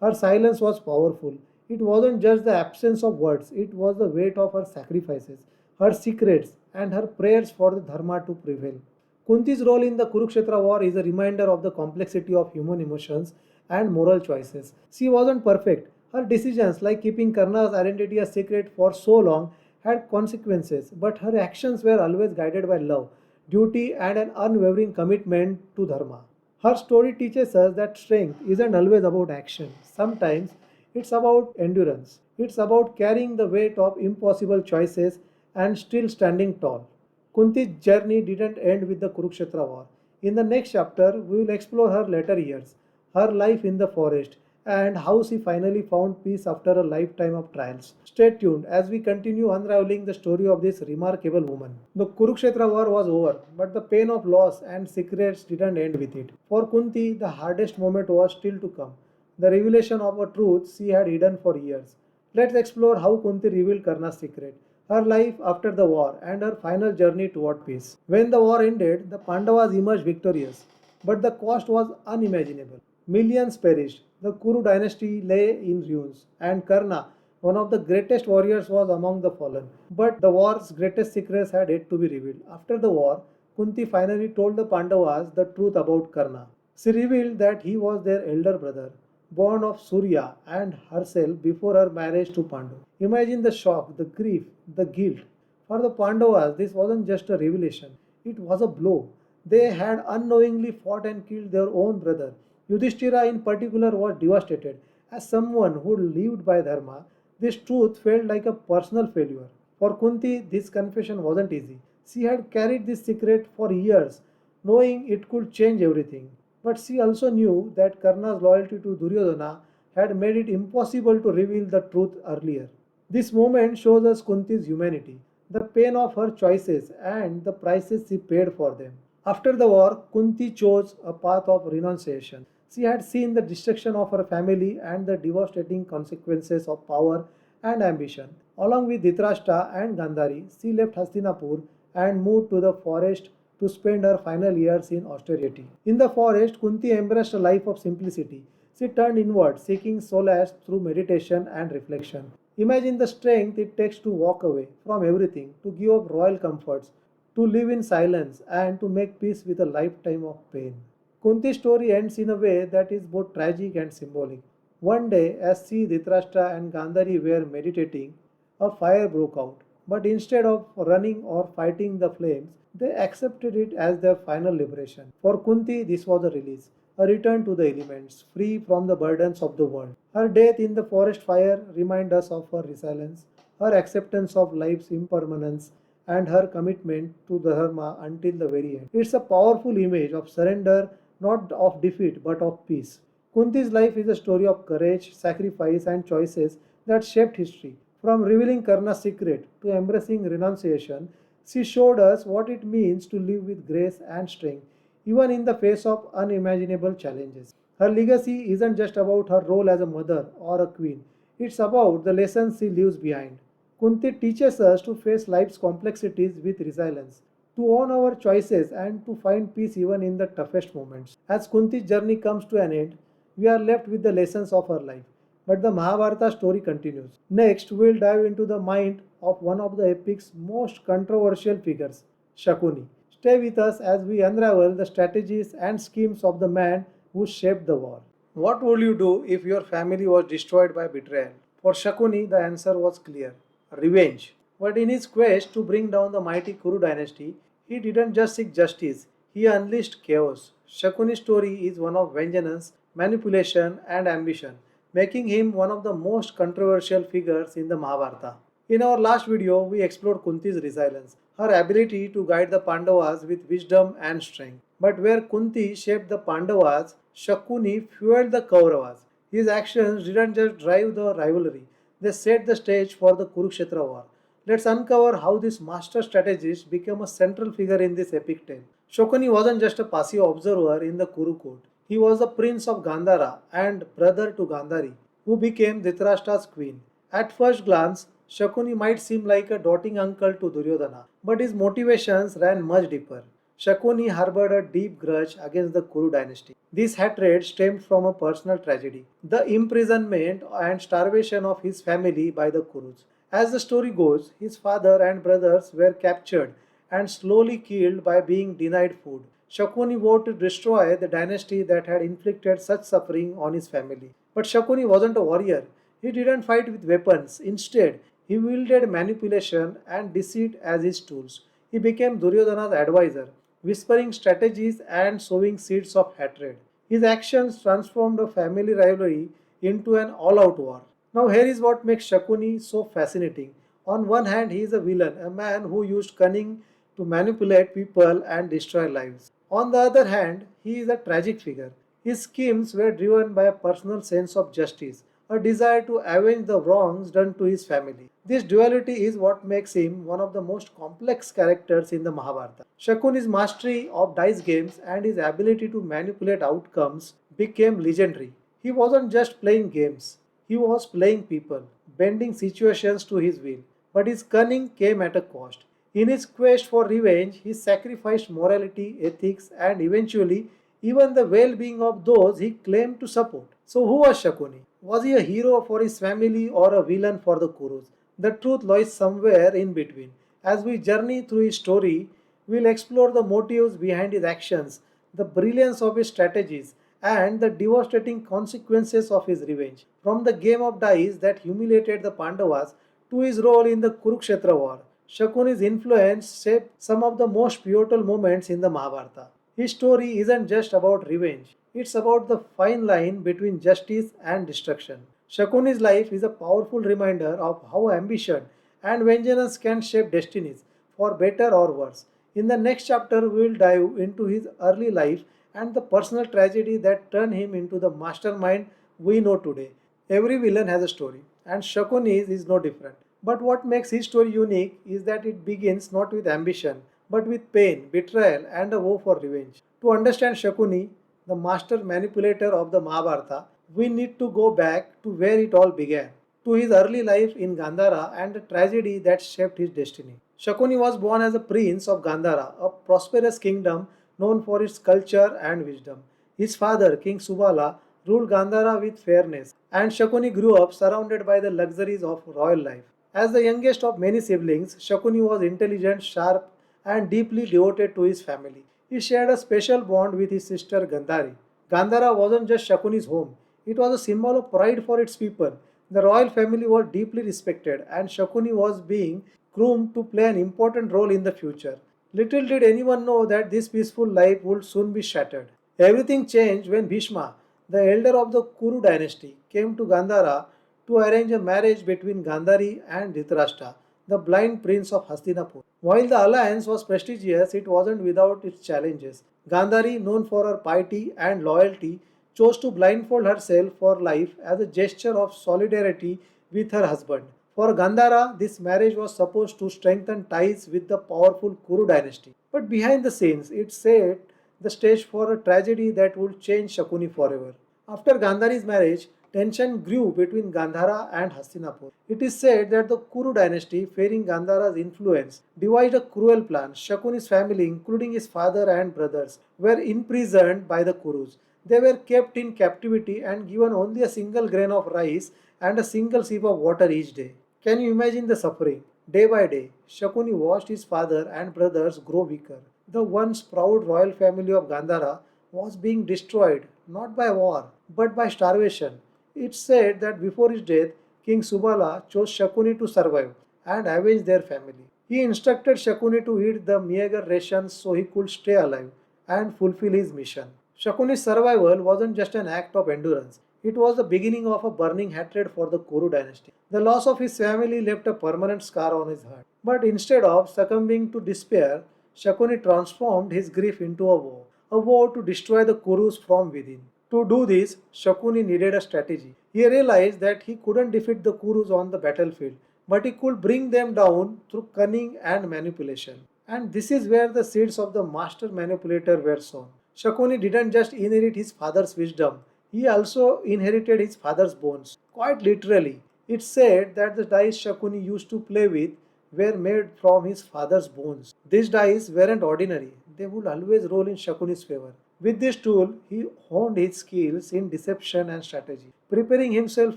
Her silence was powerful. It wasn't just the absence of words, it was the weight of her sacrifices, her secrets, and her prayers for the Dharma to prevail. Kunti's role in the Kurukshetra war is a reminder of the complexity of human emotions and moral choices. She wasn't perfect. Her decisions, like keeping Karna's identity a secret for so long, had consequences, but her actions were always guided by love, duty, and an unwavering commitment to Dharma. Her story teaches us that strength isn't always about action. Sometimes it's about endurance. It's about carrying the weight of impossible choices and still standing tall. Kunti's journey didn't end with the Kurukshetra war. In the next chapter, we will explore her later years, her life in the forest, and how she finally found peace after a lifetime of trials. Stay tuned as we continue unraveling the story of this remarkable woman. The Kurukshetra war was over, but the pain of loss and secrets didn't end with it. For Kunti, the hardest moment was still to come, the revelation of a truth she had hidden for years. Let's explore how Kunti revealed Karna's secret, her life after the war, and her final journey toward peace. When the war ended, the Pandavas emerged victorious, but the cost was unimaginable. Millions perished, the Kuru dynasty lay in ruins, and Karna, one of the greatest warriors, was among the fallen. But the war's greatest secrets had yet to be revealed. After the war, Kunti finally told the Pandavas the truth about Karna. She revealed that he was their elder brother, born of Surya and herself before her marriage to Pandu. Imagine the shock, the grief, the guilt. For the Pandavas, this wasn't just a revelation, it was a blow. They had unknowingly fought and killed their own brother. Yudhishthira, in particular, was devastated. As someone who lived by Dharma, this truth felt like a personal failure. For Kunti, this confession wasn't easy. She had carried this secret for years, knowing it could change everything. But she also knew that Karna's loyalty to Duryodhana had made it impossible to reveal the truth earlier. This moment shows us Kunti's humanity, the pain of her choices, and the prices she paid for them. After the war, Kunti chose a path of renunciation. She had seen the destruction of her family and the devastating consequences of power and ambition. Along with Dhritarashtra and Gandhari, she left Hastinapur and moved to the forest to spend her final years in austerity. In the forest, Kunti embraced a life of simplicity. She turned inward, seeking solace through meditation and reflection. Imagine the strength it takes to walk away from everything, to give up royal comforts, to live in silence, and to make peace with a lifetime of pain. Kunti's story ends in a way that is both tragic and symbolic. One day, as she, Dhritarashtra, and Gandhari were meditating, a fire broke out. But instead of running or fighting the flames, they accepted it as their final liberation. For Kunti, this was a release, a return to the elements, free from the burdens of the world. Her death in the forest fire reminds us of her resilience, her acceptance of life's impermanence, and her commitment to the Dharma until the very end. It's a powerful image of surrender, not of defeat but of peace. Kunti's life is a story of courage, sacrifice, and choices that shaped history. From revealing Karna's secret to embracing renunciation, she showed us what it means to live with grace and strength, even in the face of unimaginable challenges. Her legacy isn't just about her role as a mother or a queen, it's about the lessons she leaves behind. Kunti teaches us to face life's complexities with resilience, to own our choices, and to find peace even in the toughest moments. As Kunti's journey comes to an end, we are left with the lessons of her life. But the Mahabharata story continues. Next, we'll dive into the mind of one of the epic's most controversial figures, Shakuni. Stay with us as we unravel the strategies and schemes of the man who shaped the war. What would you do if your family was destroyed by betrayal? For Shakuni, the answer was clear: revenge. But in his quest to bring down the mighty Kuru dynasty, he didn't just seek justice, he unleashed chaos. Shakuni's story is one of vengeance, manipulation, and ambition, making him one of the most controversial figures in the Mahabharata. In our last video, we explored Kunti's resilience, her ability to guide the Pandavas with wisdom and strength. But where Kunti shaped the Pandavas, Shakuni fueled the Kauravas. His actions didn't just drive the rivalry, they set the stage for the Kurukshetra war. Let's uncover how this master strategist became a central figure in this epic tale. Shakuni wasn't just a passive observer in the Kuru court. He was the prince of Gandhara and brother to Gandhari, who became Dhritarashtra's queen. At first glance, Shakuni might seem like a doting uncle to Duryodhana, but his motivations ran much deeper. Shakuni harbored a deep grudge against the Kuru dynasty. This hatred stemmed from a personal tragedy, the imprisonment and starvation of his family by the Kurus. As the story goes, his father and brothers were captured and slowly killed by being denied food. Shakuni vowed to destroy the dynasty that had inflicted such suffering on his family. But Shakuni wasn't a warrior. He didn't fight with weapons. Instead, he wielded manipulation and deceit as his tools. He became Duryodhana's advisor, whispering strategies and sowing seeds of hatred. His actions transformed a family rivalry into an all out war. Now, here is what makes Shakuni so fascinating. On one hand, he is a villain, a man who used cunning to manipulate people and destroy lives. On the other hand, he is a tragic figure. His schemes were driven by a personal sense of justice, a desire to avenge the wrongs done to his family. This duality is what makes him one of the most complex characters in the Mahabharata. Shakuni's mastery of dice games and his ability to manipulate outcomes became legendary. He wasn't just playing games, he was playing people, bending situations to his will. But his cunning came at a cost. In his quest for revenge, he sacrificed morality, ethics, and eventually even the well being of those he claimed to support. So, who was Shakuni? Was he a hero for his family or a villain for the Kurus? The truth lies somewhere in between. As we journey through his story, we'll explore the motives behind his actions, the brilliance of his strategies, and the devastating consequences of his revenge. From the game of dice that humiliated the Pandavas to his role in the Kurukshetra war, Shakuni's influence shaped some of the most pivotal moments in the Mahabharata. His story isn't just about revenge, it's about the fine line between justice and destruction. Shakuni's life is a powerful reminder of how ambition and vengeance can shape destinies, for better or worse. In the next chapter, we will dive into his early life and the personal tragedy that turned him into the mastermind we know today. Every villain has a story, and Shakuni's is no different. But what makes his story unique is that it begins not with ambition, but with pain, betrayal, and a vow for revenge. To understand Shakuni, the master manipulator of the Mahabharata, we need to go back to where it all began, to his early life in Gandhara and the tragedy that shaped his destiny. Shakuni was born as a prince of Gandhara, a prosperous kingdom known for its culture and wisdom. His father, King Subala, ruled Gandhara with fairness, and Shakuni grew up surrounded by the luxuries of royal life. As the youngest of many siblings, Shakuni was intelligent, sharp, and deeply devoted to his family. He shared a special bond with his sister Gandhari. Gandhara wasn't just Shakuni's home, it was a symbol of pride for its people. The royal family was deeply respected, and Shakuni was being groomed to play an important role in the future. Little did anyone know that this peaceful life would soon be shattered. Everything changed when Bhishma, the elder of the Kuru dynasty, came to Gandhara to arrange a marriage between Gandhari and Dhritarashtra, the blind prince of Hastinapur. While the alliance was prestigious, it wasn't without its challenges. Gandhari, known for her piety and loyalty, chose to blindfold herself for life as a gesture of solidarity with her husband. For Gandhara, this marriage was supposed to strengthen ties with the powerful Kuru dynasty. But behind the scenes, it set the stage for a tragedy that would change Shakuni forever. After Gandhari's marriage, tension grew between Gandhara and Hastinapur. It is said that the Kuru dynasty, fearing Gandhara's influence, devised a cruel plan. Shakuni's family, including his father and brothers, were imprisoned by the Kurus. They were kept in captivity and given only a single grain of rice and a single sip of water each day. Can you imagine the suffering? Day by day, Shakuni watched his father and brothers grow weaker. The once proud royal family of Gandhara was being destroyed not by war but by starvation. It's said that before his death, King Subala chose Shakuni to survive and avenge their family. He instructed Shakuni to eat the meager rations so he could stay alive and fulfill his mission. Shakuni's survival wasn't just an act of endurance, it was the beginning of a burning hatred for the Kuru dynasty. The loss of his family left a permanent scar on his heart. But instead of succumbing to despair, Shakuni transformed his grief into a vow to destroy the Kurus from within. To do this, Shakuni needed a strategy. He realized that he couldn't defeat the Kurus on the battlefield, but he could bring them down through cunning and manipulation. And this is where the seeds of the master manipulator were sown. Shakuni didn't just inherit his father's wisdom, he also inherited his father's bones. Quite literally, it's said that the dice Shakuni used to play with were made from his father's bones. These dice weren't ordinary, they would always roll in Shakuni's favor. With this tool, he honed his skills in deception and strategy, preparing himself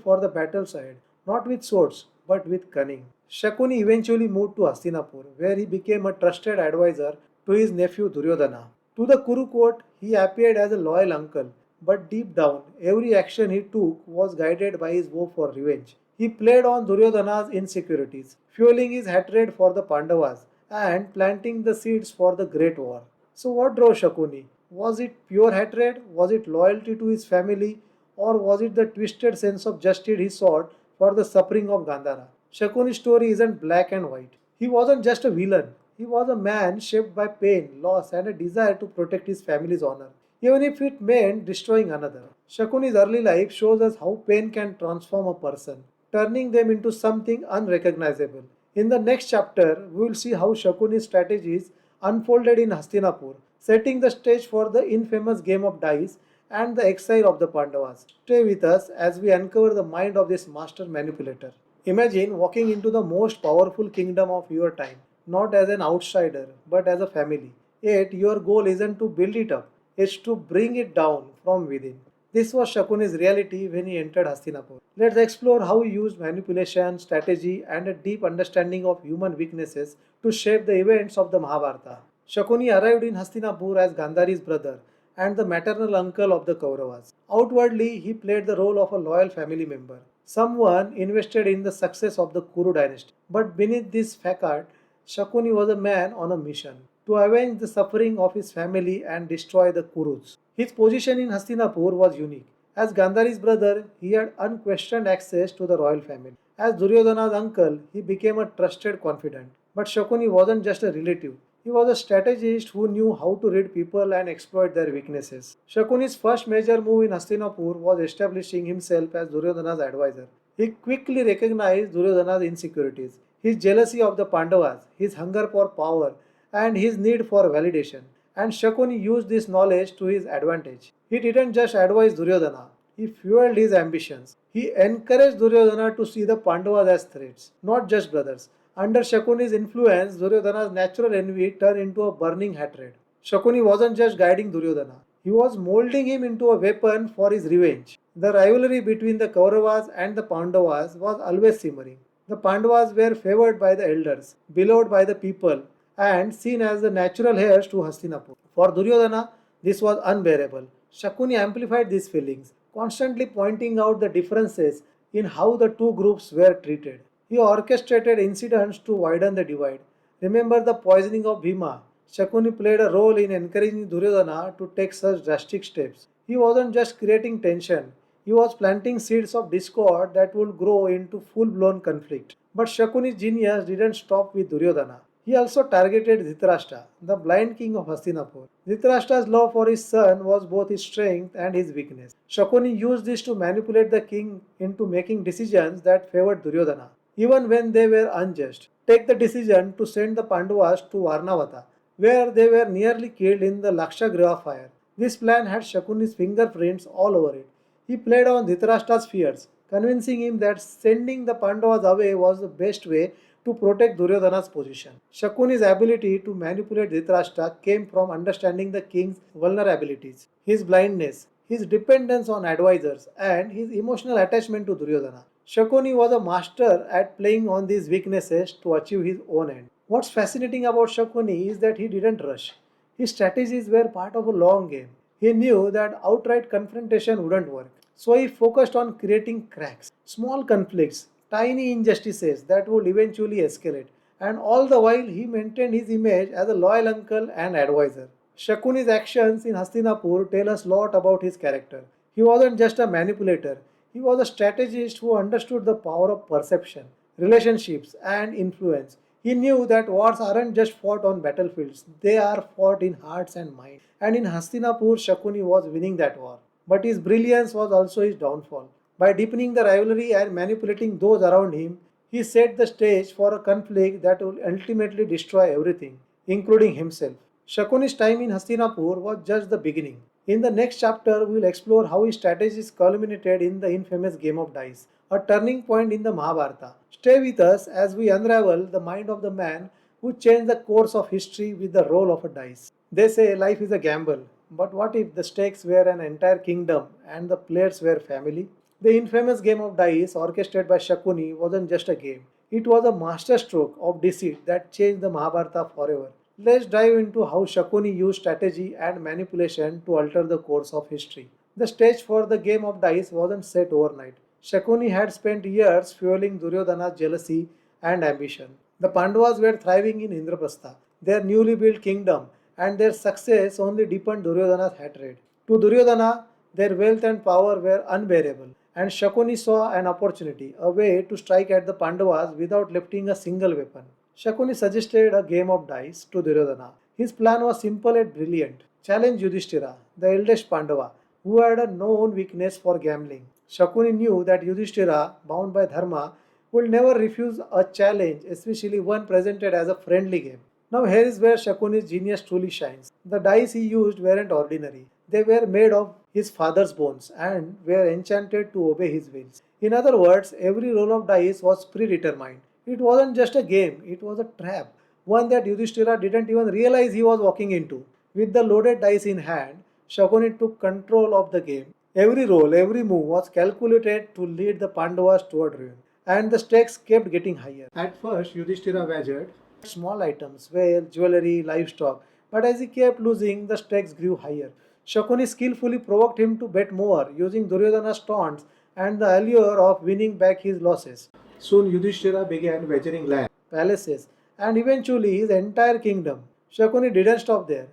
for the battle side, not with swords, but with cunning. Shakuni eventually moved to Hastinapur, where he became a trusted advisor to his nephew Duryodhana. To the Kuru court, he appeared as a loyal uncle, but deep down, every action he took was guided by his vow for revenge. He played on Duryodhana's insecurities, fueling his hatred for the Pandavas and planting the seeds for the Great War. So, what drove Shakuni? Was it pure hatred? Was it loyalty to his family? Or was it the twisted sense of justice he sought for the suffering of Gandhara? Shakuni's story isn't black and white. He wasn't just a villain, he was a man shaped by pain, loss, and a desire to protect his family's honor, even if it meant destroying another. Shakuni's early life shows us how pain can transform a person, turning them into something unrecognizable. In the next chapter, we will see how Shakuni's strategies unfolded in Hastinapur, setting the stage for the infamous game of dice and the exile of the Pandavas. Stay with us as we uncover the mind of this master manipulator. Imagine walking into the most powerful kingdom of your time, not as an outsider, but as a family. Yet your goal isn't to build it up, it's to bring it down from within. This was Shakuni's reality when he entered Hastinapur. Let's explore how he used manipulation, strategy, and a deep understanding of human weaknesses to shape the events of the Mahabharata. Shakuni arrived in Hastinapur as Gandhari's brother and the maternal uncle of the Kauravas. Outwardly, he played the role of a loyal family member, someone invested in the success of the Kuru dynasty. But beneath this facade, Shakuni was a man on a mission to avenge the suffering of his family and destroy the Kurus. His position in Hastinapur was unique. As Gandhari's brother, he had unquestioned access to the royal family. As Duryodhana's uncle, he became a trusted confidant. But Shakuni wasn't just a relative. He was a strategist who knew how to read people and exploit their weaknesses. Shakuni's first major move in Hastinapur was establishing himself as Duryodhana's advisor. He quickly recognized Duryodhana's insecurities, his jealousy of the Pandavas, his hunger for power, and his need for validation. And Shakuni used this knowledge to his advantage. He didn't just advise Duryodhana, he fueled his ambitions. He encouraged Duryodhana to see the Pandavas as threats, not just brothers. Under Shakuni's influence, Duryodhana's natural envy turned into a burning hatred. Shakuni wasn't just guiding Duryodhana, he was molding him into a weapon for his revenge. The rivalry between the Kauravas and the Pandavas was always simmering. The Pandavas were favored by the elders, beloved by the people, and seen as the natural heirs to Hastinapur. For Duryodhana, this was unbearable. Shakuni amplified these feelings, constantly pointing out the differences in how the two groups were treated. He orchestrated incidents to widen the divide. Remember the poisoning of Bhima? Shakuni played a role in encouraging Duryodhana to take such drastic steps. He wasn't just creating tension, he was planting seeds of discord that would grow into full blown conflict. But Shakuni's genius didn't stop with Duryodhana. He also targeted Dhritarashtra, the blind king of Hastinapur. Dhritarashtra's love for his son was both his strength and his weakness. Shakuni used this to manipulate the king into making decisions that favored Duryodhana, even when they were unjust. Take the decision to send the Pandavas to Varnavata, where they were nearly killed in the Lakshagriha fire. This plan had Shakuni's fingerprints all over it. He played on Dhritarashtra's fears, convincing him that sending the Pandavas away was the best way to protect Duryodhana's position. Shakuni's ability to manipulate Dhritarashtra came from understanding the king's vulnerabilities, his blindness, his dependence on advisors, and his emotional attachment to Duryodhana. Shakuni was a master at playing on these weaknesses to achieve his own end. What's fascinating about Shakuni is that he didn't rush. His strategies were part of a long game. He knew that outright confrontation wouldn't work. So he focused on creating cracks, small conflicts, tiny injustices that would eventually escalate. And all the while, he maintained his image as a loyal uncle and advisor. Shakuni's actions in Hastinapur tell us a lot about his character. He wasn't just a manipulator, he was a strategist who understood the power of perception, relationships, and influence. He knew that wars aren't just fought on battlefields, they are fought in hearts and minds. And in Hastinapur, Shakuni was winning that war. But his brilliance was also his downfall. By deepening the rivalry and manipulating those around him, he set the stage for a conflict that will ultimately destroy everything, including himself. Shakuni's time in Hastinapur was just the beginning. In the next chapter, we will explore how his strategies culminated in the infamous game of dice, a turning point in the Mahabharata. Stay with us as we unravel the mind of the man who changed the course of history with the roll of a dice. They say life is a gamble, but what if the stakes were an entire kingdom and the players were family? The infamous game of dice, orchestrated by Shakuni, wasn't just a game. It was a masterstroke of deceit that changed the Mahabharata forever. Let's dive into how Shakuni used strategy and manipulation to alter the course of history. The stage for the game of dice wasn't set overnight. Shakuni had spent years fueling Duryodhana's jealousy and ambition. The Pandavas were thriving in Indraprastha, their newly built kingdom, and their success only deepened Duryodhana's hatred. To Duryodhana, their wealth and power were unbearable, and Shakuni saw an opportunity, a way to strike at the Pandavas without lifting a single weapon. Shakuni suggested a game of dice to Duryodhana. His plan was simple and brilliant. Challenge Yudhishthira, the eldest Pandava, who had a known weakness for gambling. Shakuni knew that Yudhishthira, bound by Dharma, would never refuse a challenge, especially one presented as a friendly game. Now, here is where Shakuni's genius truly shines. The dice he used weren't ordinary. They were made of his father's bones and were enchanted to obey his wills. In other words, every roll of dice was predetermined. It wasn't just a game, it was a trap, one that Yudhishthira didn't even realize he was walking into. With the loaded dice in hand, Shakuni took control of the game. Every roll, every move was calculated to lead the Pandavas toward ruin, and the stakes kept getting higher. At first, Yudhishthira wagered small items, wealth, jewelry, livestock, but as he kept losing, the stakes grew higher. Shakuni skillfully provoked him to bet more, using Duryodhana's taunts and the allure of winning back his losses. Soon Yudhishthira began wagering land, palaces, and eventually his entire kingdom. Shakuni didn't stop there.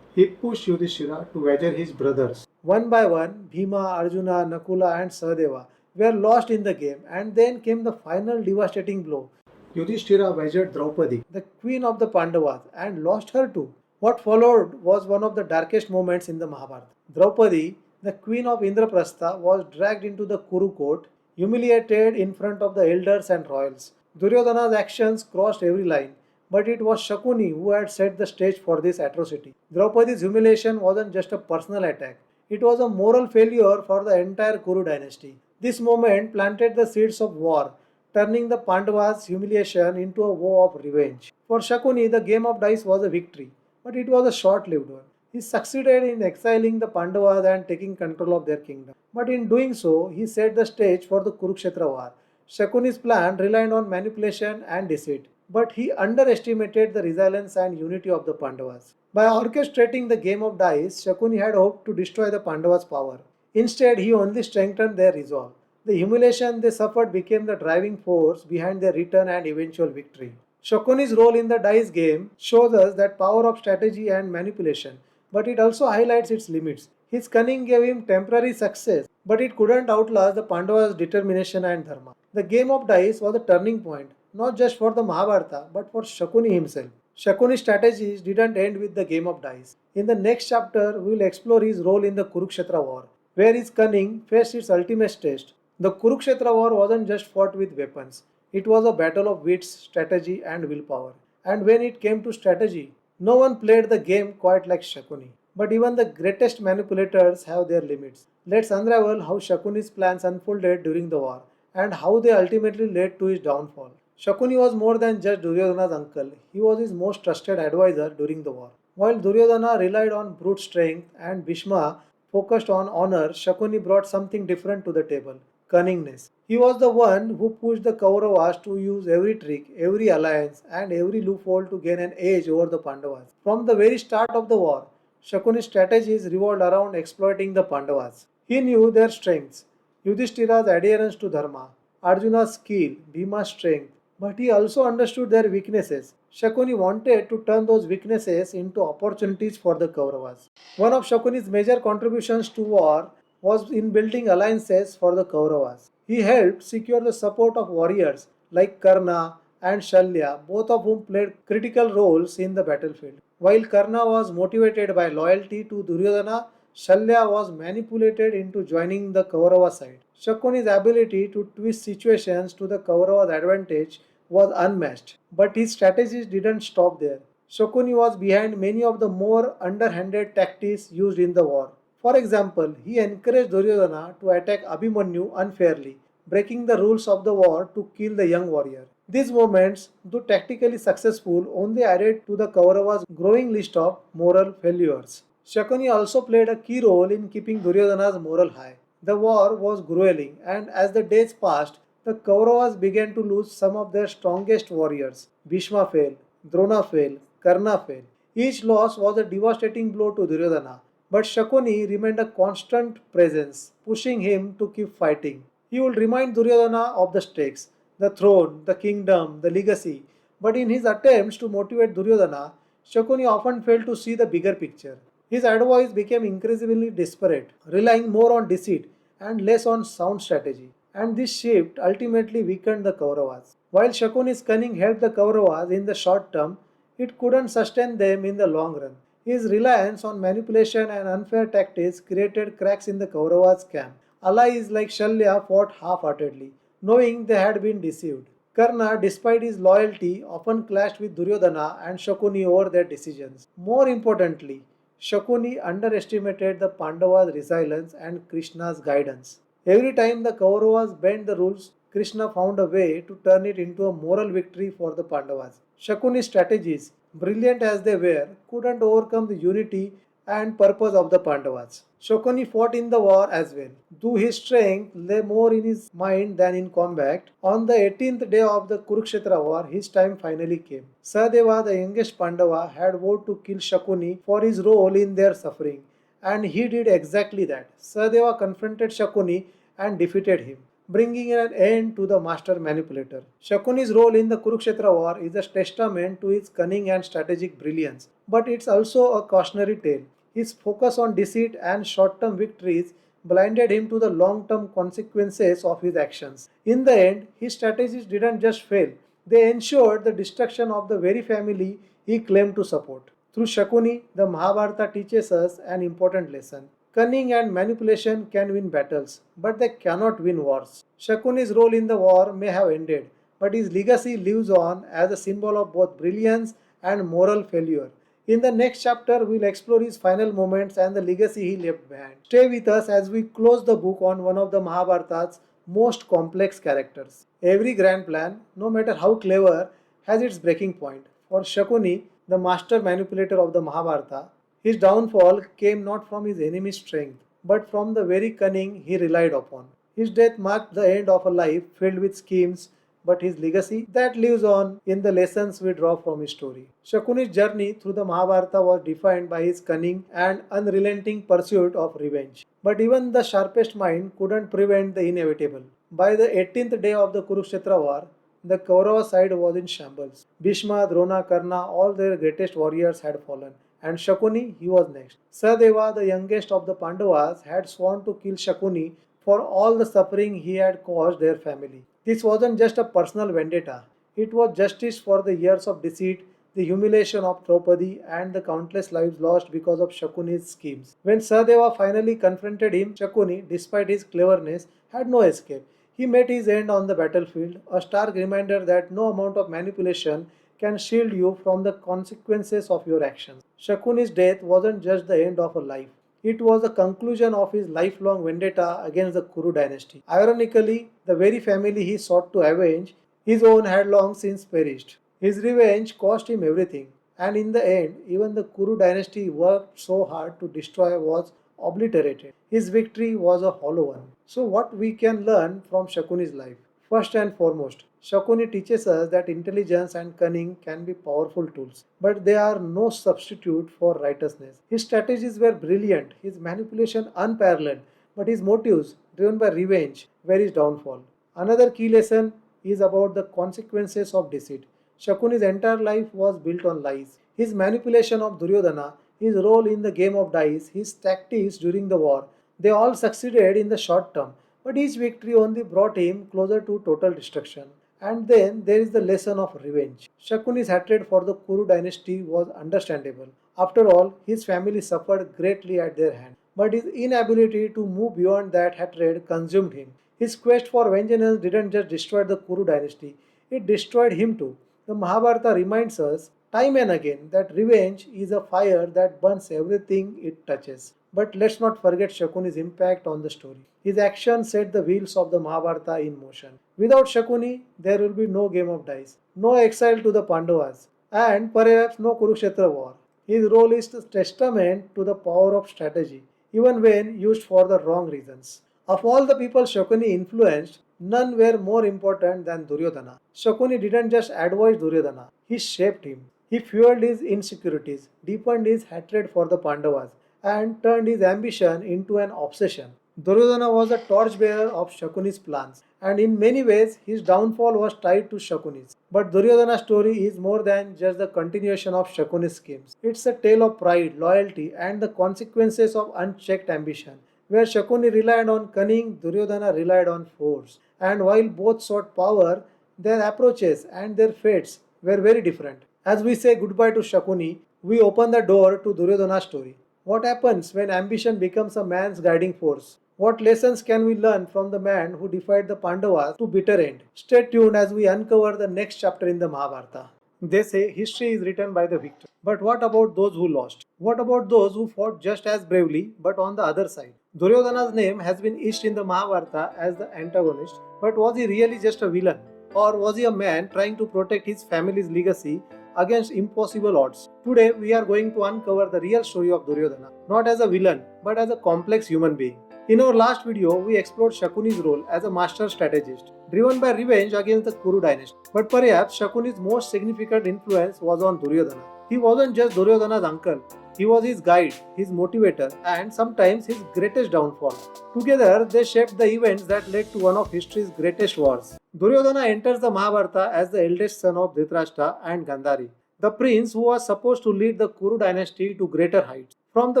He pushed Yudhishthira to wager his brothers. One by one, Bhima, Arjuna, Nakula, and Sahadeva were lost in the game, and then came the final devastating blow. Yudhishthira wagered Draupadi, the queen of the Pandavas, and lost her too. What followed was one of the darkest moments in the Mahabharata. Draupadi, the queen of Indraprastha, was dragged into the Kuru court, humiliated in front of the elders and royals. Duryodhana's actions crossed every line, but it was Shakuni who had set the stage for this atrocity. Draupadi's humiliation wasn't just a personal attack, it was a moral failure for the entire Kuru dynasty. This moment planted the seeds of war, turning the Pandavas' humiliation into a vow of revenge. For Shakuni, the game of dice was a victory, but it was a short lived one. He succeeded in exiling the Pandavas and taking control of their kingdom. But in doing so, he set the stage for the Kurukshetra war. Shakuni's plan relied on manipulation and deceit, but he underestimated the resilience and unity of the Pandavas. By orchestrating the game of dice, Shakuni had hoped to destroy the Pandavas' power. Instead, he only strengthened their resolve. The humiliation they suffered became the driving force behind their return and eventual victory. Shakuni's role in the dice game shows us that power of strategy and manipulation, but it also highlights its limits. His cunning gave him temporary success, but it couldn't outlast the Pandavas' determination and dharma. The game of dice was a turning point, not just for the Mahabharata but for Shakuni himself. Shakuni's strategies didn't end with the game of dice. In the next chapter, we will explore his role in the Kurukshetra war, where his cunning faced its ultimate test. The Kurukshetra war wasn't just fought with weapons, it was a battle of wits, strategy, and willpower. And when it came to strategy, no one played the game quite like Shakuni. But even the greatest manipulators have their limits. Let's unravel how Shakuni's plans unfolded during the war and how they ultimately led to his downfall. Shakuni was more than just Duryodhana's uncle, he was his most trusted advisor during the war. While Duryodhana relied on brute strength and Bhishma focused on honor, Shakuni brought something different to the table: cunningness. He was the one who pushed the Kauravas to use every trick, every alliance, and every loophole to gain an edge over the Pandavas. From the very start of the war, Shakuni's strategies revolved around exploiting the Pandavas. He knew their strengths: Yudhishthira's adherence to Dharma, Arjuna's skill, Bhima's strength, but he also understood their weaknesses. Shakuni wanted to turn those weaknesses into opportunities for the Kauravas. One of Shakuni's major contributions to war was in building alliances for the Kauravas. He helped secure the support of warriors like Karna and Shalya, both of whom played critical roles in the battlefield. While Karna was motivated by loyalty to Duryodhana, Shalya was manipulated into joining the Kaurava side. Shakuni's ability to twist situations to the Kaurava's advantage was unmatched, but his strategies didn't stop there. Shakuni was behind many of the more underhanded tactics used in the war. For example, he encouraged Duryodhana to attack Abhimanyu unfairly, breaking the rules of the war to kill the young warrior. These movements, though tactically successful, only added to the Kauravas' growing list of moral failures. Shakuni also played a key role in keeping Duryodhana's moral high. The war was grueling, and as the days passed, the Kauravas began to lose some of their strongest warriors. Bhishma fell, Drona fell, Karna fell. Each loss was a devastating blow to Duryodhana, but Shakuni remained a constant presence, pushing him to keep fighting. He would remind Duryodhana of the stakes, the throne, the kingdom, the legacy. But in his attempts to motivate Duryodhana, Shakuni often failed to see the bigger picture. His advice became increasingly desperate, relying more on deceit and less on sound strategy. And this shift ultimately weakened the Kauravas. While Shakuni's cunning helped the Kauravas in the short term, it couldn't sustain them in the long run. His reliance on manipulation and unfair tactics created cracks in the Kauravas' camp. Allies like Shalya fought half-heartedly, knowing they had been deceived. Karna, despite his loyalty, often clashed with Duryodhana and Shakuni over their decisions. More importantly, Shakuni underestimated the Pandavas' resilience and Krishna's guidance. Every time the Kauravas bent the rules, Krishna found a way to turn it into a moral victory for the Pandavas. Shakuni's strategies, brilliant as they were, couldn't overcome the unity and purpose of the Pandavas. Shakuni fought in the war as well. Though his strength lay more in his mind than in combat, on the 18th day of the Kurukshetra war, his time finally came. Sahadeva, the youngest Pandava, had vowed to kill Shakuni for his role in their suffering, and he did exactly that. Sahadeva confronted Shakuni and defeated him, bringing an end to the master manipulator. Shakuni's role in the Kurukshetra war is a testament to his cunning and strategic brilliance, but it's also a cautionary tale. His focus on deceit and short term victories blinded him to the long term consequences of his actions. In the end, his strategies didn't just fail, they ensured the destruction of the very family he claimed to support. Through Shakuni, the Mahabharata teaches us an important lesson. Cunning and manipulation can win battles, but they cannot win wars. Shakuni's role in the war may have ended, but his legacy lives on as a symbol of both brilliance and moral failure. In the next chapter, we'll explore his final moments and the legacy he left behind. Stay with us as we close the book on one of the Mahabharata's most complex characters. Every grand plan, no matter how clever, has its breaking point. For Shakuni, the master manipulator of the Mahabharata, his downfall came not from his enemy's strength, but from the very cunning he relied upon. His death marked the end of a life filled with schemes, but his legacy that lives on in the lessons we draw from his story. Shakuni's journey through the Mahabharata was defined by his cunning and unrelenting pursuit of revenge. But even the sharpest mind couldn't prevent the inevitable. By the 18th day of the Kurukshetra war, the Kaurava side was in shambles. Bhishma, Drona, Karna, all their greatest warriors had fallen, and Shakuni, he was next. Sahadeva, the youngest of the Pandavas, had sworn to kill Shakuni for all the suffering he had caused their family. This wasn't just a personal vendetta, It was justice for the years of deceit, the humiliation of Draupadi, and the countless lives lost because of Shakuni's schemes. When Sahadeva finally confronted him, Shakuni, despite his cleverness, had no escape. He met his end on the battlefield, a stark reminder that no amount of manipulation can shield you from the consequences of your actions. Shakuni's death wasn't just the end of a life. It was the conclusion of his lifelong vendetta against the Kuru dynasty. Ironically, the very family he sought to avenge, his own had long since perished. His revenge cost him everything, and in the end, even the Kuru dynasty worked so hard to destroy was obliterated. His victory was a hollow one. So, what we can learn from Shakuni's life? First and foremost, Shakuni teaches us that intelligence and cunning can be powerful tools, but they are no substitute for righteousness. His strategies were brilliant, his manipulation unparalleled, but his motives, driven by revenge, were his downfall. Another key lesson is about the consequences of deceit. Shakuni's entire life was built on lies. His manipulation of Duryodhana, his role in the game of dice, his tactics during the war, they all succeeded in the short term, but each victory only brought him closer to total destruction. And then there is the lesson of revenge. Shakuni's hatred for the Kuru dynasty was understandable. After all, his family suffered greatly at their hand. But his inability to move beyond that hatred consumed him. His quest for vengeance didn't just destroy the Kuru dynasty, it destroyed him too. The Mahabharata reminds us time and again that revenge is a fire that burns everything it touches. But let's not forget Shakuni's impact on the story. His actions set the wheels of the Mahabharata in motion. Without Shakuni, there will be no game of dice, no exile to the Pandavas, and perhaps no Kurukshetra war. His role is a testament to the power of strategy, even when used for the wrong reasons. Of all the people Shakuni influenced, none were more important than Duryodhana. Shakuni didn't just advise Duryodhana, he shaped him. He fueled his insecurities, deepened his hatred for the Pandavas, and turned his ambition into an obsession. Duryodhana was a torchbearer of Shakuni's plans, and in many ways his downfall was tied to Shakuni's. But Duryodhana's story is more than just the continuation of Shakuni's schemes. It's a tale of pride, loyalty, and the consequences of unchecked ambition. Where Shakuni relied on cunning, Duryodhana relied on force. And while both sought power, their approaches and their fates were very different. As we say goodbye to Shakuni, we open the door to Duryodhana's story. What happens when ambition becomes a man's guiding force? What lessons can we learn from the man who defied the Pandavas to bitter end? Stay tuned as we uncover the next chapter in the Mahabharata. They say history is written by the victor. But what about those who lost? What about those who fought just as bravely but on the other side? Duryodhana's name has been etched in the Mahabharata as the antagonist, but was he really just a villain? Or was he a man trying to protect his family's legacy against impossible odds? Today we are going to uncover the real story of Duryodhana, not as a villain, but as a complex human being. In our last video, we explored Shakuni's role as a master strategist, driven by revenge against the Kuru dynasty. But perhaps Shakuni's most significant influence was on Duryodhana. He wasn't just Duryodhana's uncle, he was his guide, his motivator, and sometimes his greatest downfall. Together, they shaped the events that led to one of history's greatest wars. Duryodhana enters the Mahabharata as the eldest son of Dhritarashtra and Gandhari, the prince who was supposed to lead the Kuru dynasty to greater heights. From the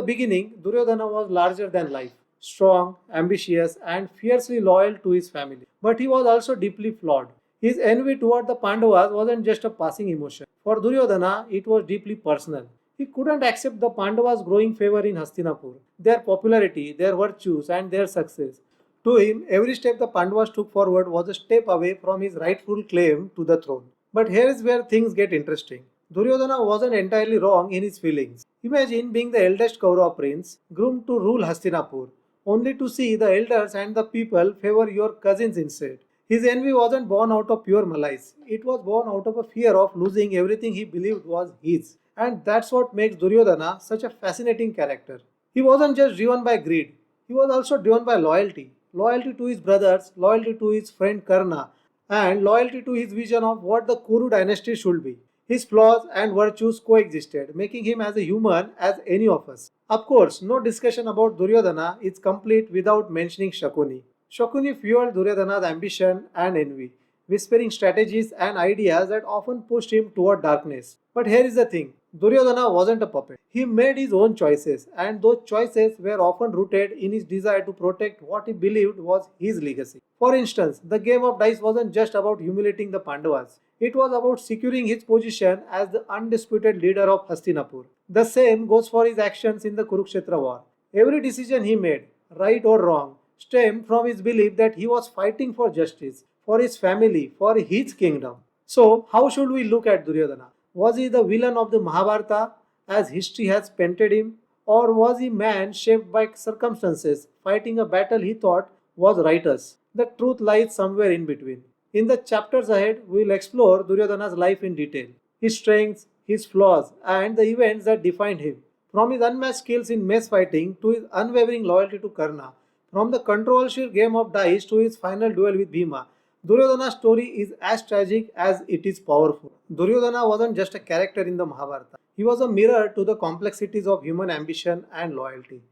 beginning, Duryodhana was larger than life, strong, ambitious, and fiercely loyal to his family. But he was also deeply flawed. His envy toward the Pandavas wasn't just a passing emotion. For Duryodhana, it was deeply personal. He couldn't accept the Pandavas' growing favor in Hastinapur, their popularity, their virtues, and their success. To him, every step the Pandavas took forward was a step away from his rightful claim to the throne. But here is where things get interesting. Duryodhana wasn't entirely wrong in his feelings. Imagine being the eldest Kaurava prince, groomed to rule Hastinapur, only to see the elders and the people favor your cousins instead. His envy wasn't born out of pure malice, it was born out of a fear of losing everything he believed was his. And that's what makes Duryodhana such a fascinating character. He wasn't just driven by greed, he was also driven by loyalty. Loyalty to his brothers, loyalty to his friend Karna, and loyalty to his vision of what the Kuru dynasty should be. His flaws and virtues coexisted, making him as a human as any of us. Of course, no discussion about Duryodhana is complete without mentioning Shakuni. Shakuni fueled Duryodhana's ambition and envy, whispering strategies and ideas that often pushed him toward darkness. But here is the thing, Duryodhana wasn't a puppet. He made his own choices, and those choices were often rooted in his desire to protect what he believed was his legacy. For instance, the game of dice wasn't just about humiliating the Pandavas, it was about securing his position as the undisputed leader of Hastinapur. The same goes for his actions in the Kurukshetra war. Every decision he made, right or wrong, stemmed from his belief that he was fighting for justice, for his family, for his kingdom. So, how should we look at Duryodhana? Was he the villain of the Mahabharata as history has painted him? Or was he man shaped by circumstances, fighting a battle he thought was righteous? The truth lies somewhere in between. In the chapters ahead, we will explore Duryodhana's life in detail, his strengths, his flaws, and the events that defined him. From his unmatched skills in mess fighting to his unwavering loyalty to Karna, from the controversial game of dice to his final duel with Bhima, Duryodhana's story is as tragic as it is powerful. Duryodhana wasn't just a character in the Mahabharata. He was a mirror to the complexities of human ambition and loyalty.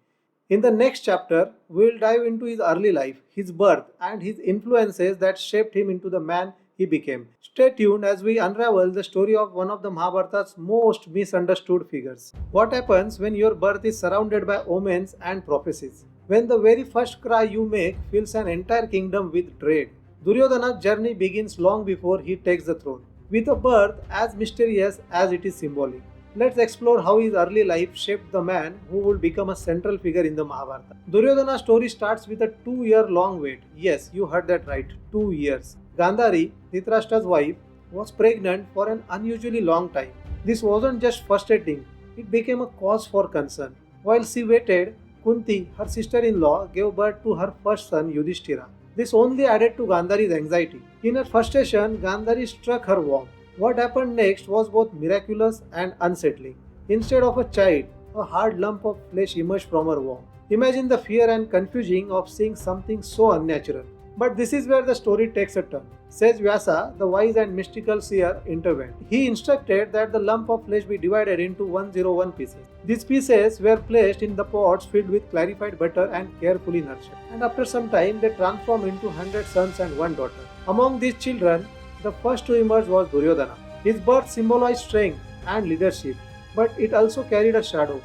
In the next chapter, we will dive into his early life, his birth, and his influences that shaped him into the man he became. Stay tuned as we unravel the story of one of the Mahabharata's most misunderstood figures. What happens when your birth is surrounded by omens and prophecies? When the very first cry you make fills an entire kingdom with dread. Duryodhana's journey begins long before he takes the throne, with a birth as mysterious as it is symbolic. Let's explore how his early life shaped the man who would become a central figure in the Mahabharata. Duryodhana's story starts with a 2-year long wait. Yes, you heard that right, 2 years. Gandhari, Dhritarashtra's wife, was pregnant for an unusually long time. This wasn't just frustrating, it became a cause for concern. While she waited, Kunti, her sister-in-law, gave birth to her first son Yudhishthira. This only added to Gandhari's anxiety. In her frustration, Gandhari struck her womb. What happened next was both miraculous and unsettling. Instead of a child, a hard lump of flesh emerged from her womb. Imagine the fear and confusion of seeing something so unnatural. But this is where the story takes a turn. Says Vyasa, the wise and mystical seer, intervened. He instructed that the lump of flesh be divided into 101 pieces. These pieces were placed in the pots filled with clarified butter and carefully nurtured. And after some time, they transformed into 100 sons and 1 daughter. Among these children, the first to emerge was Duryodhana. His birth symbolized strength and leadership, but it also carried a shadow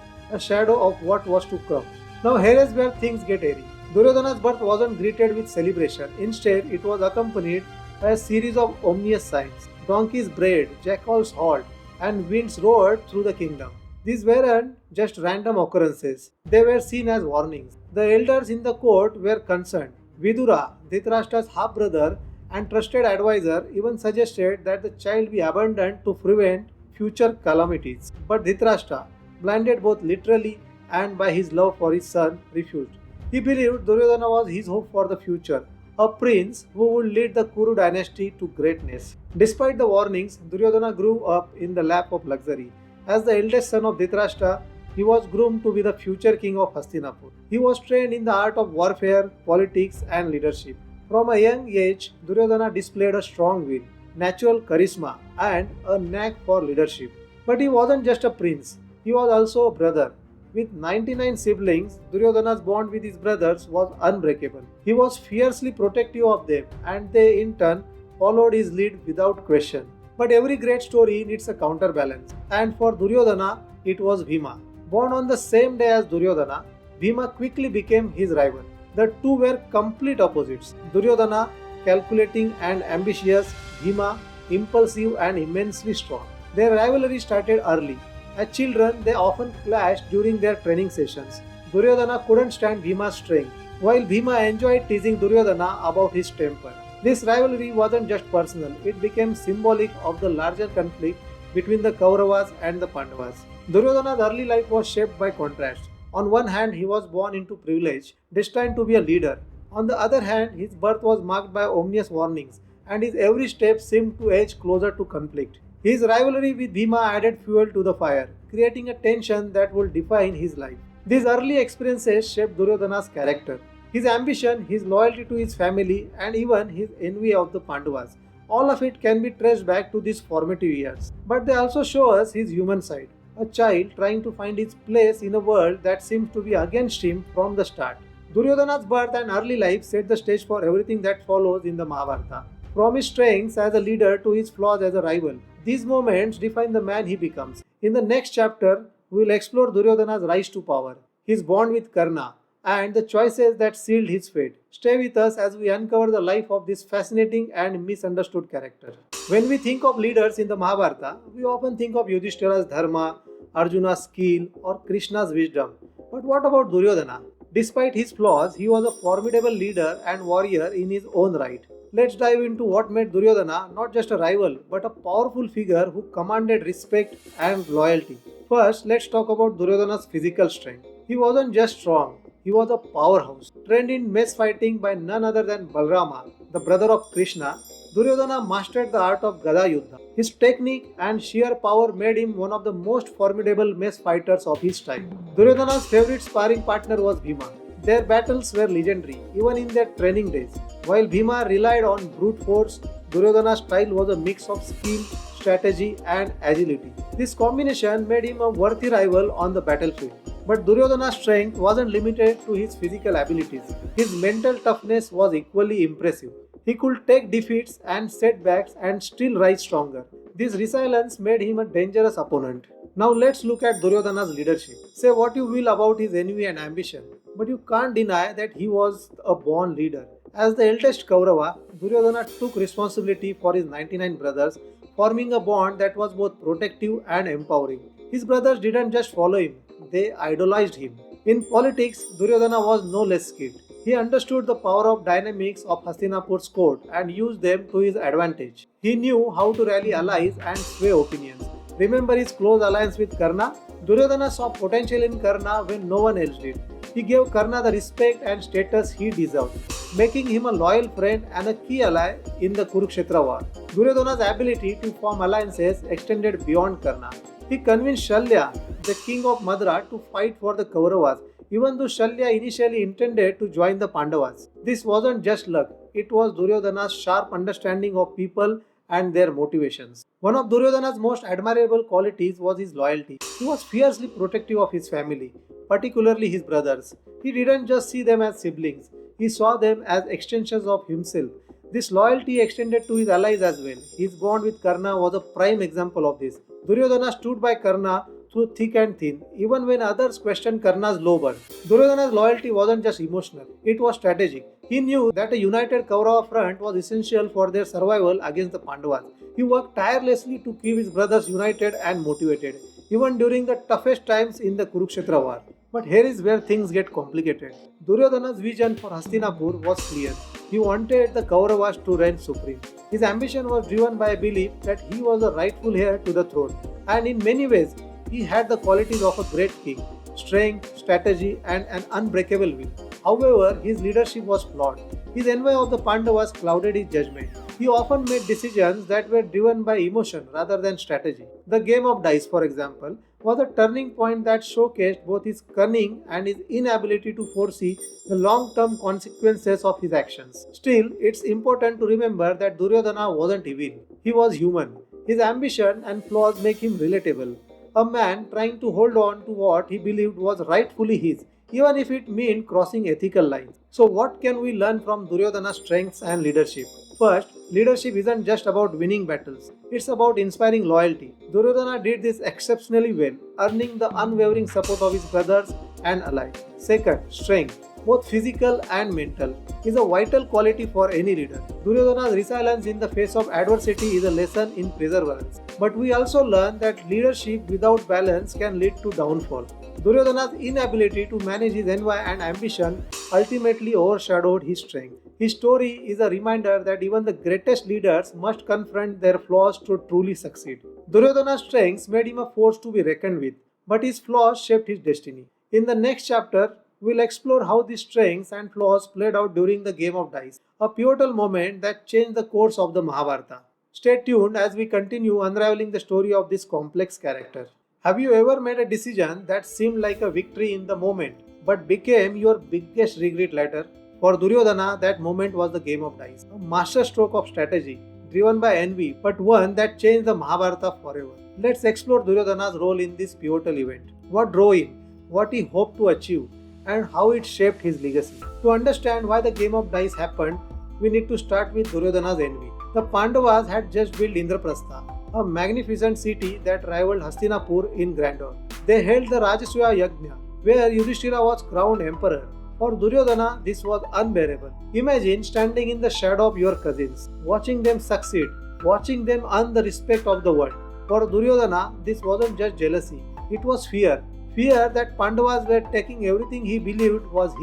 of what was to come. Now here is where things get airy. Duryodhana's birth wasn't greeted with celebration. Instead, it was accompanied by a series of ominous signs. Donkeys brayed, jackals howled, and winds roared through the kingdom. These weren't just random occurrences. They were seen as warnings. The elders in the court were concerned. Vidura, Dhritarashtra's half-brother and trusted advisor, even suggested that the child be abandoned to prevent future calamities. But Dhritarashtra, blinded both literally and by his love for his son, refused. He believed Duryodhana was his hope for the future, a prince who would lead the Kuru dynasty to greatness. Despite the warnings, Duryodhana grew up in the lap of luxury. As the eldest son of Dhritarashtra, he was groomed to be the future king of Hastinapur. He was trained in the art of warfare, politics, and leadership. From a young age, Duryodhana displayed a strong will, natural charisma, and a knack for leadership. But he wasn't just a prince, he was also a brother. With 99 siblings, Duryodhana's bond with his brothers was unbreakable. He was fiercely protective of them, and they in turn followed his lead without question. But every great story needs a counterbalance, and for Duryodhana, it was Bhima. Born on the same day as Duryodhana, Bhima quickly became his rival. The two were complete opposites. Duryodhana, calculating and ambitious, Bhima, impulsive and immensely strong. Their rivalry started early. As children, they often clashed during their training sessions. Duryodhana couldn't stand Bhima's strength, while Bhima enjoyed teasing Duryodhana about his temper. This rivalry wasn't just personal, it became symbolic of the larger conflict between the Kauravas and the Pandavas. Duryodhana's early life was shaped by contrast. On one hand, he was born into privilege, destined to be a leader. On the other hand, his birth was marked by ominous warnings, and his every step seemed to edge closer to conflict. His rivalry with Bhima added fuel to the fire, creating a tension that would define his life. These early experiences shaped Duryodhana's character. His ambition, his loyalty to his family, and even his envy of the Pandavas. All of it can be traced back to these formative years. But they also show us his human side. A child trying to find his place in a world that seems to be against him from the start. Duryodhana's birth and early life set the stage for everything that follows in the Mahabharata. From his strengths as a leader to his flaws as a rival, These moments define the man he becomes. In the next chapter, we will explore Duryodhana's rise to power, his bond with Karna, and the choices that sealed his fate. Stay with us as we uncover the life of this fascinating and misunderstood character. When we think of leaders in the Mahabharata, we often think of Yudhishthira's Dharma, Arjuna's skill, or Krishna's wisdom. But what about Duryodhana? Despite his flaws, he was a formidable leader and warrior in his own right. Let's dive into what made Duryodhana not just a rival but a powerful figure who commanded respect and loyalty. First, let's talk about Duryodhana's physical strength. He wasn't just strong, he was a powerhouse. Trained in mess fighting by none other than Balrama, the brother of Krishna, Duryodhana mastered the art of Gada Yuddha. His technique and sheer power made him one of the most formidable mess fighters of his time. Duryodhana's favorite sparring partner was Bhima. Their battles were legendary, even in their training days. While Bhima relied on brute force, Duryodhana's style was a mix of skill, strategy, and agility. This combination made him a worthy rival on the battlefield. But Duryodhana's strength wasn't limited to his physical abilities. His mental toughness was equally impressive. He could take defeats and setbacks and still rise stronger. This resilience made him a dangerous opponent. Now let's look at Duryodhana's leadership. Say what you will about his envy and ambition, but you can't deny that he was a born leader. As the eldest Kaurava, Duryodhana took responsibility for his 99 brothers, forming a bond that was both protective and empowering. His brothers didn't just follow him, they idolized him. In politics, Duryodhana was no less skilled. He understood the power of dynamics of Hastinapur's court and used them to his advantage. He knew how to rally allies and sway opinions. Remember his close alliance with Karna? Duryodhana saw potential in Karna when no one else did. He gave Karna the respect and status he deserved, making him a loyal friend and a key ally in the Kurukshetra war. Duryodhana's ability to form alliances extended beyond Karna. He convinced Shalya, the king of Madra, to fight for the Kauravas, even though Shalya initially intended to join the Pandavas. This wasn't just luck, it was Duryodhana's sharp understanding of people and their motivations. One of Duryodhana's most admirable qualities was his loyalty. He was fiercely protective of his family, particularly his brothers. He didn't just see them as siblings, he saw them as extensions of himself. This loyalty extended to his allies as well. His bond with Karna was a prime example of this. Duryodhana stood by Karna through thick and thin, even when others questioned Karna's low birth. Duryodhana's loyalty wasn't just emotional, it was strategic. He knew that a united Kaurava front was essential for their survival against the Pandavas. He worked tirelessly to keep his brothers united and motivated, even during the toughest times in the Kurukshetra war. But here is where things get complicated. Duryodhana's vision for Hastinapur was clear. He wanted the Kauravas to reign supreme. His ambition was driven by a belief that he was the rightful heir to the throne, and in many ways, he had the qualities of a great king: strength, strategy, and an unbreakable will. However, his leadership was flawed. His envy of the Pandavas clouded his judgment. He often made decisions that were driven by emotion rather than strategy. The game of dice, for example, was a turning point that showcased both his cunning and his inability to foresee the long-term consequences of his actions. Still, it's important to remember that Duryodhana wasn't evil. He was human. His ambition and flaws make him relatable. A man trying to hold on to what he believed was rightfully his, even if it meant crossing ethical lines. So what can we learn from Duryodhana's strengths and leadership? First, leadership isn't just about winning battles, it's about inspiring loyalty. Duryodhana did this exceptionally well, earning the unwavering support of his brothers and allies. Second, strength, both physical and mental, is a vital quality for any leader. Duryodhana's resilience in the face of adversity is a lesson in perseverance. But we also learn that leadership without balance can lead to downfall. Duryodhana's inability to manage his envy and ambition ultimately overshadowed his strength. His story is a reminder that even the greatest leaders must confront their flaws to truly succeed. Duryodhana's strengths made him a force to be reckoned with, but his flaws shaped his destiny. In the next chapter, we'll explore how these strengths and flaws played out during the game of dice, a pivotal moment that changed the course of the Mahabharata. Stay tuned as we continue unraveling the story of this complex character. Have you ever made a decision that seemed like a victory in the moment but became your biggest regret later? For Duryodhana, that moment was the game of dice, a masterstroke of strategy, driven by envy, but one that changed the Mahabharata forever. Let's explore Duryodhana's role in this pivotal event. What drove him, what he hoped to achieve, and how it shaped his legacy. To understand why the game of dice happened, we need to start with Duryodhana's envy. The Pandavas had just built Indraprastha, a magnificent city that rivaled Hastinapur in grandeur. They held the Rajasuya Yajna, where Yudhishthira was crowned emperor. For Duryodhana, this was unbearable. Imagine standing in the shadow of your cousins, watching them succeed, watching them earn the respect of the world. For Duryodhana, this wasn't just jealousy, it was fear. Fear that Pandavas were taking everything he believed was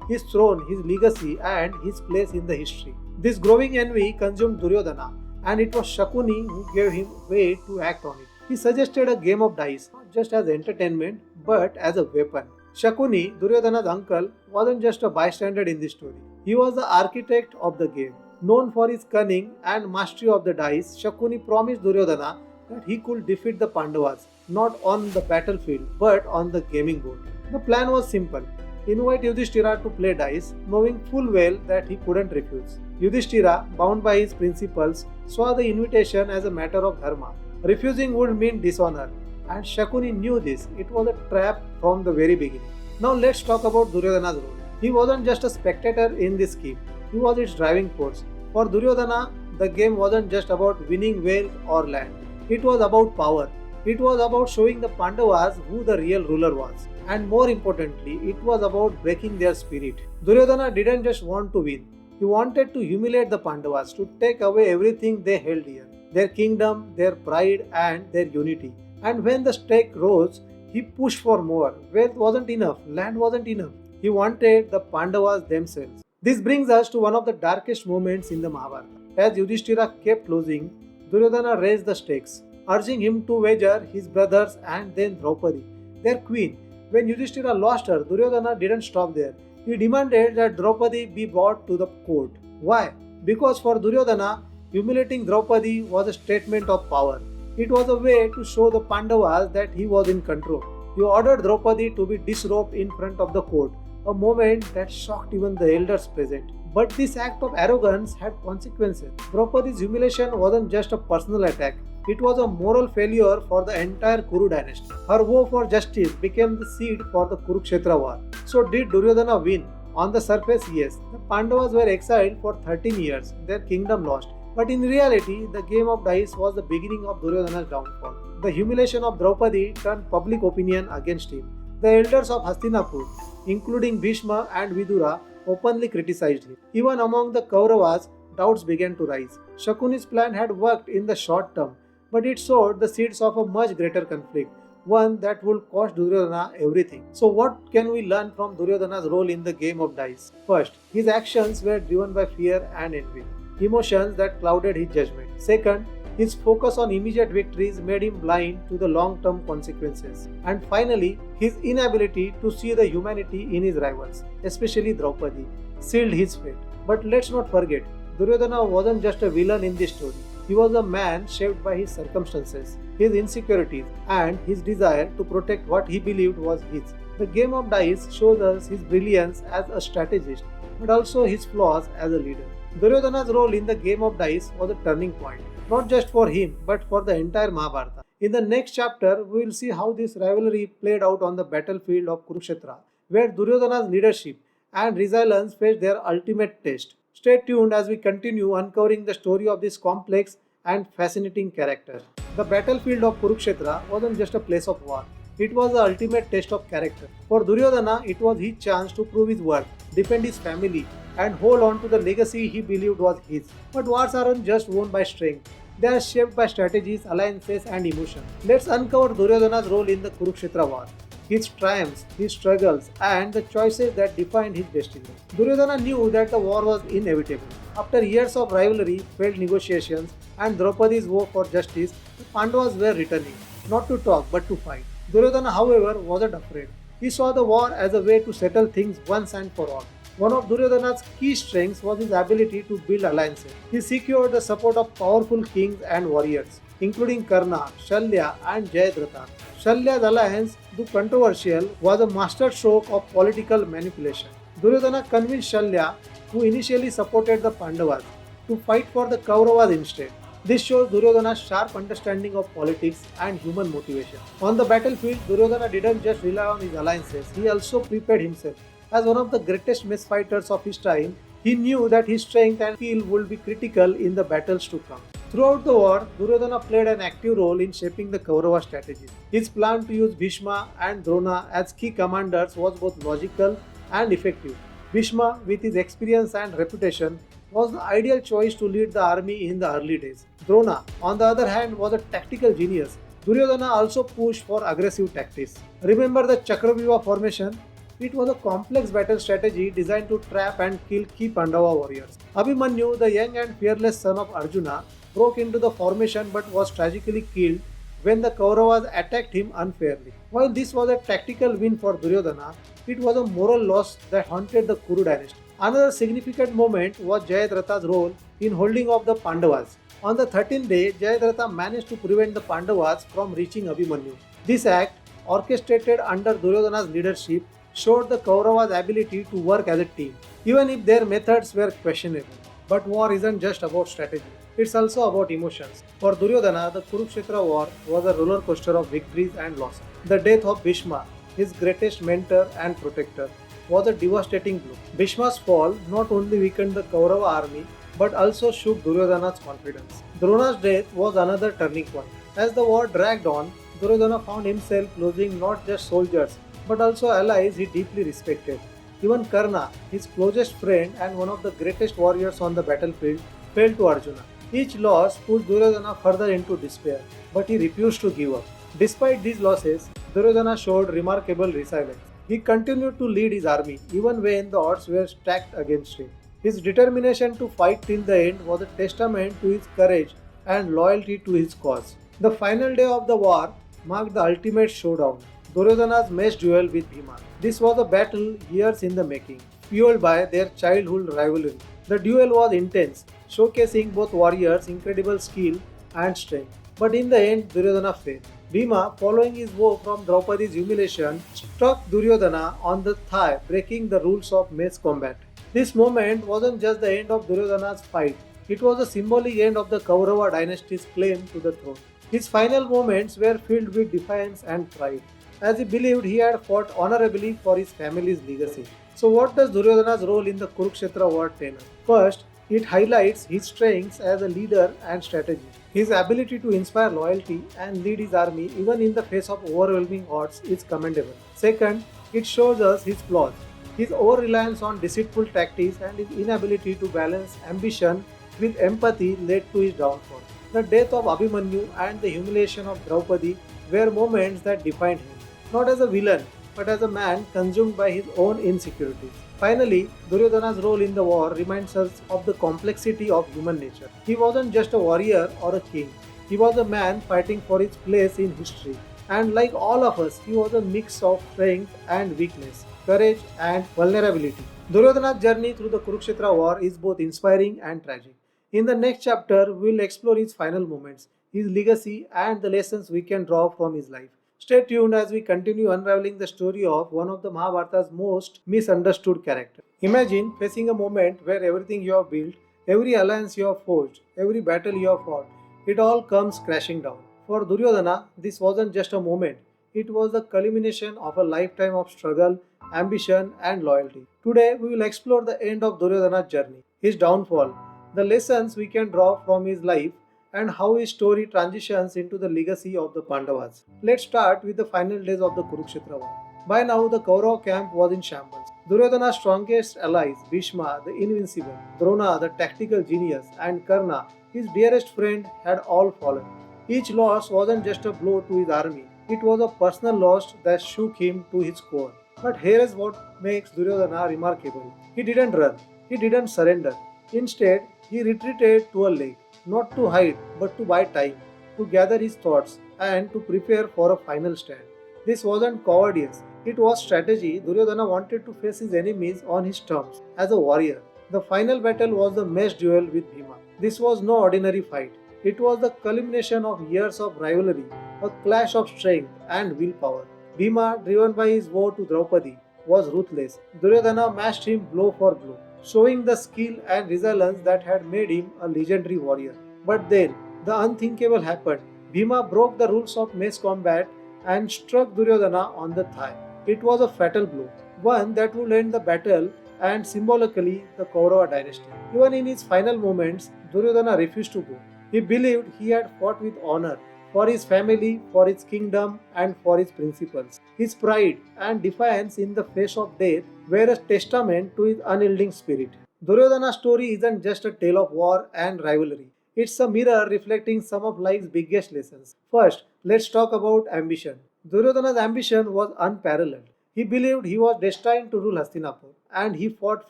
his throne, his legacy, and his place in the history. This growing envy consumed Duryodhana, and it was Shakuni who gave him way to act on it. He suggested a game of dice, not just as entertainment, but as a weapon. Shakuni, Duryodhana's uncle, wasn't just a bystander in this story. He was the architect of the game. Known for his cunning and mastery of the dice, Shakuni promised Duryodhana that he could defeat the Pandavas, not on the battlefield, but on the gaming board. The plan was simple. Invite Yudhishthira to play dice, knowing full well that he couldn't refuse. Yudhishthira, bound by his principles, saw the invitation as a matter of dharma. Refusing would mean dishonor, and Shakuni knew this. It was a trap from the very beginning. Now let's talk about Duryodhana's role. He wasn't just a spectator in this scheme, he was its driving force. For Duryodhana, the game wasn't just about winning wealth or land. It was about power. It was about showing the Pandavas who the real ruler was. And more importantly, it was about breaking their spirit. Duryodhana didn't just want to win. He wanted to humiliate the Pandavas, to take away everything they held dear. Their kingdom, their pride and their unity. And when the stake rose, he pushed for more. Wealth wasn't enough, land wasn't enough. He wanted the Pandavas themselves. This brings us to one of the darkest moments in the Mahabharata. As Yudhishthira kept losing, Duryodhana raised the stakes, urging him to wager his brothers and then Draupadi, their queen. When Yudhishthira lost her, Duryodhana didn't stop there. He demanded that Draupadi be brought to the court. Why? Because for Duryodhana, humiliating Draupadi was a statement of power. It was a way to show the Pandavas that he was in control. He ordered Draupadi to be disrobed in front of the court, a moment that shocked even the elders present. But this act of arrogance had consequences. Draupadi's humiliation wasn't just a personal attack, it was a moral failure for the entire Kuru dynasty. Her vow for justice became the seed for the Kurukshetra war. So did Duryodhana win? On the surface, yes. The Pandavas were exiled for 13 years, their kingdom lost. But in reality, the game of dice was the beginning of Duryodhana's downfall. The humiliation of Draupadi turned public opinion against him. The elders of Hastinapur, including Bhishma and Vidura, openly criticized him. Even among the Kauravas, doubts began to rise. Shakuni's plan had worked in the short term, but it sowed the seeds of a much greater conflict, one that would cost Duryodhana everything. So what can we learn from Duryodhana's role in the game of dice? First, his actions were driven by fear and envy, emotions that clouded his judgment. Second, his focus on immediate victories made him blind to the long-term consequences. And finally, his inability to see the humanity in his rivals, especially Draupadi, sealed his fate. But let's not forget, Duryodhana wasn't just a villain in this story. He was a man shaped by his circumstances, his insecurities, and his desire to protect what he believed was his. The game of dice shows us his brilliance as a strategist, but also his flaws as a leader. Duryodhana's role in the game of dice was a turning point, not just for him, but for the entire Mahabharata. In the next chapter, we will see how this rivalry played out on the battlefield of Kurukshetra, where Duryodhana's leadership and resilience faced their ultimate test. Stay tuned as we continue uncovering the story of this complex and fascinating character. The battlefield of Kurukshetra wasn't just a place of war. It was the ultimate test of character. For Duryodhana, it was his chance to prove his worth, defend his family, and hold on to the legacy he believed was his. But wars aren't just won by strength. They are shaped by strategies, alliances, and emotion. Let's uncover Duryodhana's role in the Kurukshetra war, his triumphs, his struggles, and the choices that defined his destiny. Duryodhana knew that the war was inevitable. After years of rivalry, failed negotiations, and Draupadi's vow for justice, the Pandavas were returning, not to talk but to fight. Duryodhana, however, wasn't afraid. He saw the war as a way to settle things once and for all. One of Duryodhana's key strengths was his ability to build alliances. He secured the support of powerful kings and warriors, including Karna, Shalya, and Jayadratha. Shalya's alliance, though controversial, was a masterstroke of political manipulation. Duryodhana convinced Shalya, who initially supported the Pandavas, to fight for the Kauravas instead. This shows Duryodhana's sharp understanding of politics and human motivation. On the battlefield, Duryodhana didn't just rely on his alliances, he also prepared himself. As one of the greatest mess fighters of his time, he knew that his strength and skill would be critical in the battles to come. Throughout the war, Duryodhana played an active role in shaping the Kaurava strategy. His plan to use Bhishma and Drona as key commanders was both logical and effective. Bhishma, with his experience and reputation, was the ideal choice to lead the army in the early days. Drona, on the other hand, was a tactical genius. Duryodhana also pushed for aggressive tactics. Remember the Chakravyuha formation? It was a complex battle strategy designed to trap and kill key Pandava warriors. Abhimanyu, the young and fearless son of Arjuna, broke into the formation but was tragically killed when the Kauravas attacked him unfairly. While this was a tactical win for Duryodhana, it was a moral loss that haunted the Kuru dynasty. Another significant moment was Jayadratha's role in holding off the Pandavas. On the 13th day, Jayadratha managed to prevent the Pandavas from reaching Abhimanyu. This act, orchestrated under Duryodhana's leadership, showed the Kauravas' ability to work as a team, even if their methods were questionable. But war isn't just about strategy, it's also about emotions. For Duryodhana, the Kurukshetra war was a roller coaster of victories and losses. The death of Bhishma, his greatest mentor and protector, was a devastating blow. Bhishma's fall not only weakened the Kaurava army but also shook Duryodhana's confidence. Drona's death was another turning point. As the war dragged on, Duryodhana found himself losing not just soldiers but also allies he deeply respected. Even Karna, his closest friend and one of the greatest warriors on the battlefield, fell to Arjuna. Each loss pushed Duryodhana further into despair, but he refused to give up. Despite these losses, Duryodhana showed remarkable resilience. He continued to lead his army even when the odds were stacked against him. His determination to fight till the end was a testament to his courage and loyalty to his cause. The final day of the war marked the ultimate showdown, Duryodhana's match duel with Bhima. This was a battle years in the making, fueled by their childhood rivalry. The duel was intense, showcasing both warriors' incredible skill and strength. But in the end, Duryodhana failed. Bhima, following his woe from Draupadi's humiliation, struck Duryodhana on the thigh, breaking the rules of mace combat. This moment wasn't just the end of Duryodhana's fight, it was a symbolic end of the Kaurava dynasty's claim to the throne. His final moments were filled with defiance and pride, as he believed he had fought honorably for his family's legacy. So, what does Duryodhana's role in the Kurukshetra war tell us? First, it highlights his strengths as a leader and strategist. His ability to inspire loyalty and lead his army even in the face of overwhelming odds is commendable. Second, it shows us his flaws. His over-reliance on deceitful tactics and his inability to balance ambition with empathy led to his downfall. The death of Abhimanyu and the humiliation of Draupadi were moments that defined him, not as a villain, but as a man consumed by his own insecurities. Finally, Duryodhana's role in the war reminds us of the complexity of human nature. He wasn't just a warrior or a king, he was a man fighting for his place in history. And like all of us, he was a mix of strength and weakness, courage and vulnerability. Duryodhana's journey through the Kurukshetra war is both inspiring and tragic. In the next chapter, we will explore his final moments, his legacy, and the lessons we can draw from his life. Stay tuned as we continue unraveling the story of one of the Mahabharata's most misunderstood characters. Imagine facing a moment where everything you have built, every alliance you have forged, every battle you have fought, it all comes crashing down. For Duryodhana, this wasn't just a moment, it was the culmination of a lifetime of struggle, ambition, and loyalty. Today, we will explore the end of Duryodhana's journey, his downfall, the lessons we can draw from his life, and how his story transitions into the legacy of the Pandavas. Let's start with the final days of the Kurukshetra war. By now, the Kaurava camp was in shambles. Duryodhana's strongest allies, Bhishma, the invincible, Drona, the tactical genius, and Karna, his dearest friend, had all fallen. Each loss wasn't just a blow to his army, it was a personal loss that shook him to his core. But here is what makes Duryodhana remarkable. He didn't run, he didn't surrender. Instead, he retreated to a lake, not to hide, but to buy time, to gather his thoughts, and to prepare for a final stand. This wasn't cowardice, it was strategy. Duryodhana wanted to face his enemies on his terms, as a warrior. The final battle was the match duel with Bhima. This was no ordinary fight. It was the culmination of years of rivalry, a clash of strength and willpower. Bhima, driven by his vow to Draupadi, was ruthless. Duryodhana matched him blow for blow, showing the skill and resilience that had made him a legendary warrior. But then, the unthinkable happened. Bhima broke the rules of mace combat and struck Duryodhana on the thigh. It was a fatal blow, one that would end the battle and symbolically the Kaurava dynasty. Even in his final moments, Duryodhana refused to go. He believed he had fought with honor for his family, for his kingdom, and for his principles. His pride and defiance in the face of death were a testament to his unyielding spirit. Duryodhana's story isn't just a tale of war and rivalry. It's a mirror reflecting some of life's biggest lessons. First, let's talk about ambition. Duryodhana's ambition was unparalleled. He believed he was destined to rule Hastinapur, and he fought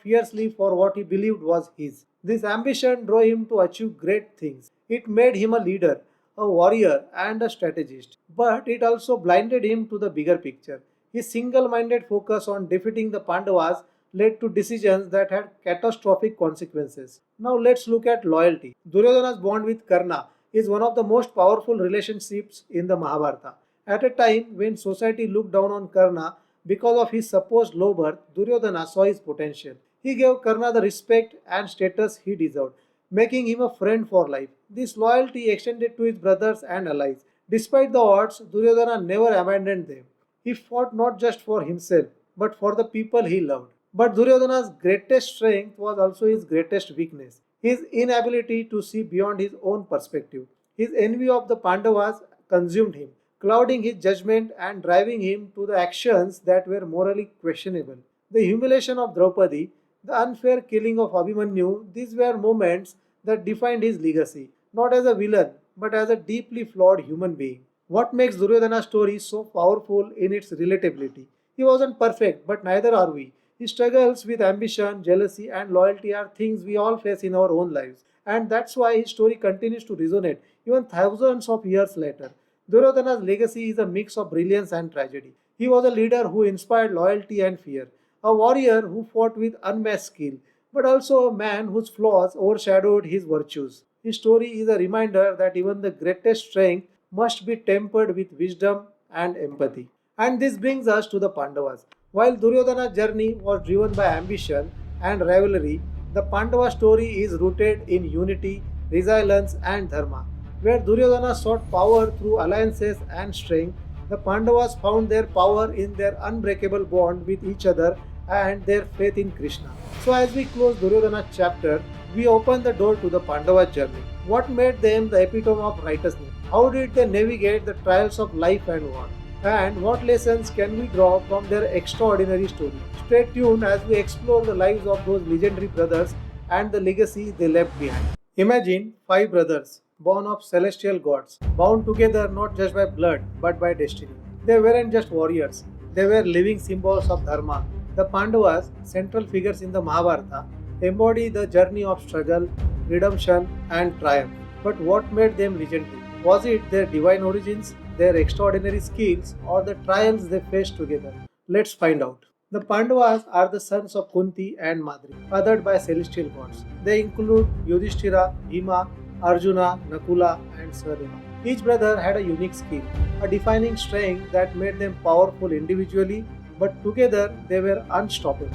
fiercely for what he believed was his. This ambition drove him to achieve great things. It made him a leader, a warrior, and a strategist. But it also blinded him to the bigger picture. His single minded focus on defeating the Pandavas led to decisions that had catastrophic consequences. Now let's look at loyalty. Duryodhana's bond with Karna is one of the most powerful relationships in the Mahabharata. At a time when society looked down on Karna because of his supposed low birth, Duryodhana saw his potential. He gave Karna the respect and status he deserved, making him a friend for life. This loyalty extended to his brothers and allies. Despite the odds, Duryodhana never abandoned them. He fought not just for himself, but for the people he loved. But Duryodhana's greatest strength was also his greatest weakness, his inability to see beyond his own perspective. His envy of the Pandavas consumed him, clouding his judgment and driving him to the actions that were morally questionable. The humiliation of Draupadi, the unfair killing of Abhimanyu, these were moments that defined his legacy, not as a villain, but as a deeply flawed human being. What makes Duryodhana's story so powerful in its relatability? He wasn't perfect, but neither are we. His struggles with ambition, jealousy, and loyalty are things we all face in our own lives. And that's why his story continues to resonate even thousands of years later. Duryodhana's legacy is a mix of brilliance and tragedy. He was a leader who inspired loyalty and fear, a warrior who fought with unmatched skill, but also a man whose flaws overshadowed his virtues. His story is a reminder that even the greatest strength must be tempered with wisdom and empathy. And this brings us to the Pandavas. While Duryodhana's journey was driven by ambition and rivalry, the Pandava story is rooted in unity, resilience, and Dharma. Where Duryodhana sought power through alliances and strength, the Pandavas found their power in their unbreakable bond with each other and their faith in Krishna. So, as we close Duryodhana's chapter, we open the door to the Pandavas' journey. What made them the epitome of righteousness? How did they navigate the trials of life and war? And what lessons can we draw from their extraordinary story? Stay tuned as we explore the lives of those legendary brothers and the legacy they left behind. Imagine five brothers, born of celestial gods, bound together not just by blood but by destiny. They weren't just warriors, they were living symbols of Dharma. The Pandavas, central figures in the Mahabharata, embody the journey of struggle, redemption, and triumph. But what made them legendary? Was it their divine origins, their extraordinary skills, or the trials they faced together? Let's find out. The Pandavas are the sons of Kunti and Madri, fathered by celestial gods. They include Yudhishthira, Bhima, Arjuna, Nakula, and Sahadeva. Each brother had a unique skill, a defining strength that made them powerful individually, but together they were unstoppable.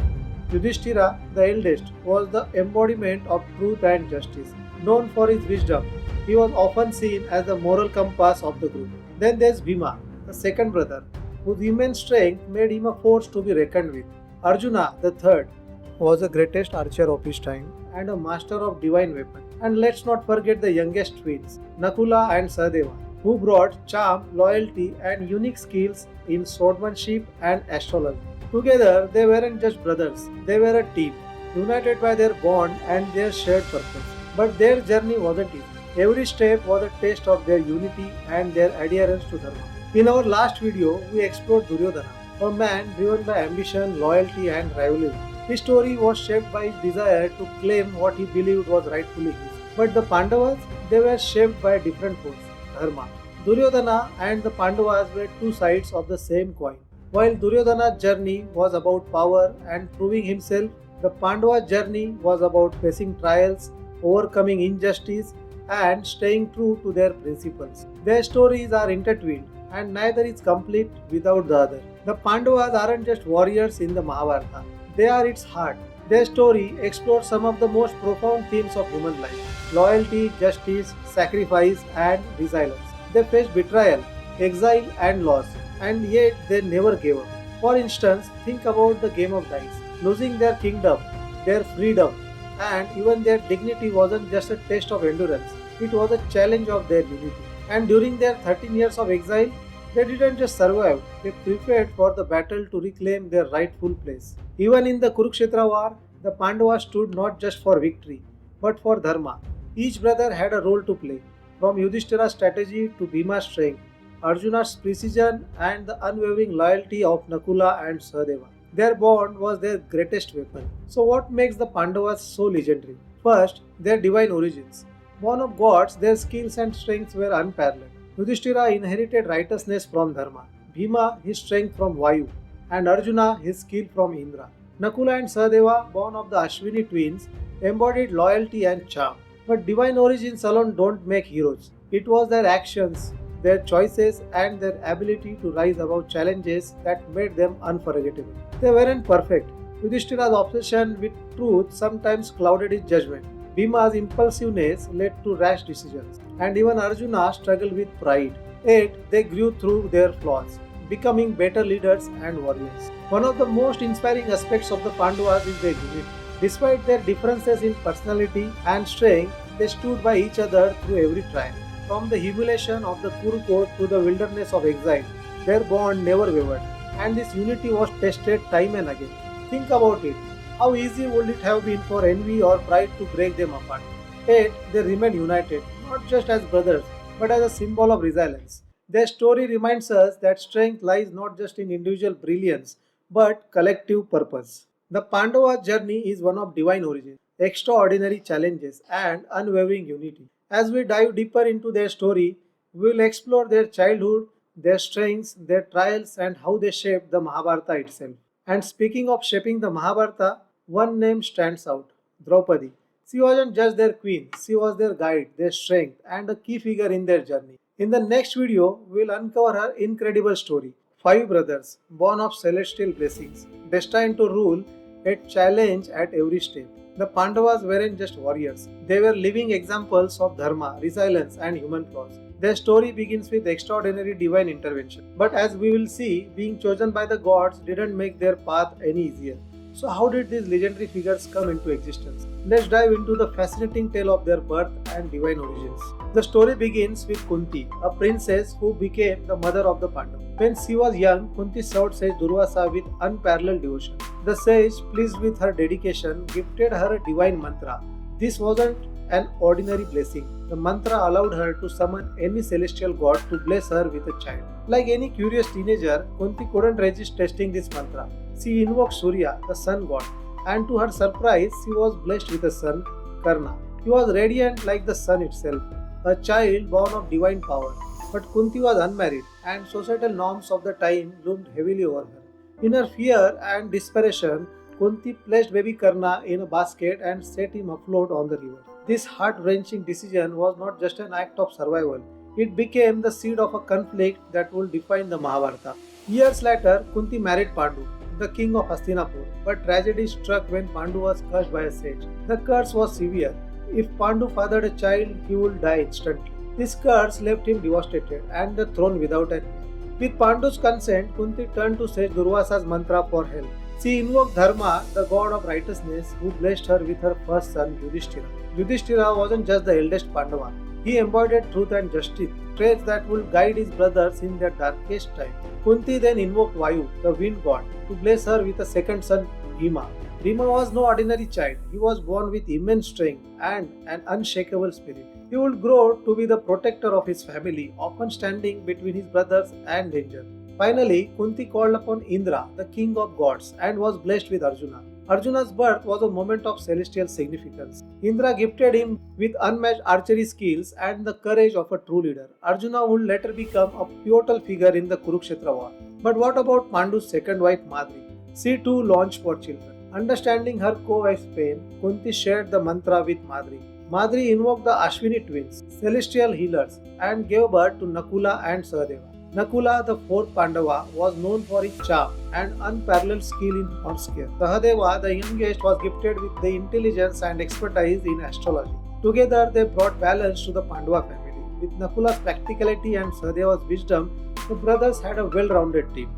Yudhishthira, the eldest, was the embodiment of truth and justice. Known for his wisdom, he was often seen as the moral compass of the group. Then there's Bhima, the second brother, whose immense strength made him a force to be reckoned with. Arjuna, the third, was the greatest archer of his time and a master of divine weapons. And let's not forget the youngest twins, Nakula and Sahadeva, who brought charm, loyalty, and unique skills in swordsmanship and astrology. Together, they weren't just brothers, they were a team, united by their bond and their shared purpose. But their journey wasn't easy. Every step was a test of their unity and their adherence to Dharma. In our last video, we explored Duryodhana, a man driven by ambition, loyalty, and rivalry. His story was shaped by his desire to claim what he believed was rightfully his. But the Pandavas, they were shaped by a different force, Dharma. Duryodhana and the Pandavas were two sides of the same coin. While Duryodhana's journey was about power and proving himself, the Pandava's journey was about facing trials, overcoming injustice, and staying true to their principles. Their stories are intertwined, and neither is complete without the other. The Pandavas aren't just warriors in the Mahabharata, they are its heart. Their story explores some of the most profound themes of human life: loyalty, justice, sacrifice, and resilience. They faced betrayal, exile, and loss, and yet they never gave up. For instance, think about the game of dice. Losing their kingdom, their freedom, and even their dignity wasn't just a test of endurance, it was a challenge of their unity. And during their 13 years of exile, they didn't just survive, they prepared for the battle to reclaim their rightful place. Even in the Kurukshetra war, the Pandavas stood not just for victory, but for Dharma. Each brother had a role to play, from Yudhishthira's strategy to Bhima's strength, Arjuna's precision, and the unwavering loyalty of Nakula and Sahadeva. Their bond was their greatest weapon. So, what makes the Pandavas so legendary? First, their divine origins. Born of gods, their skills and strengths were unparalleled. Yudhishthira inherited righteousness from Dharma, Bhima his strength from Vayu, and Arjuna his skill from Indra. Nakula and Sahadeva, born of the Ashwini twins, embodied loyalty and charm. But divine origins alone don't make heroes. It was their actions, their choices, and their ability to rise above challenges that made them unforgettable. They weren't perfect. Yudhishthira's obsession with truth sometimes clouded his judgment. Bhima's impulsiveness led to rash decisions, and even Arjuna struggled with pride. Yet, they grew through their flaws, becoming better leaders and warriors. One of the most inspiring aspects of the Pandavas is their unity. Despite their differences in personality and strength, they stood by each other through every trial. From the humiliation of the Kurukot to the wilderness of exile, their bond never wavered, and this unity was tested time and again. Think about it. How easy would it have been for envy or pride to break them apart? Yet, they remained united, not just as brothers, but as a symbol of resilience. Their story reminds us that strength lies not just in individual brilliance, but collective purpose. The Pandava journey is one of divine origin, extraordinary challenges, and unwavering unity. As we dive deeper into their story, we will explore their childhood, their strengths, their trials, and how they shaped the Mahabharata itself. And speaking of shaping the Mahabharata, one name stands out: Draupadi. She wasn't just their queen, she was their guide, their strength, and a key figure in their journey. In the next video, we'll uncover her incredible story. Five brothers, born of celestial blessings, destined to rule, yet challenge at every step. The Pandavas weren't just warriors, they were living examples of dharma, resilience, and human flaws. Their story begins with extraordinary divine intervention. But as we will see, being chosen by the gods didn't make their path any easier. So, how did these legendary figures come into existence? Let's dive into the fascinating tale of their birth and divine origins. The story begins with Kunti, a princess who became the mother of the Pandavas. When she was young, Kunti served sage Durvasa with unparalleled devotion. The sage, pleased with her dedication, gifted her a divine mantra. This wasn't an ordinary blessing. The mantra allowed her to summon any celestial god to bless her with a child. Like any curious teenager, Kunti couldn't resist testing this mantra. She invoked Surya, the sun god, and to her surprise, she was blessed with a son, Karna. He was radiant like the sun itself, a child born of divine power. But Kunti was unmarried, and societal norms of the time loomed heavily over her. In her fear and desperation, Kunti placed baby Karna in a basket and set him afloat on the river. This heart-wrenching decision was not just an act of survival, it became the seed of a conflict that would define the Mahabharata. Years later, Kunti married Pandu, the king of Hastinapur, but tragedy struck when Pandu was cursed by a sage. The curse was severe. If Pandu fathered a child, he would die instantly. This curse left him devastated and the throne without an heir. With Pandu's consent, Kunti turned to sage Durvasa's mantra for help. She invoked Dharma, the god of righteousness, who blessed her with her first son, Yudhishthira. Yudhishthira wasn't just the eldest Pandava. He embodied truth and justice, traits that would guide his brothers in their darkest time. Kunti then invoked Vayu, the wind god, to bless her with a second son, Bhima. Bhima was no ordinary child. He was born with immense strength and an unshakable spirit. He would grow to be the protector of his family, often standing between his brothers and danger. Finally, Kunti called upon Indra, the king of gods, and was blessed with Arjuna. Arjuna's birth was a moment of celestial significance. Indra gifted him with unmatched archery skills and the courage of a true leader. Arjuna would later become a pivotal figure in the Kurukshetra war. But what about Pandu's second wife Madri? She too launched for children. Understanding her co-wife's pain, Kunti shared the mantra with Madri. Madri invoked the Ashwini twins, celestial healers, and gave birth to Nakula and Sahadeva. Nakula, the fourth Pandava, was known for his charm and unparalleled skill in horse care. Sahadeva, the youngest, was gifted with the intelligence and expertise in astrology. Together, they brought balance to the Pandava family. With Nakula's practicality and Sahadeva's wisdom, the brothers had a well-rounded team.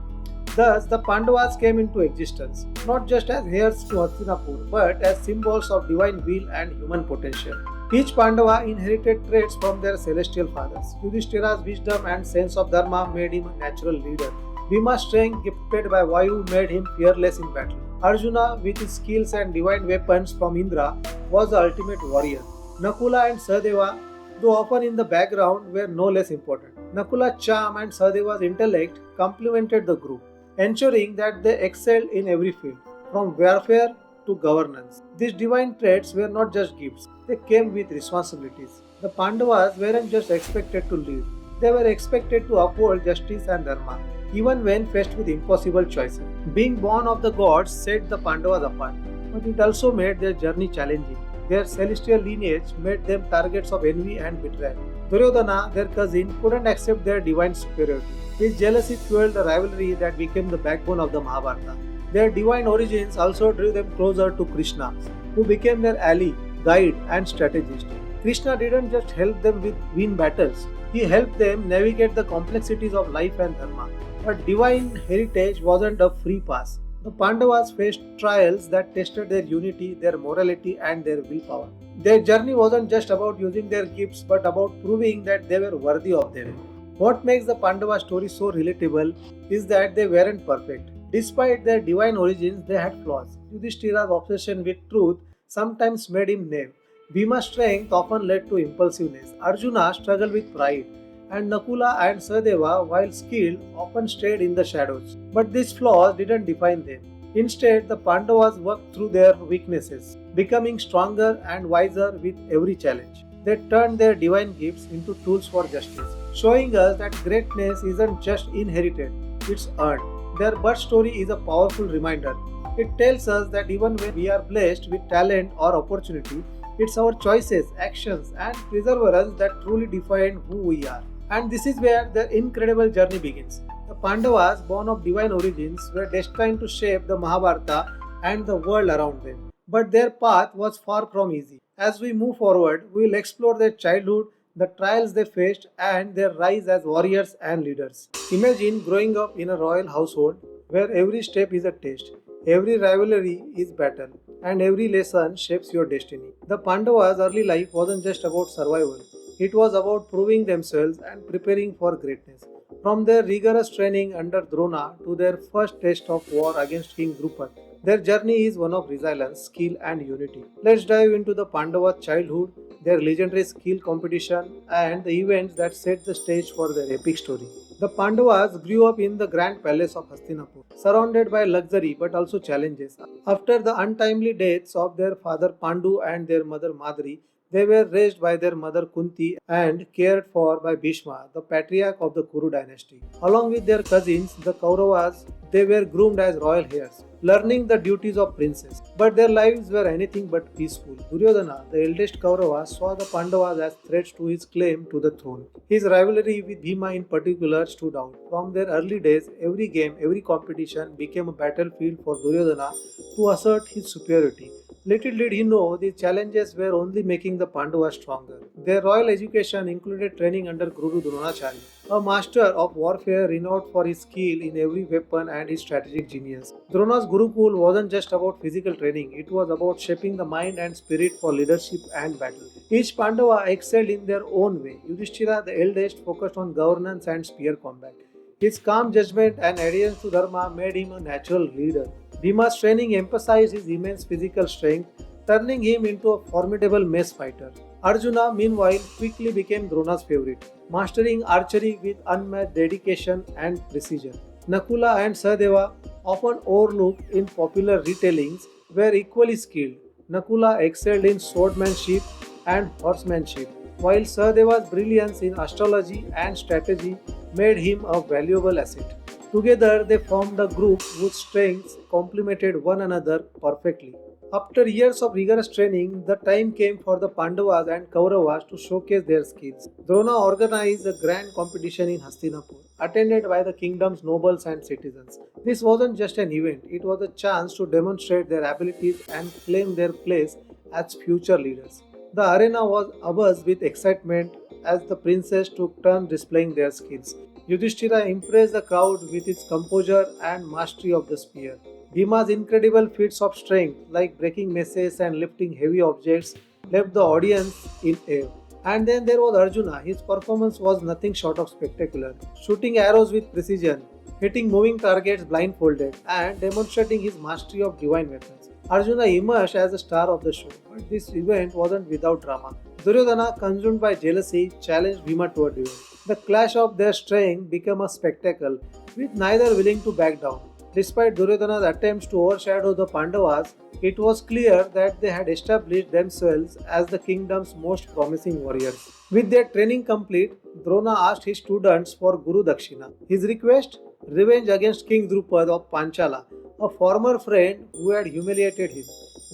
Thus, the Pandavas came into existence, not just as heirs to Hastinapur, but as symbols of divine will and human potential. Each Pandava inherited traits from their celestial fathers. Yudhishthira's wisdom and sense of Dharma made him a natural leader. Bhima's strength, gifted by Vayu, made him fearless in battle. Arjuna, with his skills and divine weapons from Indra, was the ultimate warrior. Nakula and Sahadeva, though often in the background, were no less important. Nakula's charm and Sahadeva's intellect complemented the group, ensuring that they excelled in every field, from warfare to governance. These divine traits were not just gifts, they came with responsibilities. The Pandavas weren't just expected to lead, they were expected to uphold justice and dharma, even when faced with impossible choices. Being born of the gods set the Pandavas apart, but it also made their journey challenging. Their celestial lineage made them targets of envy and betrayal. Duryodhana, their cousin, couldn't accept their divine superiority. His jealousy fueled the rivalry that became the backbone of the Mahabharata. Their divine origins also drew them closer to Krishna, who became their ally, guide, and strategist. Krishna didn't just help them win battles, he helped them navigate the complexities of life and dharma. But divine heritage wasn't a free pass. The Pandavas faced trials that tested their unity, their morality, and their willpower. Their journey wasn't just about using their gifts, but about proving that they were worthy of them. What makes the Pandava story so relatable is that they weren't perfect. Despite their divine origins, they had flaws. Yudhishthira's obsession with truth sometimes made him naive. Bhima's strength often led to impulsiveness. Arjuna struggled with pride, and Nakula and Sahadeva, while skilled, often stayed in the shadows. But these flaws didn't define them. Instead, the Pandavas worked through their weaknesses, becoming stronger and wiser with every challenge. They turned their divine gifts into tools for justice, showing us that greatness isn't just inherited, it's earned. Their birth story is a powerful reminder. It tells us that even when we are blessed with talent or opportunity, it's our choices, actions, and perseverance that truly define who we are. And this is where their incredible journey begins. The Pandavas, born of divine origins, were destined to shape the Mahabharata and the world around them. But their path was far from easy. As we move forward, we will explore their childhood, the trials they faced, and their rise as warriors and leaders. Imagine growing up in a royal household where every step is a test, every rivalry is battle, and every lesson shapes your destiny. The Pandavas' early life wasn't just about survival, it was about proving themselves and preparing for greatness. From their rigorous training under Drona to their first test of war against King Drupada, their journey is one of resilience, skill, and unity. Let's dive into the Pandavas' childhood, their legendary skill competition, and the events that set the stage for their epic story. The Pandavas grew up in the grand palace of Hastinapur, surrounded by luxury but also challenges. After the untimely deaths of their father Pandu and their mother Madri, they were raised by their mother Kunti and cared for by Bhishma, the patriarch of the Kuru dynasty. Along with their cousins, the Kauravas, they were groomed as royal heirs, learning the duties of princes. But their lives were anything but peaceful. Duryodhana, the eldest Kaurava, saw the Pandavas as threats to his claim to the throne. His rivalry with Bhima in particular stood out. From their early days, every game, every competition became a battlefield for Duryodhana to assert his superiority. Little did he know these challenges were only making the Pandavas stronger. Their royal education included training under Guru Dronacharya, a master of warfare renowned for his skill in every weapon and his strategic genius. Drona's Gurukul wasn't just about physical training, it was about shaping the mind and spirit for leadership and battle. Each Pandava excelled in their own way. Yudhishthira, the eldest, focused on governance and spear combat. His calm judgment and adherence to Dharma made him a natural leader. Bhima's training emphasized his immense physical strength, turning him into a formidable mace fighter. Arjuna, meanwhile, quickly became Drona's favorite, mastering archery with unmatched dedication and precision. Nakula and Sahadeva, often overlooked in popular retellings, were equally skilled. Nakula excelled in swordsmanship and horsemanship, while Sahadeva's brilliance in astrology and strategy made him a valuable asset. Together, they formed a group whose strengths complemented one another perfectly. After years of rigorous training, the time came for the Pandavas and Kauravas to showcase their skills. Drona organized a grand competition in Hastinapur, attended by the kingdom's nobles and citizens. This wasn't just an event, it was a chance to demonstrate their abilities and claim their place as future leaders. The arena was abuzz with excitement as the princes took turns displaying their skills. Yudhishthira impressed the crowd with his composure and mastery of the spear. Bhima's incredible feats of strength, like breaking messes and lifting heavy objects, left the audience in awe. And then there was Arjuna. His performance was nothing short of spectacular, shooting arrows with precision, hitting moving targets blindfolded, and demonstrating his mastery of divine weapons. Arjuna emerged as the star of the show, but this event wasn't without drama. Duryodhana, consumed by jealousy, challenged Bhima to a duel. The clash of their strength became a spectacle, with neither willing to back down. Despite Duryodhana's attempts to overshadow the Pandavas, it was clear that they had established themselves as the kingdom's most promising warriors. With their training complete, Drona asked his students for Guru Dakshina. His request? Revenge against King Drupad of Panchala, a former friend who had humiliated him.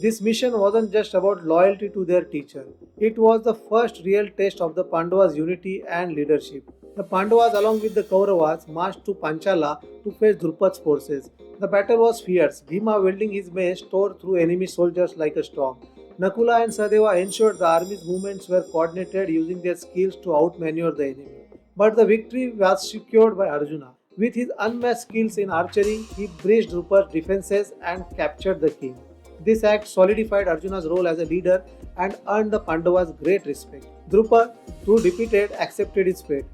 This mission wasn't just about loyalty to their teacher. It was the first real test of the Pandavas' unity and leadership. The Pandavas, along with the Kauravas, marched to Panchala to face Drupad's forces. The battle was fierce. Bhima, wielding his mace, tore through enemy soldiers like a storm. Nakula and Sadeva ensured the army's movements were coordinated using their skills to outmaneuver the enemy. But the victory was secured by Arjuna. With his unmatched skills in archery, he breached Drupad's defenses and captured the king. This act solidified Arjuna's role as a leader and earned the Pandavas great respect. Drupad, though defeated, accepted his fate.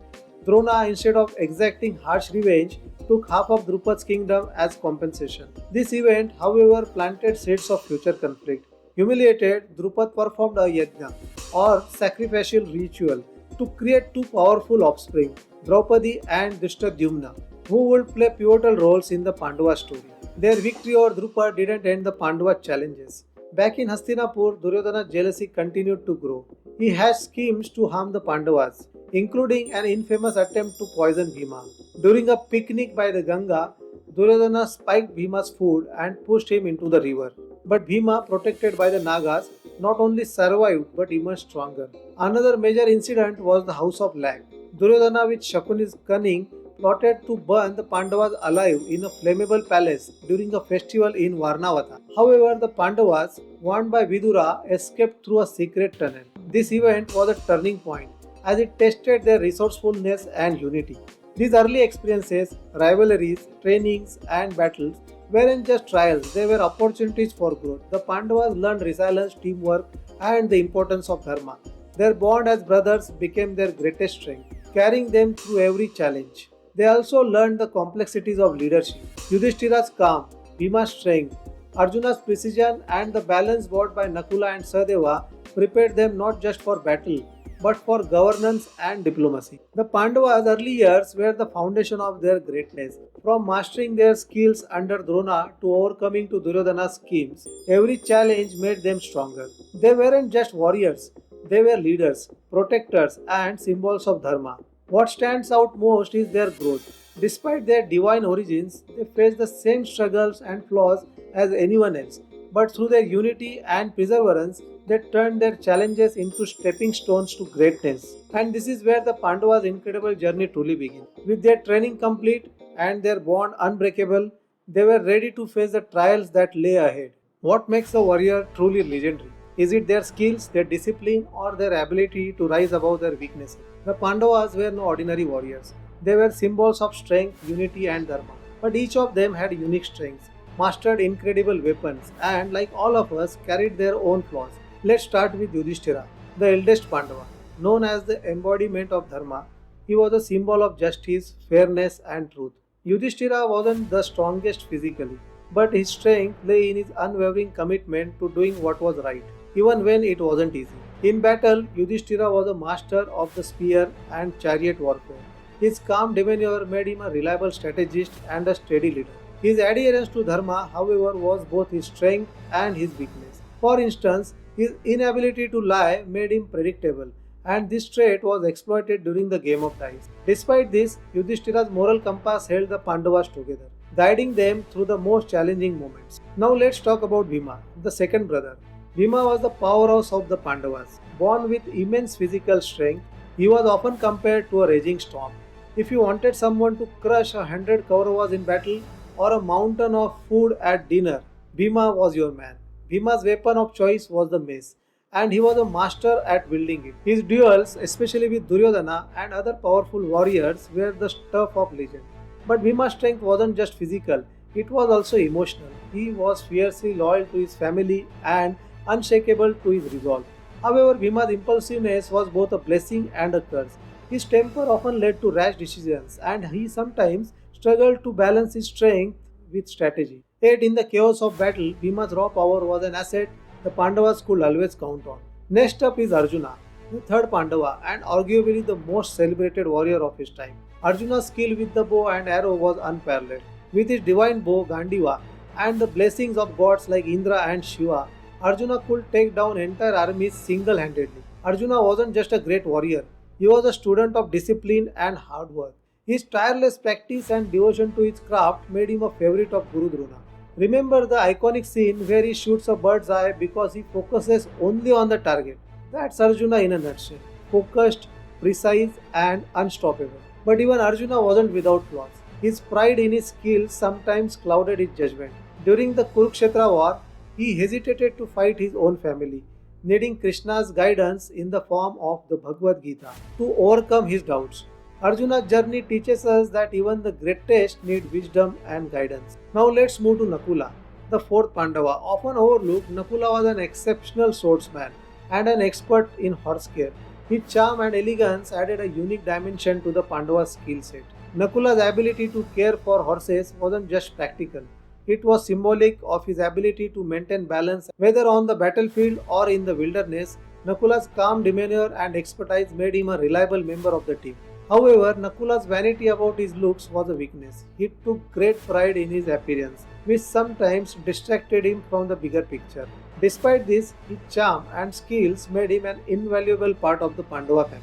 Drona, instead of exacting harsh revenge, took half of Drupad's kingdom as compensation. This event, however, planted seeds of future conflict. Humiliated, Drupad performed a yajna, or sacrificial ritual, to create two powerful offspring, Draupadi and Drishtadyumna, who would play pivotal roles in the Pandava story. Their victory over Drupad didn't end the Pandava challenges. Back in Hastinapur, Duryodhana's jealousy continued to grow. He hatched schemes to harm the Pandavas, including an infamous attempt to poison Bhima. During a picnic by the Ganga, Duryodhana spiked Bhima's food and pushed him into the river. But Bhima, protected by the Nagas, not only survived but emerged stronger. Another major incident was the House of Lag. Duryodhana, with Shakuni's cunning, plotted to burn the Pandavas alive in a flammable palace during a festival in Varnavata. However, the Pandavas, warned by Vidura, escaped through a secret tunnel. This event was a turning point as it tested their resourcefulness and unity. These early experiences, rivalries, trainings, and battles weren't just trials, they were opportunities for growth. The Pandavas learned resilience, teamwork, and the importance of Dharma. Their bond as brothers became their greatest strength, carrying them through every challenge. They also learned the complexities of leadership. Yudhishthira's calm, Bhima's strength, Arjuna's precision, and the balance brought by Nakula and Sahadeva prepared them not just for battle but for governance and diplomacy. The Pandavas' early years were the foundation of their greatness. From mastering their skills under Drona to overcoming to Duryodhana's schemes, every challenge made them stronger. They weren't just warriors, they were leaders, protectors, and symbols of Dharma. What stands out most is their growth. Despite their divine origins, they faced the same struggles and flaws as anyone else. But through their unity and perseverance, they turned their challenges into stepping stones to greatness. And this is where the Pandavas' incredible journey truly begins. With their training complete and their bond unbreakable, they were ready to face the trials that lay ahead. What makes a warrior truly legendary? Is it their skills, their discipline, or their ability to rise above their weaknesses? The Pandavas were no ordinary warriors. They were symbols of strength, unity, and dharma. But each of them had unique strengths, mastered incredible weapons, and like all of us, carried their own flaws. Let's start with Yudhishthira, the eldest Pandava. Known as the embodiment of Dharma, he was a symbol of justice, fairness, and truth. Yudhishthira wasn't the strongest physically, but his strength lay in his unwavering commitment to doing what was right, even when it wasn't easy. In battle, Yudhishthira was a master of the spear and chariot warfare. His calm demeanor made him a reliable strategist and a steady leader. His adherence to Dharma, however, was both his strength and his weakness. For instance, his inability to lie made him predictable, and this trait was exploited during the game of dice. Despite this, Yudhishthira's moral compass held the Pandavas together, guiding them through the most challenging moments. Now let's talk about Bhima, the second brother. Bhima was the powerhouse of the Pandavas. Born with immense physical strength, he was often compared to a raging storm. If you wanted someone to crush 100 Kauravas in battle or a mountain of food at dinner, Bhima was your man. Bhima's weapon of choice was the mace, and he was a master at wielding it. His duels, especially with Duryodhana and other powerful warriors, were the stuff of legend. But Bhima's strength wasn't just physical, it was also emotional. He was fiercely loyal to his family and unshakable to his resolve. However, Bhima's impulsiveness was both a blessing and a curse. His temper often led to rash decisions, and he sometimes struggled to balance his strength with strategy. Yet, in the chaos of battle, Bhima's raw power was an asset the Pandavas could always count on. Next up is Arjuna, the third Pandava and arguably the most celebrated warrior of his time. Arjuna's skill with the bow and arrow was unparalleled. With his divine bow Gandiva and the blessings of gods like Indra and Shiva, Arjuna could take down entire armies single-handedly. Arjuna wasn't just a great warrior, he was a student of discipline and hard work. His tireless practice and devotion to his craft made him a favorite of Guru Drona. Remember the iconic scene where he shoots a bird's eye because he focuses only on the target. That's Arjuna in a nutshell. Focused, precise, and unstoppable. But even Arjuna wasn't without flaws. His pride in his skills sometimes clouded his judgment. During the Kurukshetra war, he hesitated to fight his own family, needing Krishna's guidance in the form of the Bhagavad Gita to overcome his doubts. Arjuna's journey teaches us that even the greatest need wisdom and guidance. Now let's move to Nakula, the fourth Pandava. Often overlooked, Nakula was an exceptional swordsman and an expert in horse care. His charm and elegance added a unique dimension to the Pandava's skill set. Nakula's ability to care for horses wasn't just practical. It was symbolic of his ability to maintain balance whether on the battlefield or in the wilderness. Nakula's calm demeanor and expertise made him a reliable member of the team. However, Nakula's vanity about his looks was a weakness. He took great pride in his appearance, which sometimes distracted him from the bigger picture. Despite this, his charm and skills made him an invaluable part of the Pandava family.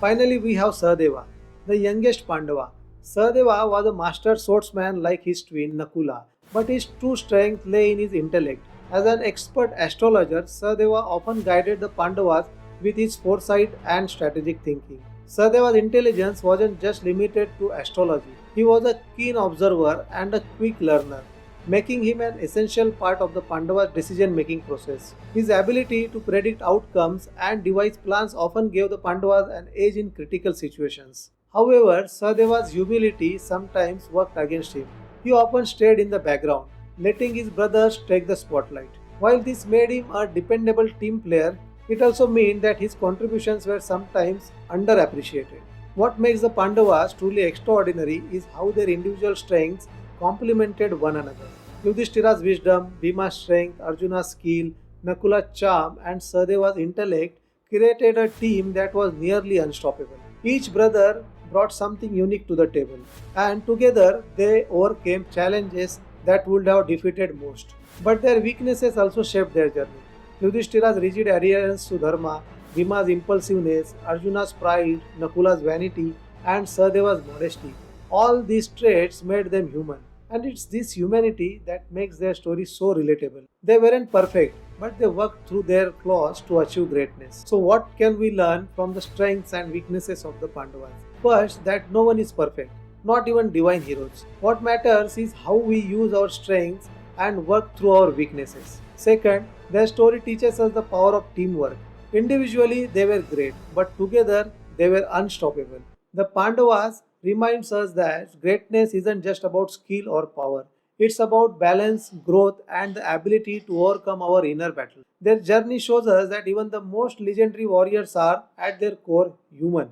Finally, we have Sahadeva, the youngest Pandava. Sahadeva was a master swordsman like his twin Nakula, but his true strength lay in his intellect. As an expert astrologer, Sahadeva often guided the Pandavas with his foresight and strategic thinking. Sahadeva's intelligence wasn't just limited to astrology. He was a keen observer and a quick learner, making him an essential part of the Pandava's decision-making process. His ability to predict outcomes and devise plans often gave the Pandavas an edge in critical situations. However, Sahadeva's humility sometimes worked against him. He often stayed in the background, letting his brothers take the spotlight. While this made him a dependable team player, it also meant that his contributions were sometimes underappreciated. What makes the Pandavas truly extraordinary is how their individual strengths complemented one another. Yudhishthira's wisdom, Bhima's strength, Arjuna's skill, Nakula's charm, and Sahadeva's intellect created a team that was nearly unstoppable. Each brother brought something unique to the table, and together they overcame challenges that would have defeated most. But their weaknesses also shaped their journey. Yudhishthira's rigid adherence to Dharma, Bhima's impulsiveness, Arjuna's pride, Nakula's vanity, and Sahadeva's modesty. All these traits made them human. And it's this humanity that makes their story so relatable. They weren't perfect, but they worked through their flaws to achieve greatness. So, what can we learn from the strengths and weaknesses of the Pandavas? First, that no one is perfect, not even divine heroes. What matters is how we use our strengths and work through our weaknesses. Second, their story teaches us the power of teamwork. Individually, they were great, but together, they were unstoppable. The Pandavas reminds us that greatness isn't just about skill or power. It's about balance, growth, and the ability to overcome our inner battle. Their journey shows us that even the most legendary warriors are, at their core, human.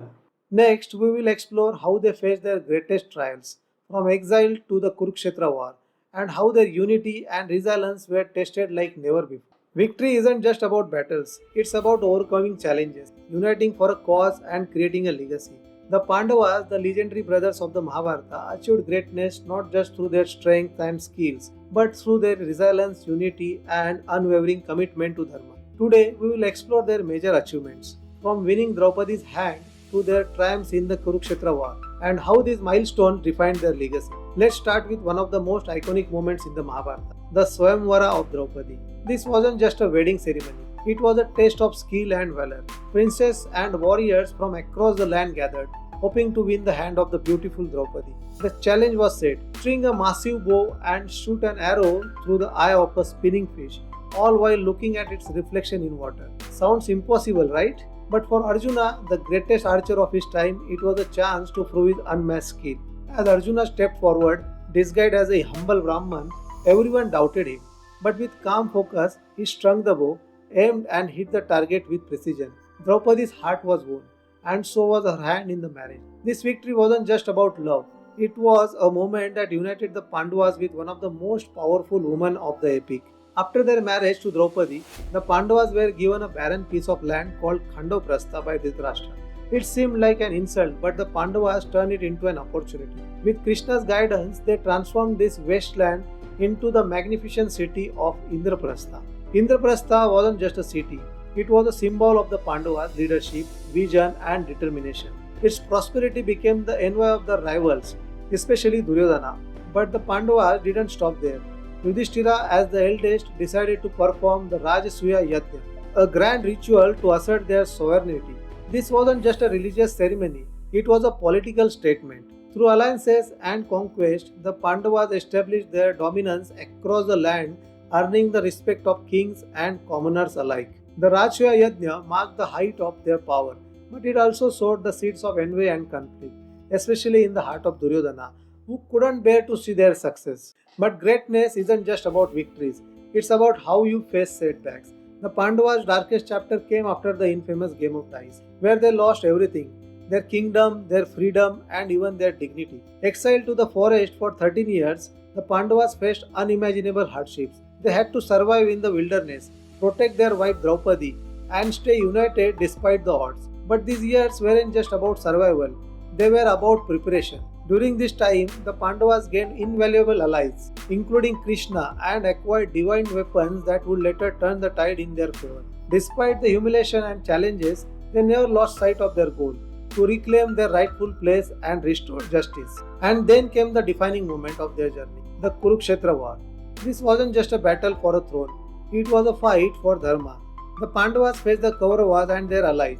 Next, we will explore how they faced their greatest trials, from exile to the Kurukshetra war, and how their unity and resilience were tested like never before. Victory isn't just about battles, it's about overcoming challenges, uniting for a cause, and creating a legacy. The Pandavas, the legendary brothers of the Mahabharata, achieved greatness not just through their strength and skills, but through their resilience, unity, and unwavering commitment to Dharma. Today, we will explore their major achievements, from winning Draupadi's hand to their triumphs in the Kurukshetra war, and how these milestones defined their legacy. Let's start with one of the most iconic moments in the Mahabharata, the Swayamvara of Draupadi. This wasn't just a wedding ceremony. It was a test of skill and valor. Princes and warriors from across the land gathered, hoping to win the hand of the beautiful Draupadi. The challenge was set: string a massive bow and shoot an arrow through the eye of a spinning fish, all while looking at its reflection in water. Sounds impossible, right? But for Arjuna, the greatest archer of his time, it was a chance to prove his unmatched skill. As Arjuna stepped forward, disguised as a humble Brahman, everyone doubted him. But with calm focus, he strung the bow, aimed and hit the target with precision. Draupadi's heart was won, and so was her hand in the marriage. This victory wasn't just about love, it was a moment that united the Pandavas with one of the most powerful women of the epic. After their marriage to Draupadi, the Pandavas were given a barren piece of land called Khandoprastha by Dhritarashtra. It seemed like an insult, but the Pandavas turned it into an opportunity. With Krishna's guidance, they transformed this wasteland into the magnificent city of Indraprastha. Indraprastha wasn't just a city, it was a symbol of the Pandavas' leadership, vision, and determination. Its prosperity became the envy of the rivals, especially Duryodhana. But the Pandavas didn't stop there. Yudhishthira, as the eldest, decided to perform the Rajasuya Yajna, a grand ritual to assert their sovereignty. This wasn't just a religious ceremony, it was a political statement. Through alliances and conquest, the Pandavas established their dominance across the land, earning the respect of kings and commoners alike. The Rajasuya Yajna marked the height of their power, but it also sowed the seeds of envy and conflict, especially in the heart of Duryodhana, who couldn't bear to see their success. But greatness isn't just about victories, it's about how you face setbacks. The Pandavas' darkest chapter came after the infamous game of dice, where they lost everything: their kingdom, their freedom, and even their dignity. Exiled to the forest for 13 years, the Pandavas faced unimaginable hardships. They had to survive in the wilderness, protect their wife Draupadi, and stay united despite the odds. But these years weren't just about survival, they were about preparation. During this time, the Pandavas gained invaluable allies, including Krishna, and acquired divine weapons that would later turn the tide in their favor. Despite the humiliation and challenges, they never lost sight of their goal: to reclaim their rightful place and restore justice. And then came the defining moment of their journey: the Kurukshetra war. This wasn't just a battle for a throne, it was a fight for Dharma. The Pandavas faced the Kauravas and their allies,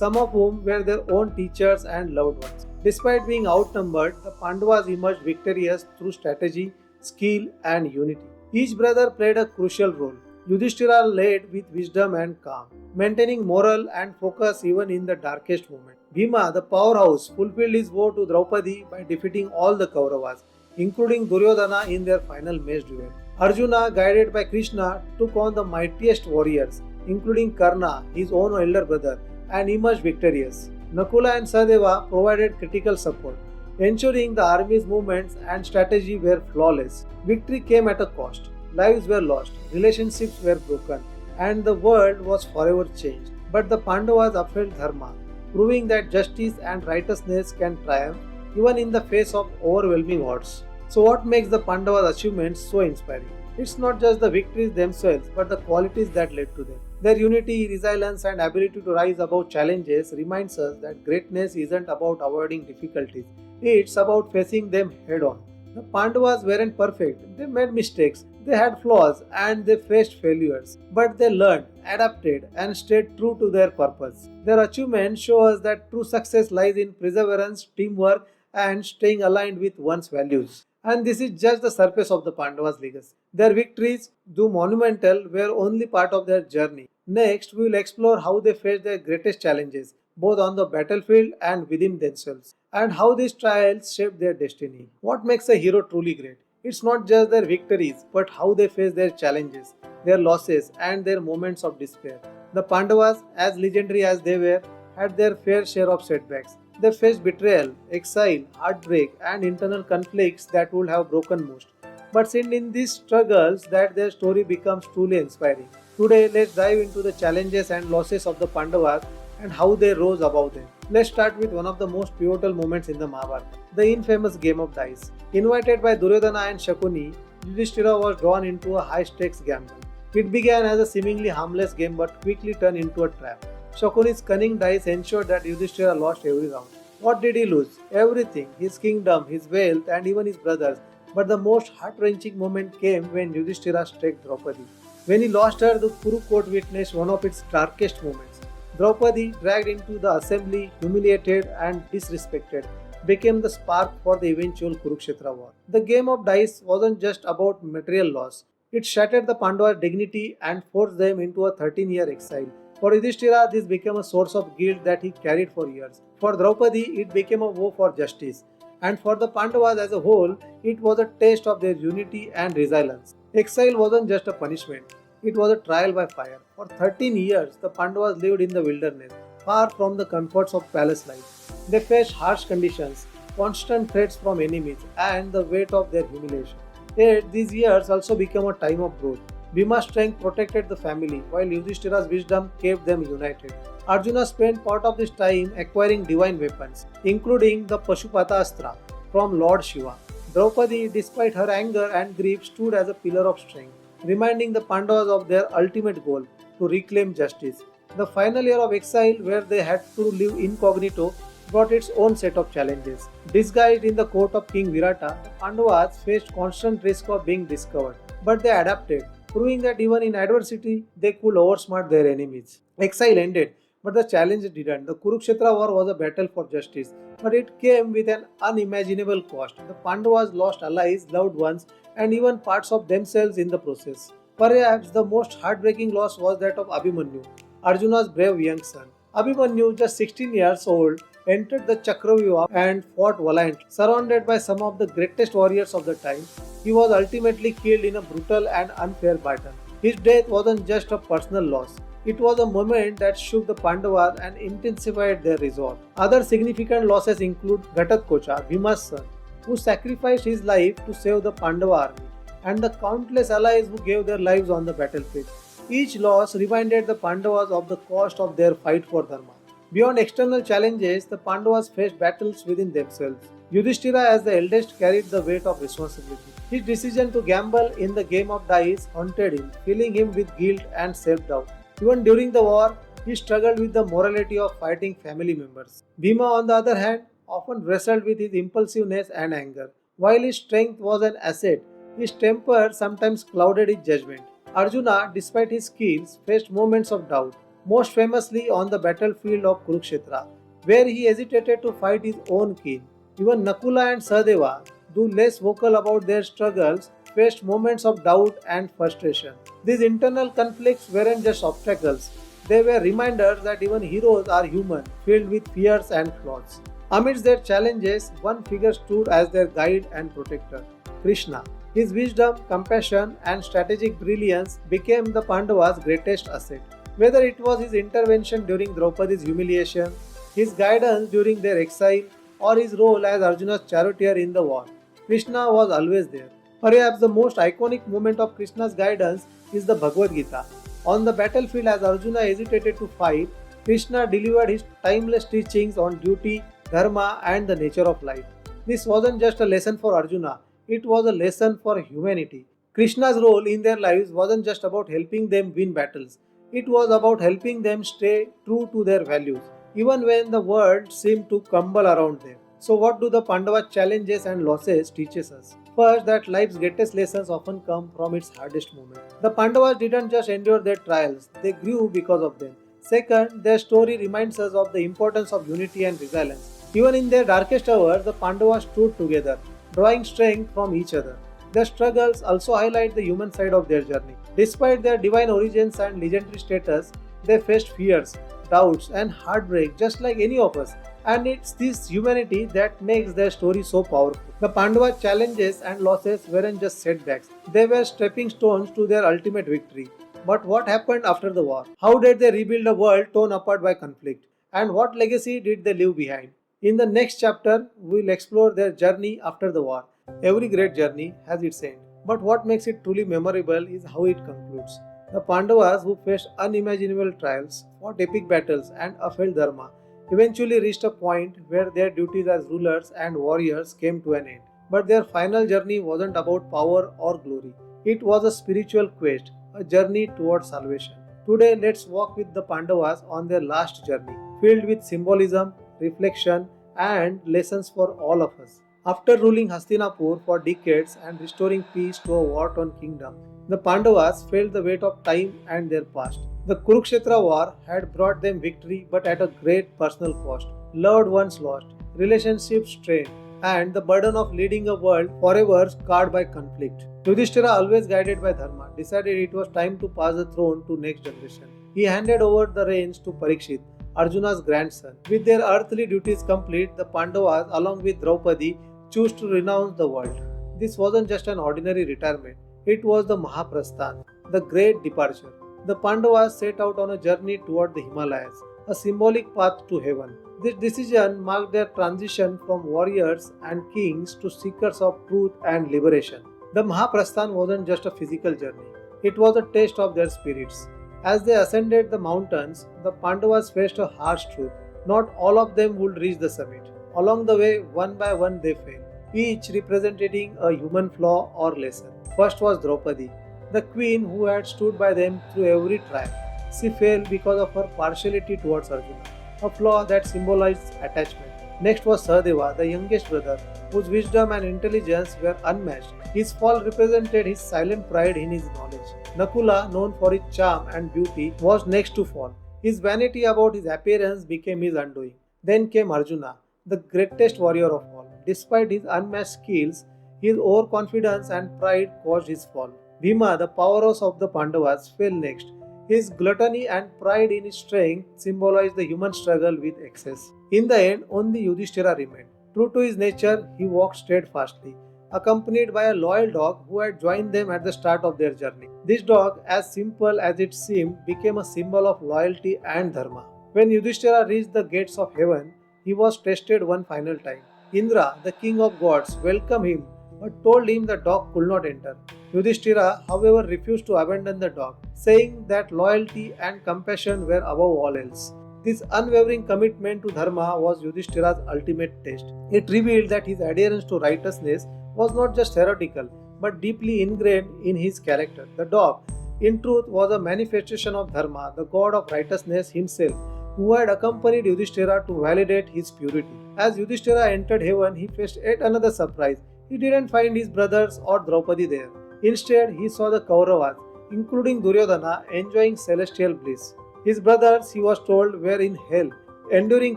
some of whom were their own teachers and loved ones. Despite being outnumbered, the Pandavas emerged victorious through strategy, skill, and unity. Each brother played a crucial role. Yudhishthira led with wisdom and calm, maintaining moral and focus even in the darkest moment. Bhima, the powerhouse, fulfilled his vow to Draupadi by defeating all the Kauravas, including Duryodhana in their final mace duel. Arjuna, guided by Krishna, took on the mightiest warriors, including Karna, his own elder brother, and emerged victorious. Nakula and Sahadeva provided critical support, ensuring the army's movements and strategy were flawless. Victory came at a cost. Lives were lost, relationships were broken, and the world was forever changed. But the Pandavas upheld Dharma, proving that justice and righteousness can triumph even in the face of overwhelming odds. So, what makes the Pandavas' achievements so inspiring? It's not just the victories themselves, but the qualities that led to them. Their unity, resilience, and ability to rise above challenges reminds us that greatness isn't about avoiding difficulties, it's about facing them head on. The Pandavas weren't perfect, they made mistakes, they had flaws, and they faced failures. But they learned, adapted, and stayed true to their purpose. Their achievements show us that true success lies in perseverance, teamwork, and staying aligned with one's values. And this is just the surface of the Pandavas' legacy. Their victories, though monumental, were only part of their journey. Next, we will explore how they faced their greatest challenges, both on the battlefield and within themselves, and how these trials shaped their destiny. What makes a hero truly great? It's not just their victories, but how they face their challenges, their losses, and their moments of despair. The Pandavas, as legendary as they were, had their fair share of setbacks. They faced betrayal, exile, heartbreak, and internal conflicts that would have broken most. But it's in these struggles that their story becomes truly inspiring. Today, let's dive into the challenges and losses of the Pandavas and how they rose above them. Let's start with one of the most pivotal moments in the Mahabharata, the infamous game of dice. Invited by Duryodhana and Shakuni, Yudhishthira was drawn into a high-stakes gamble. It began as a seemingly harmless game but quickly turned into a trap. Shakuni's cunning dice ensured that Yudhishthira lost every round. What did he lose? Everything: his kingdom, his wealth, and even his brothers. But the most heart-wrenching moment came when Yudhishthira struck Draupadi. When he lost her, the Kuru court witnessed one of its darkest moments. Draupadi, dragged into the assembly, humiliated and disrespected, became the spark for the eventual Kurukshetra war. The game of dice wasn't just about material loss. It shattered the Pandavas' dignity and forced them into a 13-year exile, For Yudhishthira, this became a source of guilt that he carried for years. For Draupadi, it became a vow for justice. And for the Pandavas as a whole, it was a taste of their unity and resilience. Exile wasn't just a punishment, it was a trial by fire. For 13 years, the Pandavas lived in the wilderness, far from the comforts of palace life. They faced harsh conditions, constant threats from enemies, and the weight of their humiliation. Yet, these years also became a time of growth. Bhima's strength protected the family, while Yudhishthira's wisdom kept them united. Arjuna spent part of this time acquiring divine weapons, including the Pashupata Astra from Lord Shiva. Draupadi, despite her anger and grief, stood as a pillar of strength, reminding the Pandavas of their ultimate goal to reclaim justice. The final year of exile, where they had to live incognito, brought its own set of challenges. Disguised in the court of King Virata, the Pandavas faced constant risk of being discovered, but they adapted, proving that even in adversity they could outsmart their enemies. Exile ended, but the challenge didn't. The Kurukshetra war was a battle for justice, but it came with an unimaginable cost. The Pandavas lost allies, loved ones, and even parts of themselves in the process. Perhaps the most heartbreaking loss was that of Abhimanyu, Arjuna's brave young son. Abhimanyu, just 16 years old, entered the Chakravyuha and fought valiantly. Surrounded by some of the greatest warriors of the time, he was ultimately killed in a brutal and unfair battle. His death wasn't just a personal loss. It was a moment that shook the Pandavas and intensified their resolve. Other significant losses include Ghatatkocha, Bhima's son, who sacrificed his life to save the Pandava army, and the countless allies who gave their lives on the battlefield. Each loss reminded the Pandavas of the cost of their fight for Dharma. Beyond external challenges, the Pandavas faced battles within themselves. Yudhishthira, as the eldest, carried the weight of responsibility. His decision to gamble in the game of dice haunted him, filling him with guilt and self-doubt. Even during the war, he struggled with the morality of fighting family members. Bhima, on the other hand, often wrestled with his impulsiveness and anger. While his strength was an asset, his temper sometimes clouded his judgment. Arjuna, despite his skills, faced moments of doubt, most famously on the battlefield of Kurukshetra, where he hesitated to fight his own kin. Even Nakula and Sahadeva, though less vocal about their struggles, faced moments of doubt and frustration. These internal conflicts weren't just obstacles, they were reminders that even heroes are human, filled with fears and flaws. Amidst their challenges, one figure stood as their guide and protector, Krishna. His wisdom, compassion, and strategic brilliance became the Pandavas' greatest asset. Whether it was his intervention during Draupadi's humiliation, his guidance during their exile, or his role as Arjuna's charioteer in the war, Krishna was always there. Perhaps the most iconic moment of Krishna's guidance is the Bhagavad Gita. On the battlefield, as Arjuna hesitated to fight, Krishna delivered his timeless teachings on duty, dharma, and the nature of life. This wasn't just a lesson for Arjuna, it was a lesson for humanity. Krishna's role in their lives wasn't just about helping them win battles, it was about helping them stay true to their values, even when the world seemed to crumble around them. So, what do the Pandava challenges and losses teaches us? First, that life's greatest lessons often come from its hardest moments. The Pandavas didn't just endure their trials, they grew because of them. Second, their story reminds us of the importance of unity and resilience. Even in their darkest hours, the Pandavas stood together, drawing strength from each other. Their struggles also highlight the human side of their journey. Despite their divine origins and legendary status, they faced fears, doubts, and heartbreak just like any of us. And it's this humanity that makes their story so powerful. The Pandava challenges and losses weren't just setbacks, they were stepping stones to their ultimate victory. But what happened after the war? How did they rebuild a world torn apart by conflict? And what legacy did they leave behind? In the next chapter, we'll explore their journey after the war. Every great journey has its end, but what makes it truly memorable is how it concludes. The Pandavas, who faced unimaginable trials, fought epic battles, and upheld Dharma, eventually reached a point where their duties as rulers and warriors came to an end. But their final journey wasn't about power or glory. It was a spiritual quest, a journey towards salvation. Today, let's walk with the Pandavas on their last journey, filled with symbolism, reflection, and lessons for all of us. After ruling Hastinapur for decades and restoring peace to a war-torn kingdom, the Pandavas felt the weight of time and their past. The Kurukshetra war had brought them victory, but at a great personal cost. Loved ones lost, relationships strained, and the burden of leading a world forever scarred by conflict. Yudhishthira, always guided by Dharma, decided it was time to pass the throne to next generation. he handed over the reins to Parikshit, Arjuna's grandson. With their earthly duties complete, the Pandavas, along with Draupadi, chose to renounce the world. This wasn't just an ordinary retirement, it was the Mahaprasthan, the great departure. The Pandavas set out on a journey toward the Himalayas, a symbolic path to heaven. This decision marked their transition from warriors and kings to seekers of truth and liberation. The Mahaprasthan wasn't just a physical journey, it was a test of their spirits. As they ascended the mountains, the Pandavas faced a harsh truth. Not all of them would reach the summit. Along the way, one by one they fell, each representing a human flaw or lesson. First was Draupadi, the queen who had stood by them through every trial. She fell because of her partiality towards Arjuna, a flaw that symbolized attachment. Next was Sahadeva, the youngest brother, whose wisdom and intelligence were unmatched. His fall represented his silent pride in his knowledge. Nakula, known for his charm and beauty, was next to fall. His vanity about his appearance became his undoing. Then came Arjuna, the greatest warrior of all. Despite his unmatched skills, his overconfidence and pride caused his fall. Bhima, the powerhouse of the Pandavas, fell next. His gluttony and pride in his strength symbolized the human struggle with excess. In the end, only Yudhishthira remained. True to his nature, he walked steadfastly, accompanied by a loyal dog who had joined them at the start of their journey. This dog, as simple as it seemed, became a symbol of loyalty and dharma. When Yudhishthira reached the gates of heaven, he was tested one final time. Indra, the king of gods, welcomed him but told him the dog could not enter. Yudhishthira, however, refused to abandon the dog, saying that loyalty and compassion were above all else. This unwavering commitment to Dharma was Yudhishthira's ultimate test. It revealed that his adherence to righteousness was not just theoretical, but deeply ingrained in his character. The dog, in truth, was a manifestation of Dharma, the god of righteousness himself, who had accompanied Yudhishthira to validate his purity. As Yudhishthira entered heaven, he faced yet another surprise. He didn't find his brothers or Draupadi there. Instead, he saw the Kauravas, including Duryodhana, enjoying celestial bliss. His brothers, he was told, were in hell, enduring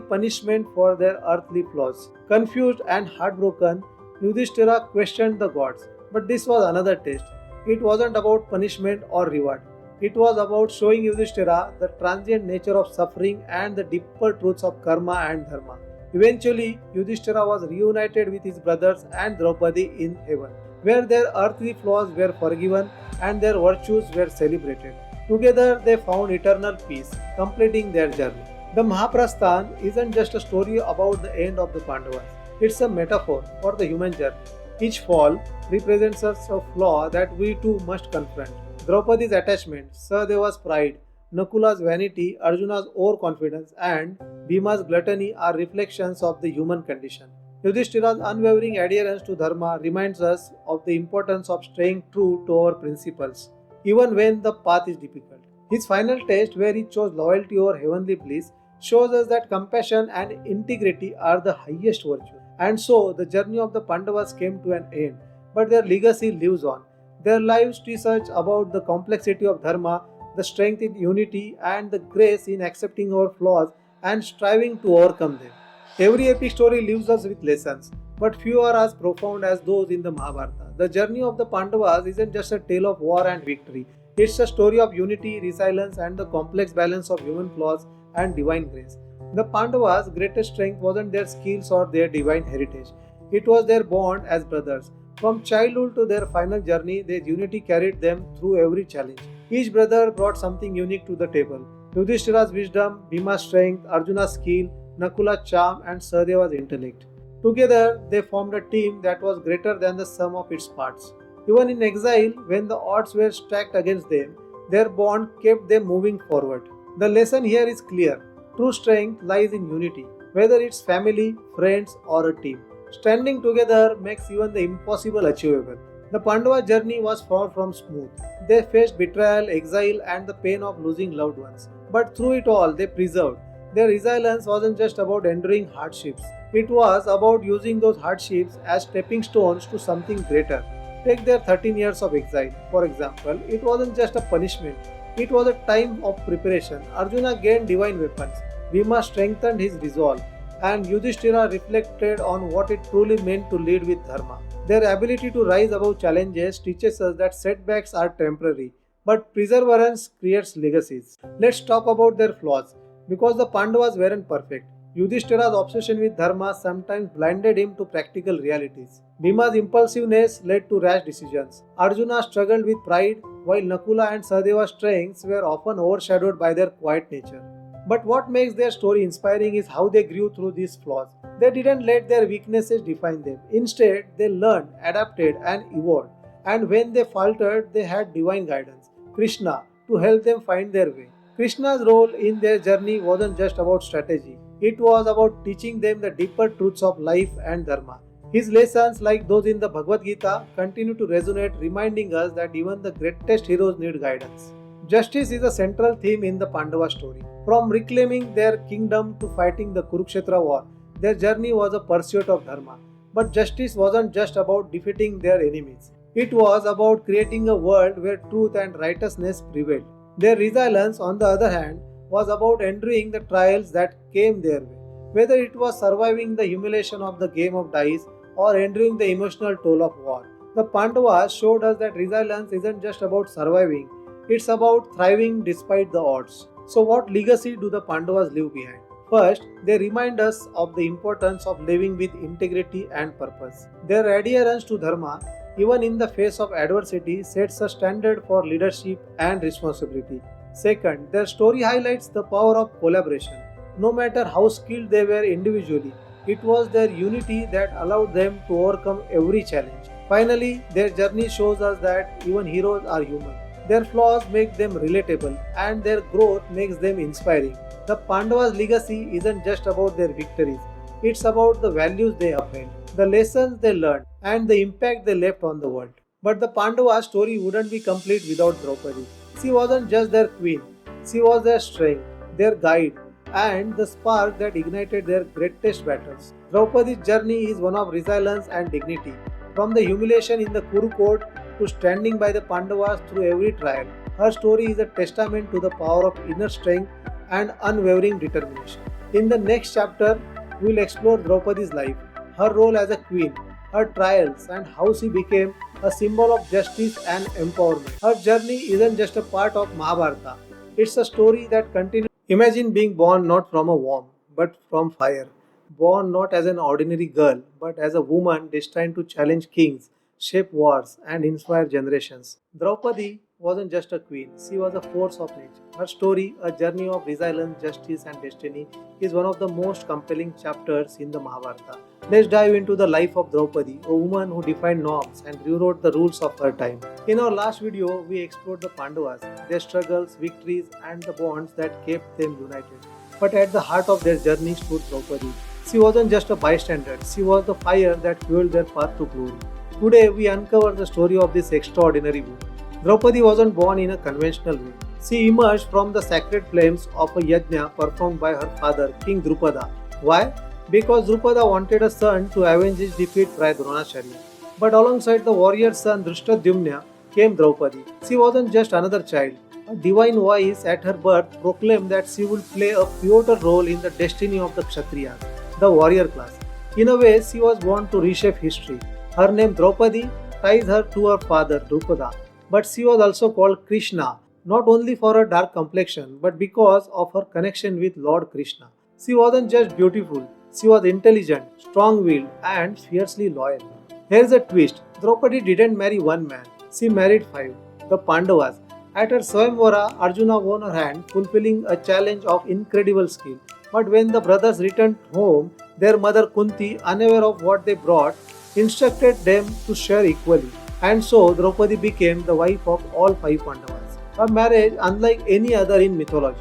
punishment for their earthly flaws. Confused and heartbroken, Yudhishthira questioned the gods. But this was another test. It wasn't about punishment or reward. It was about showing Yudhishthira the transient nature of suffering and the deeper truths of karma and dharma. Eventually, Yudhishthira was reunited with his brothers and Draupadi in heaven, where their earthly flaws were forgiven and their virtues were celebrated. Together, they found eternal peace, completing their journey. The Mahaprasthan isn't just a story about the end of the Pandavas. It's a metaphor for the human journey. Each fall represents a flaw that we too must confront. Draupadi's attachment, Sahadeva's pride, Nakula's vanity, Arjuna's overconfidence, and Bhima's gluttony are reflections of the human condition. Yudhishthira's unwavering adherence to Dharma reminds us of the importance of staying true to our principles, even when the path is difficult. His final test, where he chose loyalty over heavenly bliss, shows us that compassion and integrity are the highest virtues. And so, the journey of the Pandavas came to an end, but their legacy lives on. Their lives teach us about the complexity of Dharma, the strength in unity, and the grace in accepting our flaws and striving to overcome them. Every epic story leaves us with lessons, but few are as profound as those in the Mahabharata. The journey of the Pandavas isn't just a tale of war and victory, it's a story of unity, resilience, and the complex balance of human flaws and divine grace. The Pandavas' greatest strength wasn't their skills or their divine heritage, it was their bond as brothers. From childhood to their final journey, their unity carried them through every challenge. Each brother brought something unique to the table. Yudhishthira's wisdom, Bhima's strength, Arjuna's skill, Nakula's charm, and Sahadeva's intellect. Together, they formed a team that was greater than the sum of its parts. Even in exile, when the odds were stacked against them, their bond kept them moving forward. The lesson here is clear. True strength lies in unity, whether it's family, friends, or a team. Standing together makes even the impossible achievable. The Pandava journey was far from smooth. They faced betrayal, exile, and the pain of losing loved ones. But through it all, they persevered. Their resilience wasn't just about enduring hardships. It was about using those hardships as stepping stones to something greater. Take their 13 years of exile, for example. It wasn't just a punishment. It was a time of preparation. Arjuna gained divine weapons. Bhima strengthened his resolve. And Yudhishthira reflected on what it truly meant to lead with Dharma. Their ability to rise above challenges teaches us that setbacks are temporary, But perseverance creates legacies. Let's talk about their flaws. Because the Pandavas weren't perfect, Yudhishthira's obsession with Dharma sometimes blinded him to practical realities. Bhima's impulsiveness led to rash decisions. Arjuna struggled with pride, while Nakula and Sahadeva's strengths were often overshadowed by their quiet nature. But what makes their story inspiring is how they grew through these flaws. They didn't let their weaknesses define them. Instead, they learned, adapted, and evolved. And when they faltered, they had divine guidance, Krishna, to help them find their way. Krishna's role in their journey wasn't just about strategy, it was about teaching them the deeper truths of life and Dharma. His lessons, like those in the Bhagavad Gita, continue to resonate, reminding us that even the greatest heroes need guidance. Justice is a central theme in the Pandava story. From reclaiming their kingdom to fighting the Kurukshetra war, their journey was a pursuit of Dharma. But justice wasn't just about defeating their enemies. It was about creating a world where truth and righteousness prevailed. Their resilience, on the other hand, was about enduring the trials that came their way. Whether it was surviving the humiliation of the game of dice or enduring the emotional toll of war, the Pandavas showed us that resilience isn't just about surviving, it's about thriving despite the odds. So, what legacy do the Pandavas leave behind? First, they remind us of the importance of living with integrity and purpose. Their adherence to Dharma, even in the face of adversity, sets a standard for leadership and responsibility. Second, their story highlights the power of collaboration. No matter how skilled they were individually, it was their unity that allowed them to overcome every challenge. Finally, their journey shows us that even heroes are human. Their flaws make them relatable, and their growth makes them inspiring. The Pandavas' legacy isn't just about their victories, it's about the values they upheld, the lessons they learned, and the impact they left on the world. But the Pandavas' story wouldn't be complete without Draupadi. She wasn't just their queen, she was their strength, their guide, and the spark that ignited their greatest battles. Draupadi's journey is one of resilience and dignity. From the humiliation in the Kuru court to standing by the Pandavas through every trial, her story is a testament to the power of inner strength and unwavering determination. In the next chapter, we will explore Draupadi's life, her role as a queen, her trials, and how she became a symbol of justice and empowerment. Her journey isn't just a part of Mahabharata, it's a story that continues. Imagine being born not from a womb, but from fire. Born not as an ordinary girl, but as a woman destined to challenge kings, shape wars, and inspire generations. Draupadi wasn't just a queen, she was a force of nature. Her story, a journey of resilience, justice, and destiny, is one of the most compelling chapters in the Mahabharata. Let's dive into the life of Draupadi, a woman who defined norms and rewrote the rules of her time. In our last video, we explored the Pandavas, their struggles, victories, and the bonds that kept them united. But at the heart of their journey stood Draupadi. She wasn't just a bystander, she was the fire that fueled their path to glory. Today, we uncover the story of this extraordinary woman. Draupadi wasn't born in a conventional way. She emerged from the sacred flames of a yajna performed by her father, King Drupada. Why? Because Drupada wanted a son to avenge his defeat by Dronacharya. But alongside the warrior son Drishtadyumna came Draupadi. She wasn't just another child. A divine voice at her birth proclaimed that she would play a pivotal role in the destiny of the Kshatriyas, the warrior class. In a way, she was born to reshape history. Her name Draupadi ties her to her father Drupada, but she was also called Krishna, not only for her dark complexion, but because of her connection with Lord Krishna. She wasn't just beautiful, she was intelligent, strong willed, and fiercely loyal. Here's a twist: Draupadi didn't marry one man, she married five, the Pandavas. At her Swayamvara, Arjuna won her hand, fulfilling a challenge of incredible skill. But when the brothers returned home, their mother Kunti, unaware of what they brought, instructed them to share equally. And so Draupadi became the wife of all five Pandavas. A marriage unlike any other in mythology.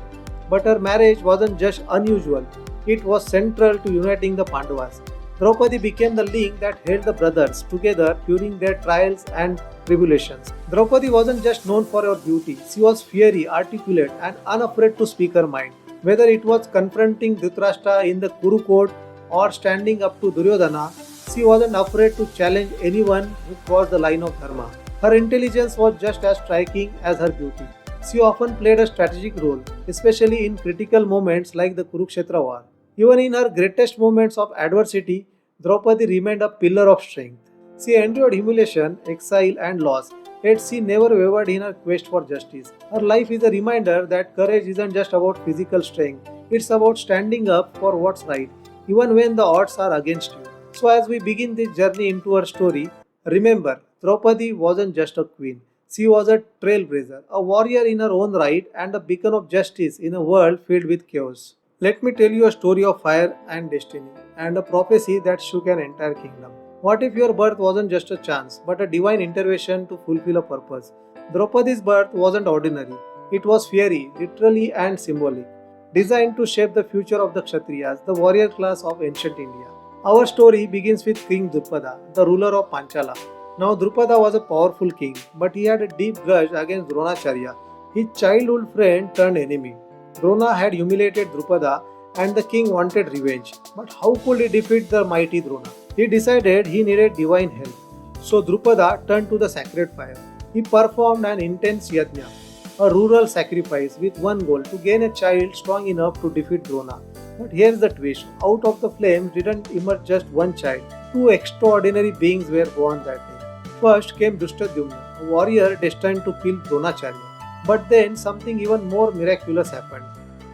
But her marriage wasn't just unusual, it was central to uniting the Pandavas. Draupadi became the link that held the brothers together during their trials and tribulations. Draupadi wasn't just known for her beauty, she was fiery, articulate, and unafraid to speak her mind. Whether it was confronting Dhritarashtra in the Kuru court or standing up to Duryodhana, she wasn't afraid to challenge anyone who crossed the line of Dharma. Her intelligence was just as striking as her beauty. She often played a strategic role, especially in critical moments like the Kurukshetra war. Even in her greatest moments of adversity, Draupadi remained a pillar of strength. She endured humiliation, exile, and loss, yet she never wavered in her quest for justice. Her life is a reminder that courage isn't just about physical strength, it's about standing up for what's right, even when the odds are against you. So, as we begin this journey into her story, remember, Draupadi wasn't just a queen. She was a trailblazer, a warrior in her own right, and a beacon of justice in a world filled with chaos. Let me tell you a story of fire and destiny, and a prophecy that shook an entire kingdom. What if your birth wasn't just a chance, but a divine intervention to fulfill a purpose? Draupadi's birth wasn't ordinary, it was fiery, literally and symbolic, designed to shape the future of the Kshatriyas, the warrior class of ancient India. Our story begins with King Drupada, the ruler of Panchala. Now, Drupada was a powerful king, but he had a deep grudge against Dronacharya, his childhood friend turned enemy. Drona had humiliated Drupada, and the king wanted revenge. But how could he defeat the mighty Drona? He decided he needed divine help. So Drupada turned to the sacred fire. He performed an intense yajna, a rural sacrifice with one goal to gain a child strong enough to defeat Drona. But here's the twist, out of the flames didn't emerge just one child. Two extraordinary beings were born that day. First came Drishtadyumna, a warrior destined to kill Dronacharya. But then something even more miraculous happened.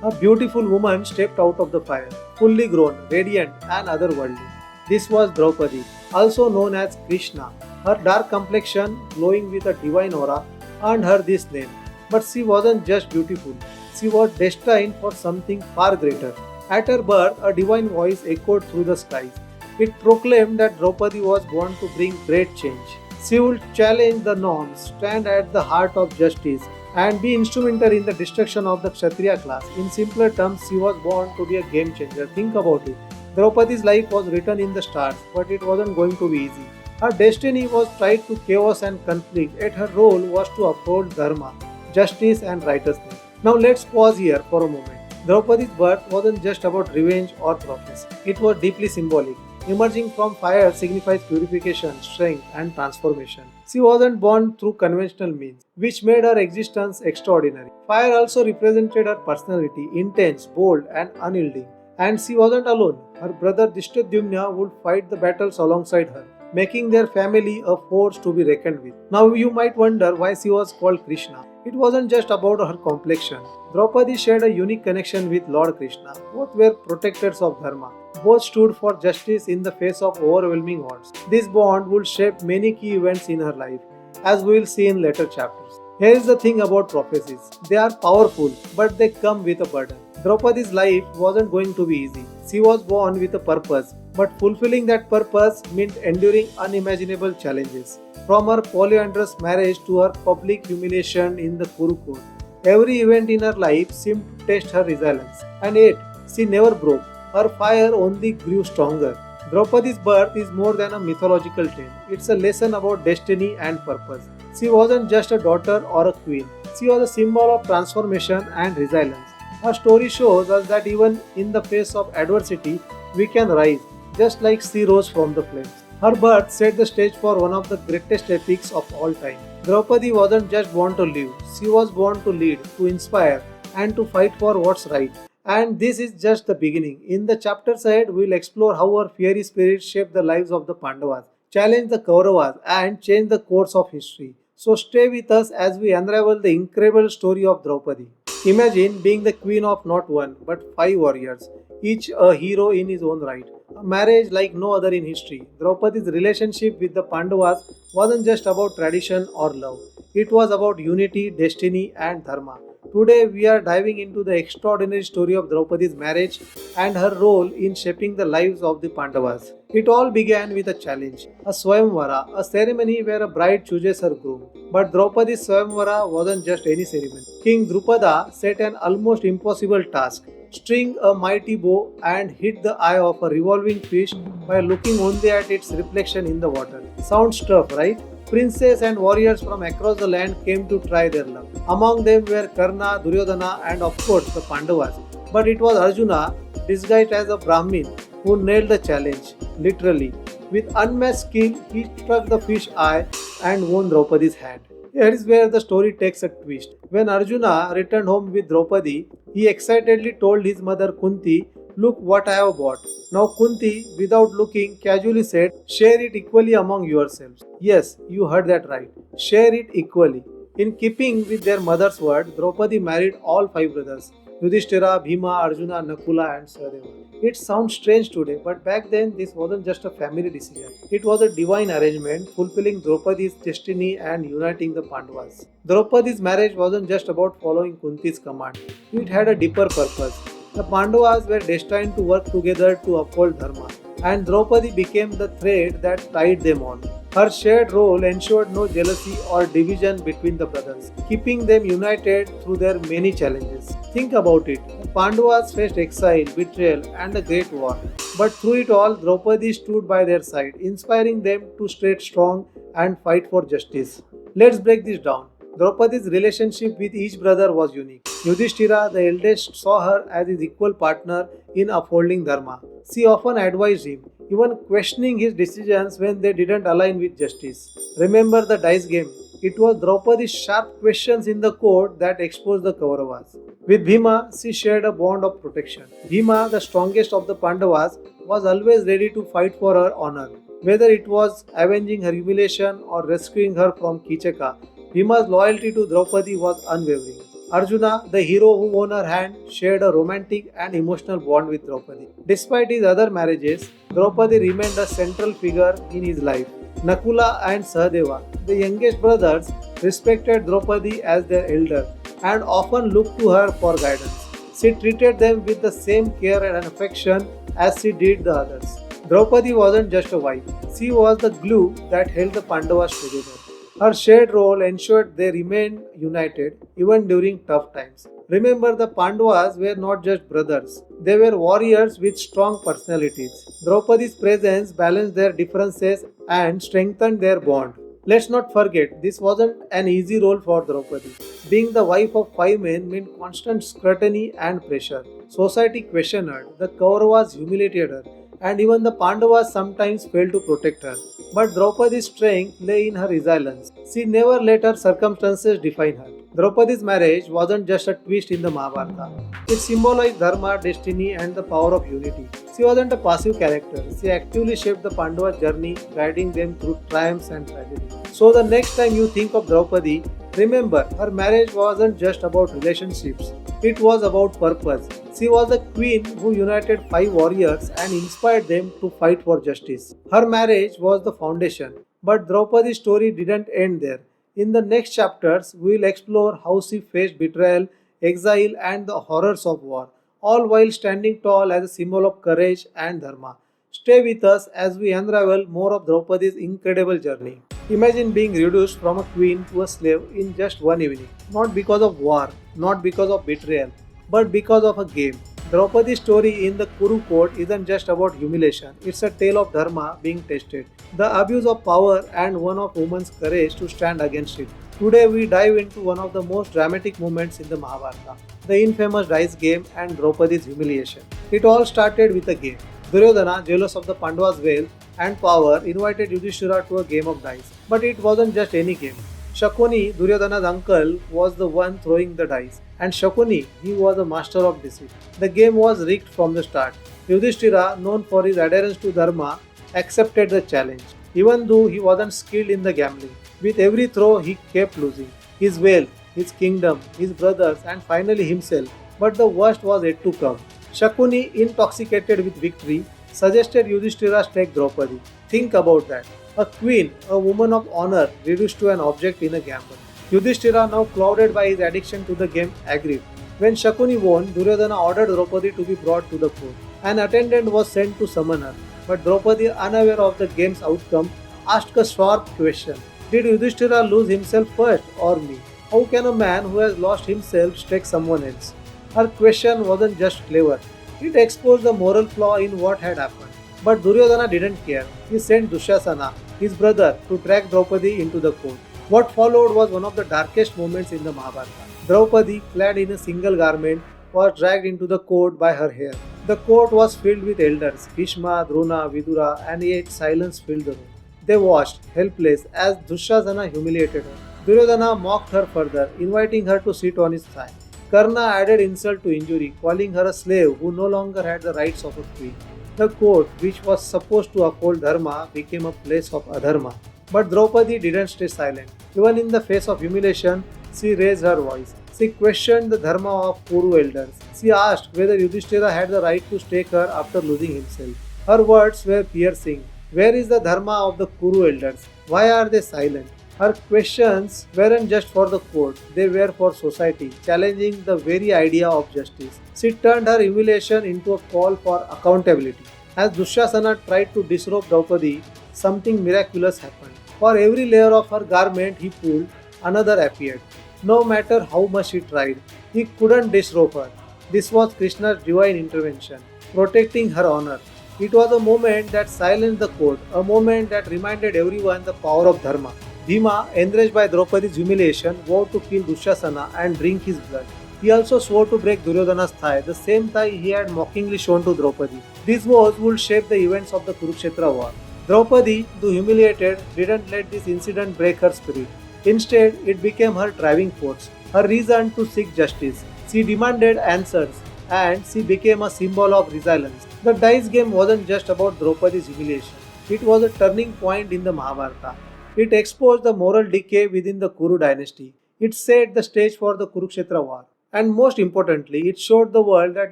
A beautiful woman stepped out of the fire, fully grown, radiant, and otherworldly. This was Draupadi, also known as Krishna. Her dark complexion, glowing with a divine aura, earned her this name. But she wasn't just beautiful, she was destined for something far greater. At her birth, a divine voice echoed through the skies. It proclaimed that Draupadi was born to bring great change. She would challenge the norms, stand at the heart of justice, and be instrumental in the destruction of the Kshatriya class. In simpler terms, she was born to be a game changer. Think about it. Draupadi's life was written in the stars, but it wasn't going to be easy. Her destiny was tied to chaos and conflict, yet her role was to uphold Dharma, justice, and righteousness. Now let's pause here for a moment. Draupadi's birth wasn't just about revenge or prophecy, it was deeply symbolic. Emerging from fire signifies purification, strength, and transformation. She wasn't born through conventional means, which made her existence extraordinary. Fire also represented her personality, intense, bold, and unyielding. And she wasn't alone. Her brother Dhishtadyumna would fight the battles alongside her, making their family a force to be reckoned with. Now you might wonder why she was called Krishna. It wasn't just about her complexion. Draupadi shared a unique connection with Lord Krishna. Both were protectors of Dharma. Both stood for justice in the face of overwhelming odds. This bond would shape many key events in her life, as we will see in later chapters. Here is the thing about prophecies. They are powerful, but they come with a burden. Draupadi's life wasn't going to be easy. She was born with a purpose, but fulfilling that purpose meant enduring unimaginable challenges. From her polyandrous marriage to her public humiliation in the Kurukul, every event in her life seemed to test her resilience. And yet, she never broke. Her fire only grew stronger. Draupadi's birth is more than a mythological tale. It's a lesson about destiny and purpose. She wasn't just a daughter or a queen. She was a symbol of transformation and resilience. Her story shows us that even in the face of adversity, we can rise, just like she rose from the flames. Her birth set the stage for one of the greatest epics of all time. Draupadi wasn't just born to live, she was born to lead, to inspire, and to fight for what's right. And this is just the beginning. In the chapters ahead, we'll explore how her fiery spirit shaped the lives of the Pandavas, challenged the Kauravas, and changed the course of history. So stay with us as we unravel the incredible story of Draupadi. Imagine being the queen of not one but five warriors, each a hero in his own right. A marriage like no other in history. Draupadi's relationship with the Pandavas wasn't just about tradition or love, it was about unity, destiny, and dharma. Today, we are diving into the extraordinary story of Draupadi's marriage and her role in shaping the lives of the Pandavas. It all began with a challenge, a Swayamvara, a ceremony where a bride chooses her groom. But Draupadi's Swayamvara wasn't just any ceremony. King Drupada set an almost impossible task: string a mighty bow and hit the eye of a revolving fish by looking only at its reflection in the water. Sounds tough, right? Princes and warriors from across the land came to try their luck. Among them were Karna, Duryodhana, and of course the Pandavas. But it was Arjuna, disguised as a Brahmin, who nailed the challenge, literally. With unmatched skill, he struck the fish eye and won Draupadi's hand. Here is where the story takes a twist. When Arjuna returned home with Draupadi, he excitedly told his mother Kunti Look what I have bought. Now Kunti, without looking, casually said, share it equally among yourselves. Yes, you heard that right. Share it equally. In keeping with their mother's word, Draupadi married all five brothers Yudhishthira, Bhima, Arjuna, Nakula, and Sahadeva. It sounds strange today, but back then this wasn't just a family decision. It was a divine arrangement fulfilling Draupadi's destiny and uniting the Pandavas. Draupadi's marriage wasn't just about following Kunti's command, it had a deeper purpose. The Pandavas were destined to work together to uphold Dharma, and Draupadi became the thread that tied them all. Her shared role ensured no jealousy or division between the brothers, keeping them united through their many challenges. Think about it. The Pandavas faced exile, betrayal, and a great war. But through it all, Draupadi stood by their side, inspiring them to stay strong and fight for justice. Let's break this down. Draupadi's relationship with each brother was unique. Yudhishthira, the eldest, saw her as his equal partner in upholding Dharma. She often advised him, even questioning his decisions when they didn't align with justice. Remember the dice game? It was Draupadi's sharp questions in the court that exposed the Kauravas. With Bhima, she shared a bond of protection. Bhima, the strongest of the Pandavas, was always ready to fight for her honor. Whether it was avenging her humiliation or rescuing her from Kichaka, Bhima's loyalty to Draupadi was unwavering. Arjuna, the hero who won her hand, shared a romantic and emotional bond with Draupadi. Despite his other marriages, Draupadi remained a central figure in his life. Nakula and Sahadeva, the youngest brothers, respected Draupadi as their elder and often looked to her for guidance. She treated them with the same care and affection as she did the others. Draupadi wasn't just a wife, she was the glue that held the Pandavas together. Her shared role ensured they remained united even during tough times. Remember, the Pandavas were not just brothers, they were warriors with strong personalities. Draupadi's presence balanced their differences and strengthened their bond. Let's not forget, this wasn't an easy role for Draupadi. Being the wife of five men meant constant scrutiny and pressure. Society questioned her, the Kauravas humiliated her, and even the Pandavas sometimes failed to protect her. But Draupadi's strength lay in her resilience. She never let her circumstances define her. Draupadi's marriage wasn't just a twist in the Mahabharata. It symbolized Dharma, destiny, and the power of unity. She wasn't a passive character. She actively shaped the Pandavas' journey, guiding them through triumphs and tragedy. So the next time you think of Draupadi, remember her marriage wasn't just about relationships. It was about purpose. She was the queen who united five warriors and inspired them to fight for justice. Her marriage was the foundation, but Draupadi's story didn't end there. In the next chapters, we will explore how she faced betrayal, exile, and the horrors of war, all while standing tall as a symbol of courage and dharma. Stay with us as we unravel more of Draupadi's incredible journey. Imagine being reduced from a queen to a slave in just one evening, not because of war, not because of betrayal, but because of a game. Draupadi's story in the Kuru court isn't just about humiliation, it's a tale of dharma being tested, the abuse of power, and one of women's courage to stand against it. Today we dive into one of the most dramatic moments in the Mahabharata, the infamous dice game and Draupadi's humiliation. It all started with a game. Duryodhana, jealous of the Pandavas' wealth and power, invited Yudhishthira to a game of dice. But it wasn't just any game. Shakuni, Duryodhana's uncle, was the one throwing the dice. And Shakuni, he was a master of deceit. The game was rigged from the start. Yudhishthira, known for his adherence to Dharma, accepted the challenge, even though he wasn't skilled in the gambling. With every throw, he kept losing. His wealth, his kingdom, his brothers, and finally himself. But the worst was yet to come. Shakuni, intoxicated with victory, suggested Yudhishthira take Draupadi. Think about that. A queen, a woman of honor, reduced to an object in a gamble. Yudhishthira, now clouded by his addiction to the game, agreed. When Shakuni won, Duryodhana ordered Draupadi to be brought to the court. An attendant was sent to summon her. But Draupadi, unaware of the game's outcome, asked a sharp question. Did Yudhishthira lose himself first or me? How can a man who has lost himself stake someone else? Her question wasn't just clever. It exposed the moral flaw in what had happened. But Duryodhana didn't care. He sent Dushasana, his brother, to drag Draupadi into the court. What followed was one of the darkest moments in the Mahabharata. Draupadi, clad in a single garment, was dragged into the court by her hair. The court was filled with elders, Bhishma, Drona, Vidura, and yet silence filled the room. They watched, helpless, as Dushasana humiliated her. Duryodhana mocked her further, inviting her to sit on his thigh. Karna added insult to injury, calling her a slave who no longer had the rights of a queen. The court, which was supposed to uphold Dharma, became a place of adharma. But Draupadi didn't stay silent. Even in the face of humiliation, she raised her voice. She questioned the Dharma of Kuru elders. She asked whether Yudhishthira had the right to stake her after losing himself. Her words were piercing. Where is the Dharma of the Kuru elders? Why are they silent? Her questions weren't just for the court, they were for society, challenging the very idea of justice. She turned her humiliation into a call for accountability. As Dushasana tried to disrobe Draupadi, something miraculous happened. For every layer of her garment he pulled, another appeared. No matter how much he tried, he couldn't disrobe her. This was Krishna's divine intervention, protecting her honor. It was a moment that silenced the court, a moment that reminded everyone the power of Dharma. Bhima, enraged by Draupadi's humiliation, vowed to kill Dushasana and drink his blood. He also swore to break Duryodhana's thigh, the same thigh he had mockingly shown to Draupadi. These vows would shape the events of the Kurukshetra war. Draupadi, though humiliated, didn't let this incident break her spirit. Instead, it became her driving force, her reason to seek justice. She demanded answers, and she became a symbol of resilience. The dice game wasn't just about Draupadi's humiliation, it was a turning point in the Mahabharata. It exposed the moral decay within the Kuru dynasty. It set the stage for the Kurukshetra war. And most importantly, it showed the world that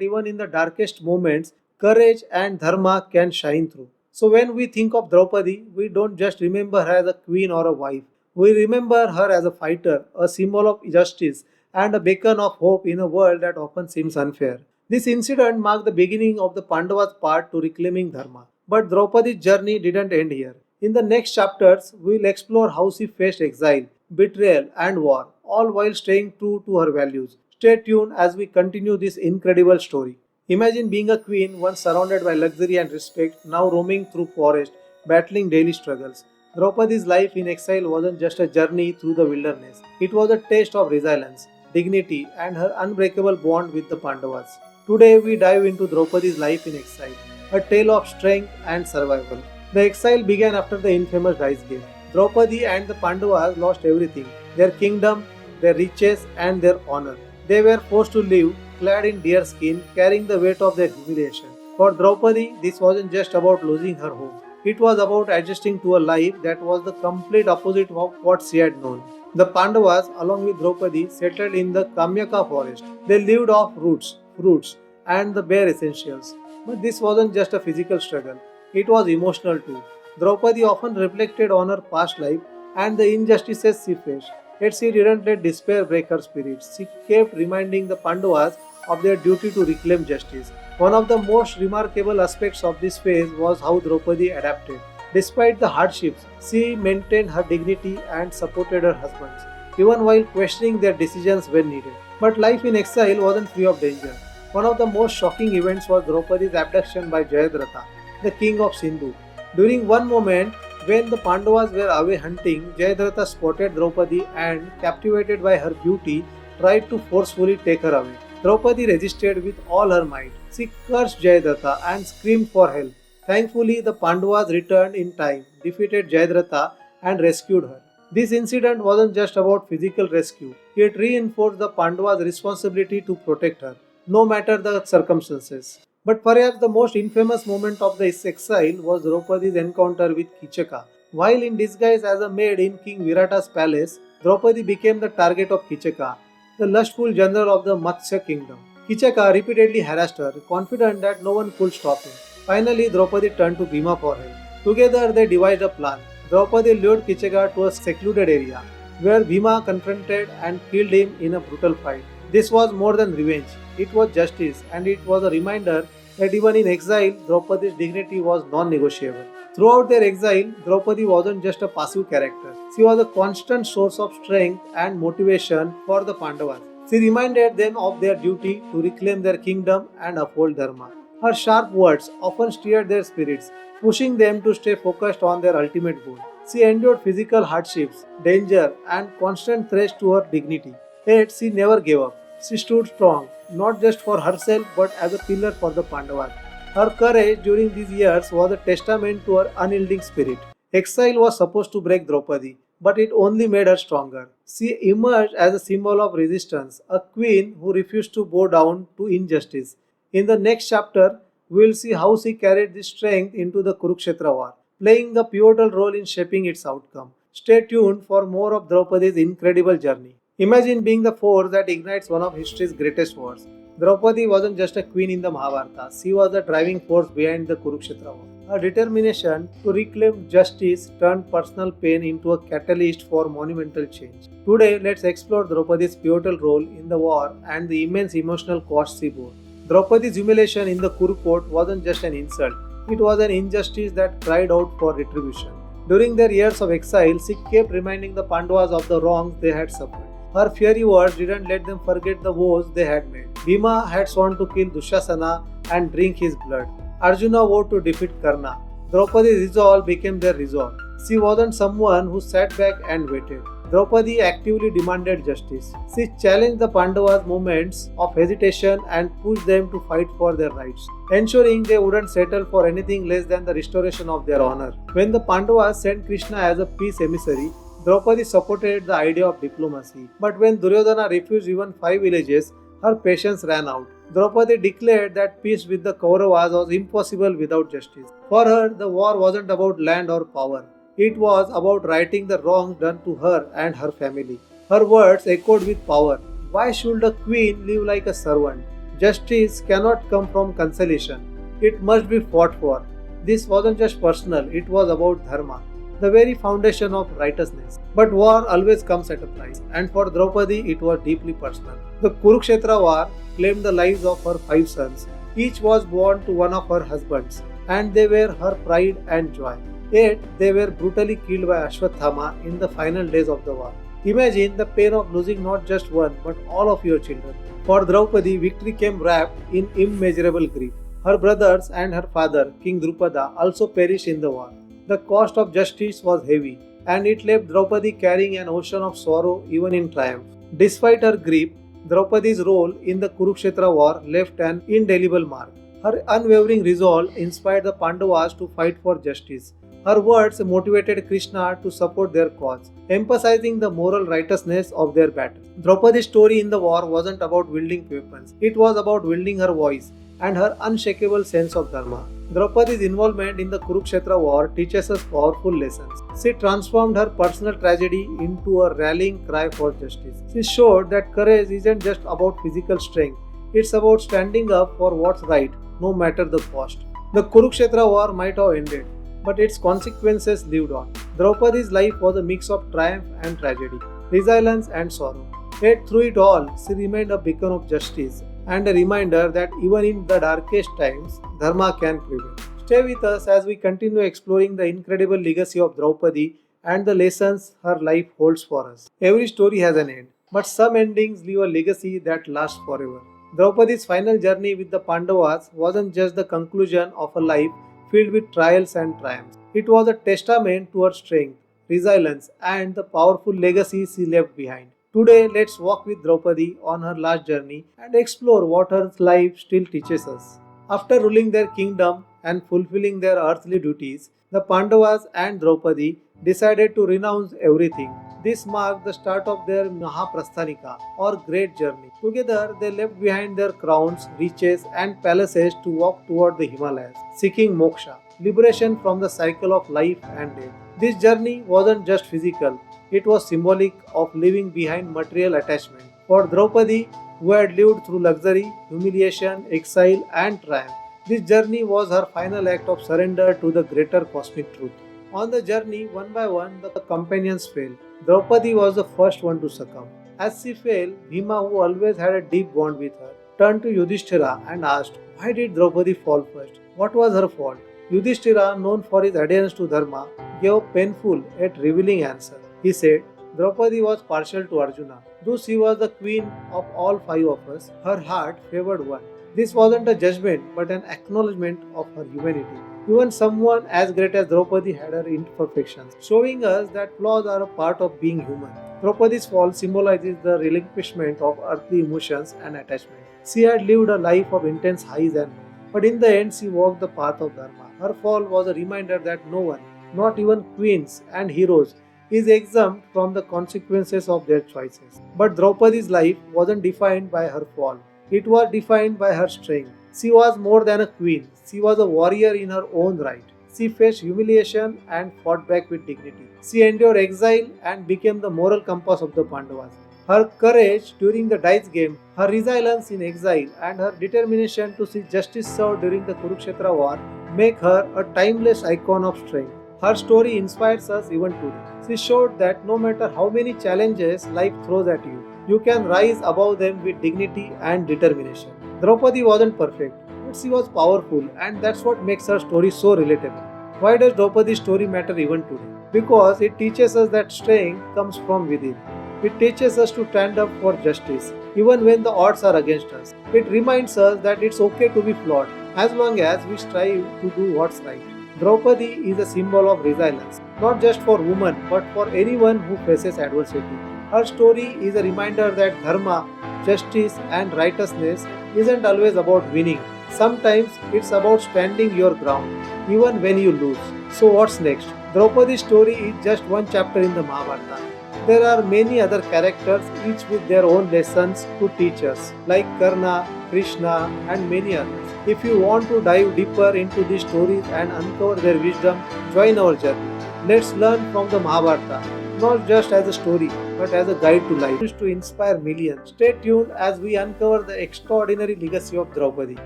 even in the darkest moments, courage and dharma can shine through. So when we think of Draupadi, we don't just remember her as a queen or a wife. We remember her as a fighter, a symbol of justice, and a beacon of hope in a world that often seems unfair. This incident marked the beginning of the Pandavas' path to reclaiming Dharma. But Draupadi's journey didn't end here. In the next chapters, we'll explore how she faced exile, betrayal, and war, all while staying true to her values. Stay tuned as we continue this incredible story. Imagine being a queen once surrounded by luxury and respect, now roaming through forest, battling daily struggles. Draupadi's life in exile wasn't just a journey through the wilderness. It was a taste of resilience, dignity, and her unbreakable bond with the Pandavas. Today we dive into Draupadi's life in exile, a tale of strength and survival. The exile began after the infamous dice game. Draupadi and the Pandavas lost everything, their kingdom, their riches, and their honor. They were forced to live, clad in deer skin, carrying the weight of their humiliation. For Draupadi, this wasn't just about losing her home. It was about adjusting to a life that was the complete opposite of what she had known. The Pandavas, along with Draupadi, settled in the Kamyaka forest. They lived off roots, fruits, and the bare essentials. But this wasn't just a physical struggle, it was emotional too. Draupadi often reflected on her past life and the injustices she faced. Yet she didn't let despair break her spirit. She kept reminding the Pandavas of their duty to reclaim justice. One of the most remarkable aspects of this phase was how Draupadi adapted. Despite the hardships, she maintained her dignity and supported her husbands, even while questioning their decisions when needed. But life in exile wasn't free of danger. One of the most shocking events was Draupadi's abduction by Jayadratha, the king of Sindhu. During one moment, when the Pandavas were away hunting, Jayadratha spotted Draupadi and, captivated by her beauty, tried to forcefully take her away. Draupadi resisted with all her might. She cursed Jayadratha and screamed for help. Thankfully, the Pandavas returned in time, defeated Jayadratha, and rescued her. This incident wasn't just about physical rescue, it reinforced the Pandavas' responsibility to protect her, no matter the circumstances. But perhaps the most infamous moment of this exile was Draupadi's encounter with Kichaka. While in disguise as a maid in King Virata's palace, Draupadi became the target of Kichaka, the lustful general of the Matsya kingdom. Kichaka repeatedly harassed her, confident that no one could stop him. Finally, Draupadi turned to Bhima for help. Together, they devised a plan. Draupadi lured Kichaka to a secluded area, where Bhima confronted and killed him in a brutal fight. This was more than revenge, it was justice, and it was a reminder that even in exile, Draupadi's dignity was non-negotiable. Throughout their exile, Draupadi wasn't just a passive character. She was a constant source of strength and motivation for the Pandavas. She reminded them of their duty to reclaim their kingdom and uphold Dharma. Her sharp words often steered their spirits, pushing them to stay focused on their ultimate goal. She endured physical hardships, danger, and constant threats to her dignity. Yet she never gave up. She stood strong, not just for herself but as a pillar for the Pandavas. Her courage during these years was a testament to her unyielding spirit. Exile was supposed to break Draupadi, but it only made her stronger. She emerged as a symbol of resistance, a queen who refused to bow down to injustice. In the next chapter, we will see how she carried this strength into the Kurukshetra war, playing a pivotal role in shaping its outcome. Stay tuned for more of Draupadi's incredible journey. Imagine being the force that ignites one of history's greatest wars. Draupadi wasn't just a queen in the Mahabharata, she was the driving force behind the Kurukshetra war. Her determination to reclaim justice turned personal pain into a catalyst for monumental change. Today, let's explore Draupadi's pivotal role in the war and the immense emotional cost she bore. Draupadi's humiliation in the Kuru court wasn't just an insult, it was an injustice that cried out for retribution. During their years of exile, she kept reminding the Pandavas of the wrongs they had suffered. Her fiery words didn't let them forget the vows they had made. Bhima had sworn to kill Dushasana and drink his blood. Arjuna vowed to defeat Karna. Draupadi's resolve became their resolve. She wasn't someone who sat back and waited. Draupadi actively demanded justice. She challenged the Pandavas' moments of hesitation and pushed them to fight for their rights, ensuring they wouldn't settle for anything less than the restoration of their honor. When the Pandavas sent Krishna as a peace emissary, Draupadi supported the idea of diplomacy. But when Duryodhana refused even 5 villages, her patience ran out. Draupadi declared that peace with the Kauravas was impossible without justice. For her, the war wasn't about land or power. It was about righting the wrongs done to her and her family. Her words echoed with power. Why should a queen live like a servant? Justice cannot come from consolation. It must be fought for. This wasn't just personal, it was about Dharma, the very foundation of righteousness. But war always comes at a price, and for Draupadi it was deeply personal. The Kurukshetra war claimed the lives of her 5 sons. Each was born to one of her husbands, and they were her pride and joy. Yet they were brutally killed by Ashwathama in the final days of the war. Imagine the pain of losing not just one but all of your children. For Draupadi, victory came wrapped in immeasurable grief. Her brothers and her father, King Drupada, also perished in the war. The cost of justice was heavy, and it left Draupadi carrying an ocean of sorrow even in triumph. Despite her grief, Draupadi's role in the Kurukshetra war left an indelible mark. Her unwavering resolve inspired the Pandavas to fight for justice. Her words motivated Krishna to support their cause, emphasizing the moral righteousness of their battle. Draupadi's story in the war wasn't about wielding weapons, it was about wielding her voice and her unshakable sense of Dharma. Draupadi's involvement in the Kurukshetra war teaches us powerful lessons. She transformed her personal tragedy into a rallying cry for justice. She showed that courage isn't just about physical strength, it's about standing up for what's right, no matter the cost. The Kurukshetra war might have ended, but its consequences lived on. Draupadi's life was a mix of triumph and tragedy, resilience and sorrow. Yet through it all, she remained a beacon of justice and a reminder that even in the darkest times, Dharma can prevail. Stay with us as we continue exploring the incredible legacy of Draupadi and the lessons her life holds for us. Every story has an end, but some endings leave a legacy that lasts forever. Draupadi's final journey with the Pandavas wasn't just the conclusion of a life filled with trials and triumphs. It was a testament to her strength, resilience, and the powerful legacy she left behind. Today, let's walk with Draupadi on her last journey and explore what her life still teaches us. After ruling their kingdom and fulfilling their earthly duties, the Pandavas and Draupadi decided to renounce everything. This marked the start of their Mahaprasthanika or Great Journey. Together, they left behind their crowns, riches, and palaces to walk toward the Himalayas, seeking moksha, liberation from the cycle of life and death. This journey wasn't just physical, it was symbolic of leaving behind material attachment. For Draupadi, who had lived through luxury, humiliation, exile, and triumph, this journey was her final act of surrender to the greater cosmic truth. On the journey, one by one, the companions fell. Draupadi was the first one to succumb. As she fell, Bhima, who always had a deep bond with her, turned to Yudhishthira and asked, why did Draupadi fall first? What was her fault? Yudhishthira, known for his adherence to Dharma, gave a painful yet revealing answer. He said, Draupadi was partial to Arjuna. Though she was the queen of all 5 of us, her heart favored one. This wasn't a judgment but an acknowledgement of her humanity. Even someone as great as Draupadi had her imperfections, showing us that flaws are a part of being human. Draupadi's fall symbolizes the relinquishment of earthly emotions and attachment. She had lived a life of intense highs and lows, but in the end she walked the path of Dharma. Her fall was a reminder that no one, not even queens and heroes, is exempt from the consequences of their choices. But Draupadi's life wasn't defined by her fall, it was defined by her strength. She was more than a queen, she was a warrior in her own right. She faced humiliation and fought back with dignity. She endured exile and became the moral compass of the Pandavas. Her courage during the dice game, her resilience in exile, and her determination to see justice served during the Kurukshetra war make her a timeless icon of strength. Her story inspires us even today. She showed that no matter how many challenges life throws at you, you can rise above them with dignity and determination. Draupadi wasn't perfect, but she was powerful, and that's what makes her story so relatable. Why does Draupadi's story matter even today? Because it teaches us that strength comes from within. It teaches us to stand up for justice, even when the odds are against us. It reminds us that it's okay to be flawed, as long as we strive to do what's right. Draupadi is a symbol of resilience, not just for women, but for anyone who faces adversity. Her story is a reminder that Dharma, justice, and righteousness isn't always about winning. Sometimes it's about standing your ground, even when you lose. So, what's next? Draupadi's story is just one chapter in the Mahabharata. There are many other characters, each with their own lessons to teach us, like Karna, Krishna, and many others. If you want to dive deeper into these stories and uncover their wisdom, join our journey. Let's learn from the Mahabharata, not just as a story, but as a guide to life, to inspire millions. Stay tuned as we uncover the extraordinary legacy of Draupadi.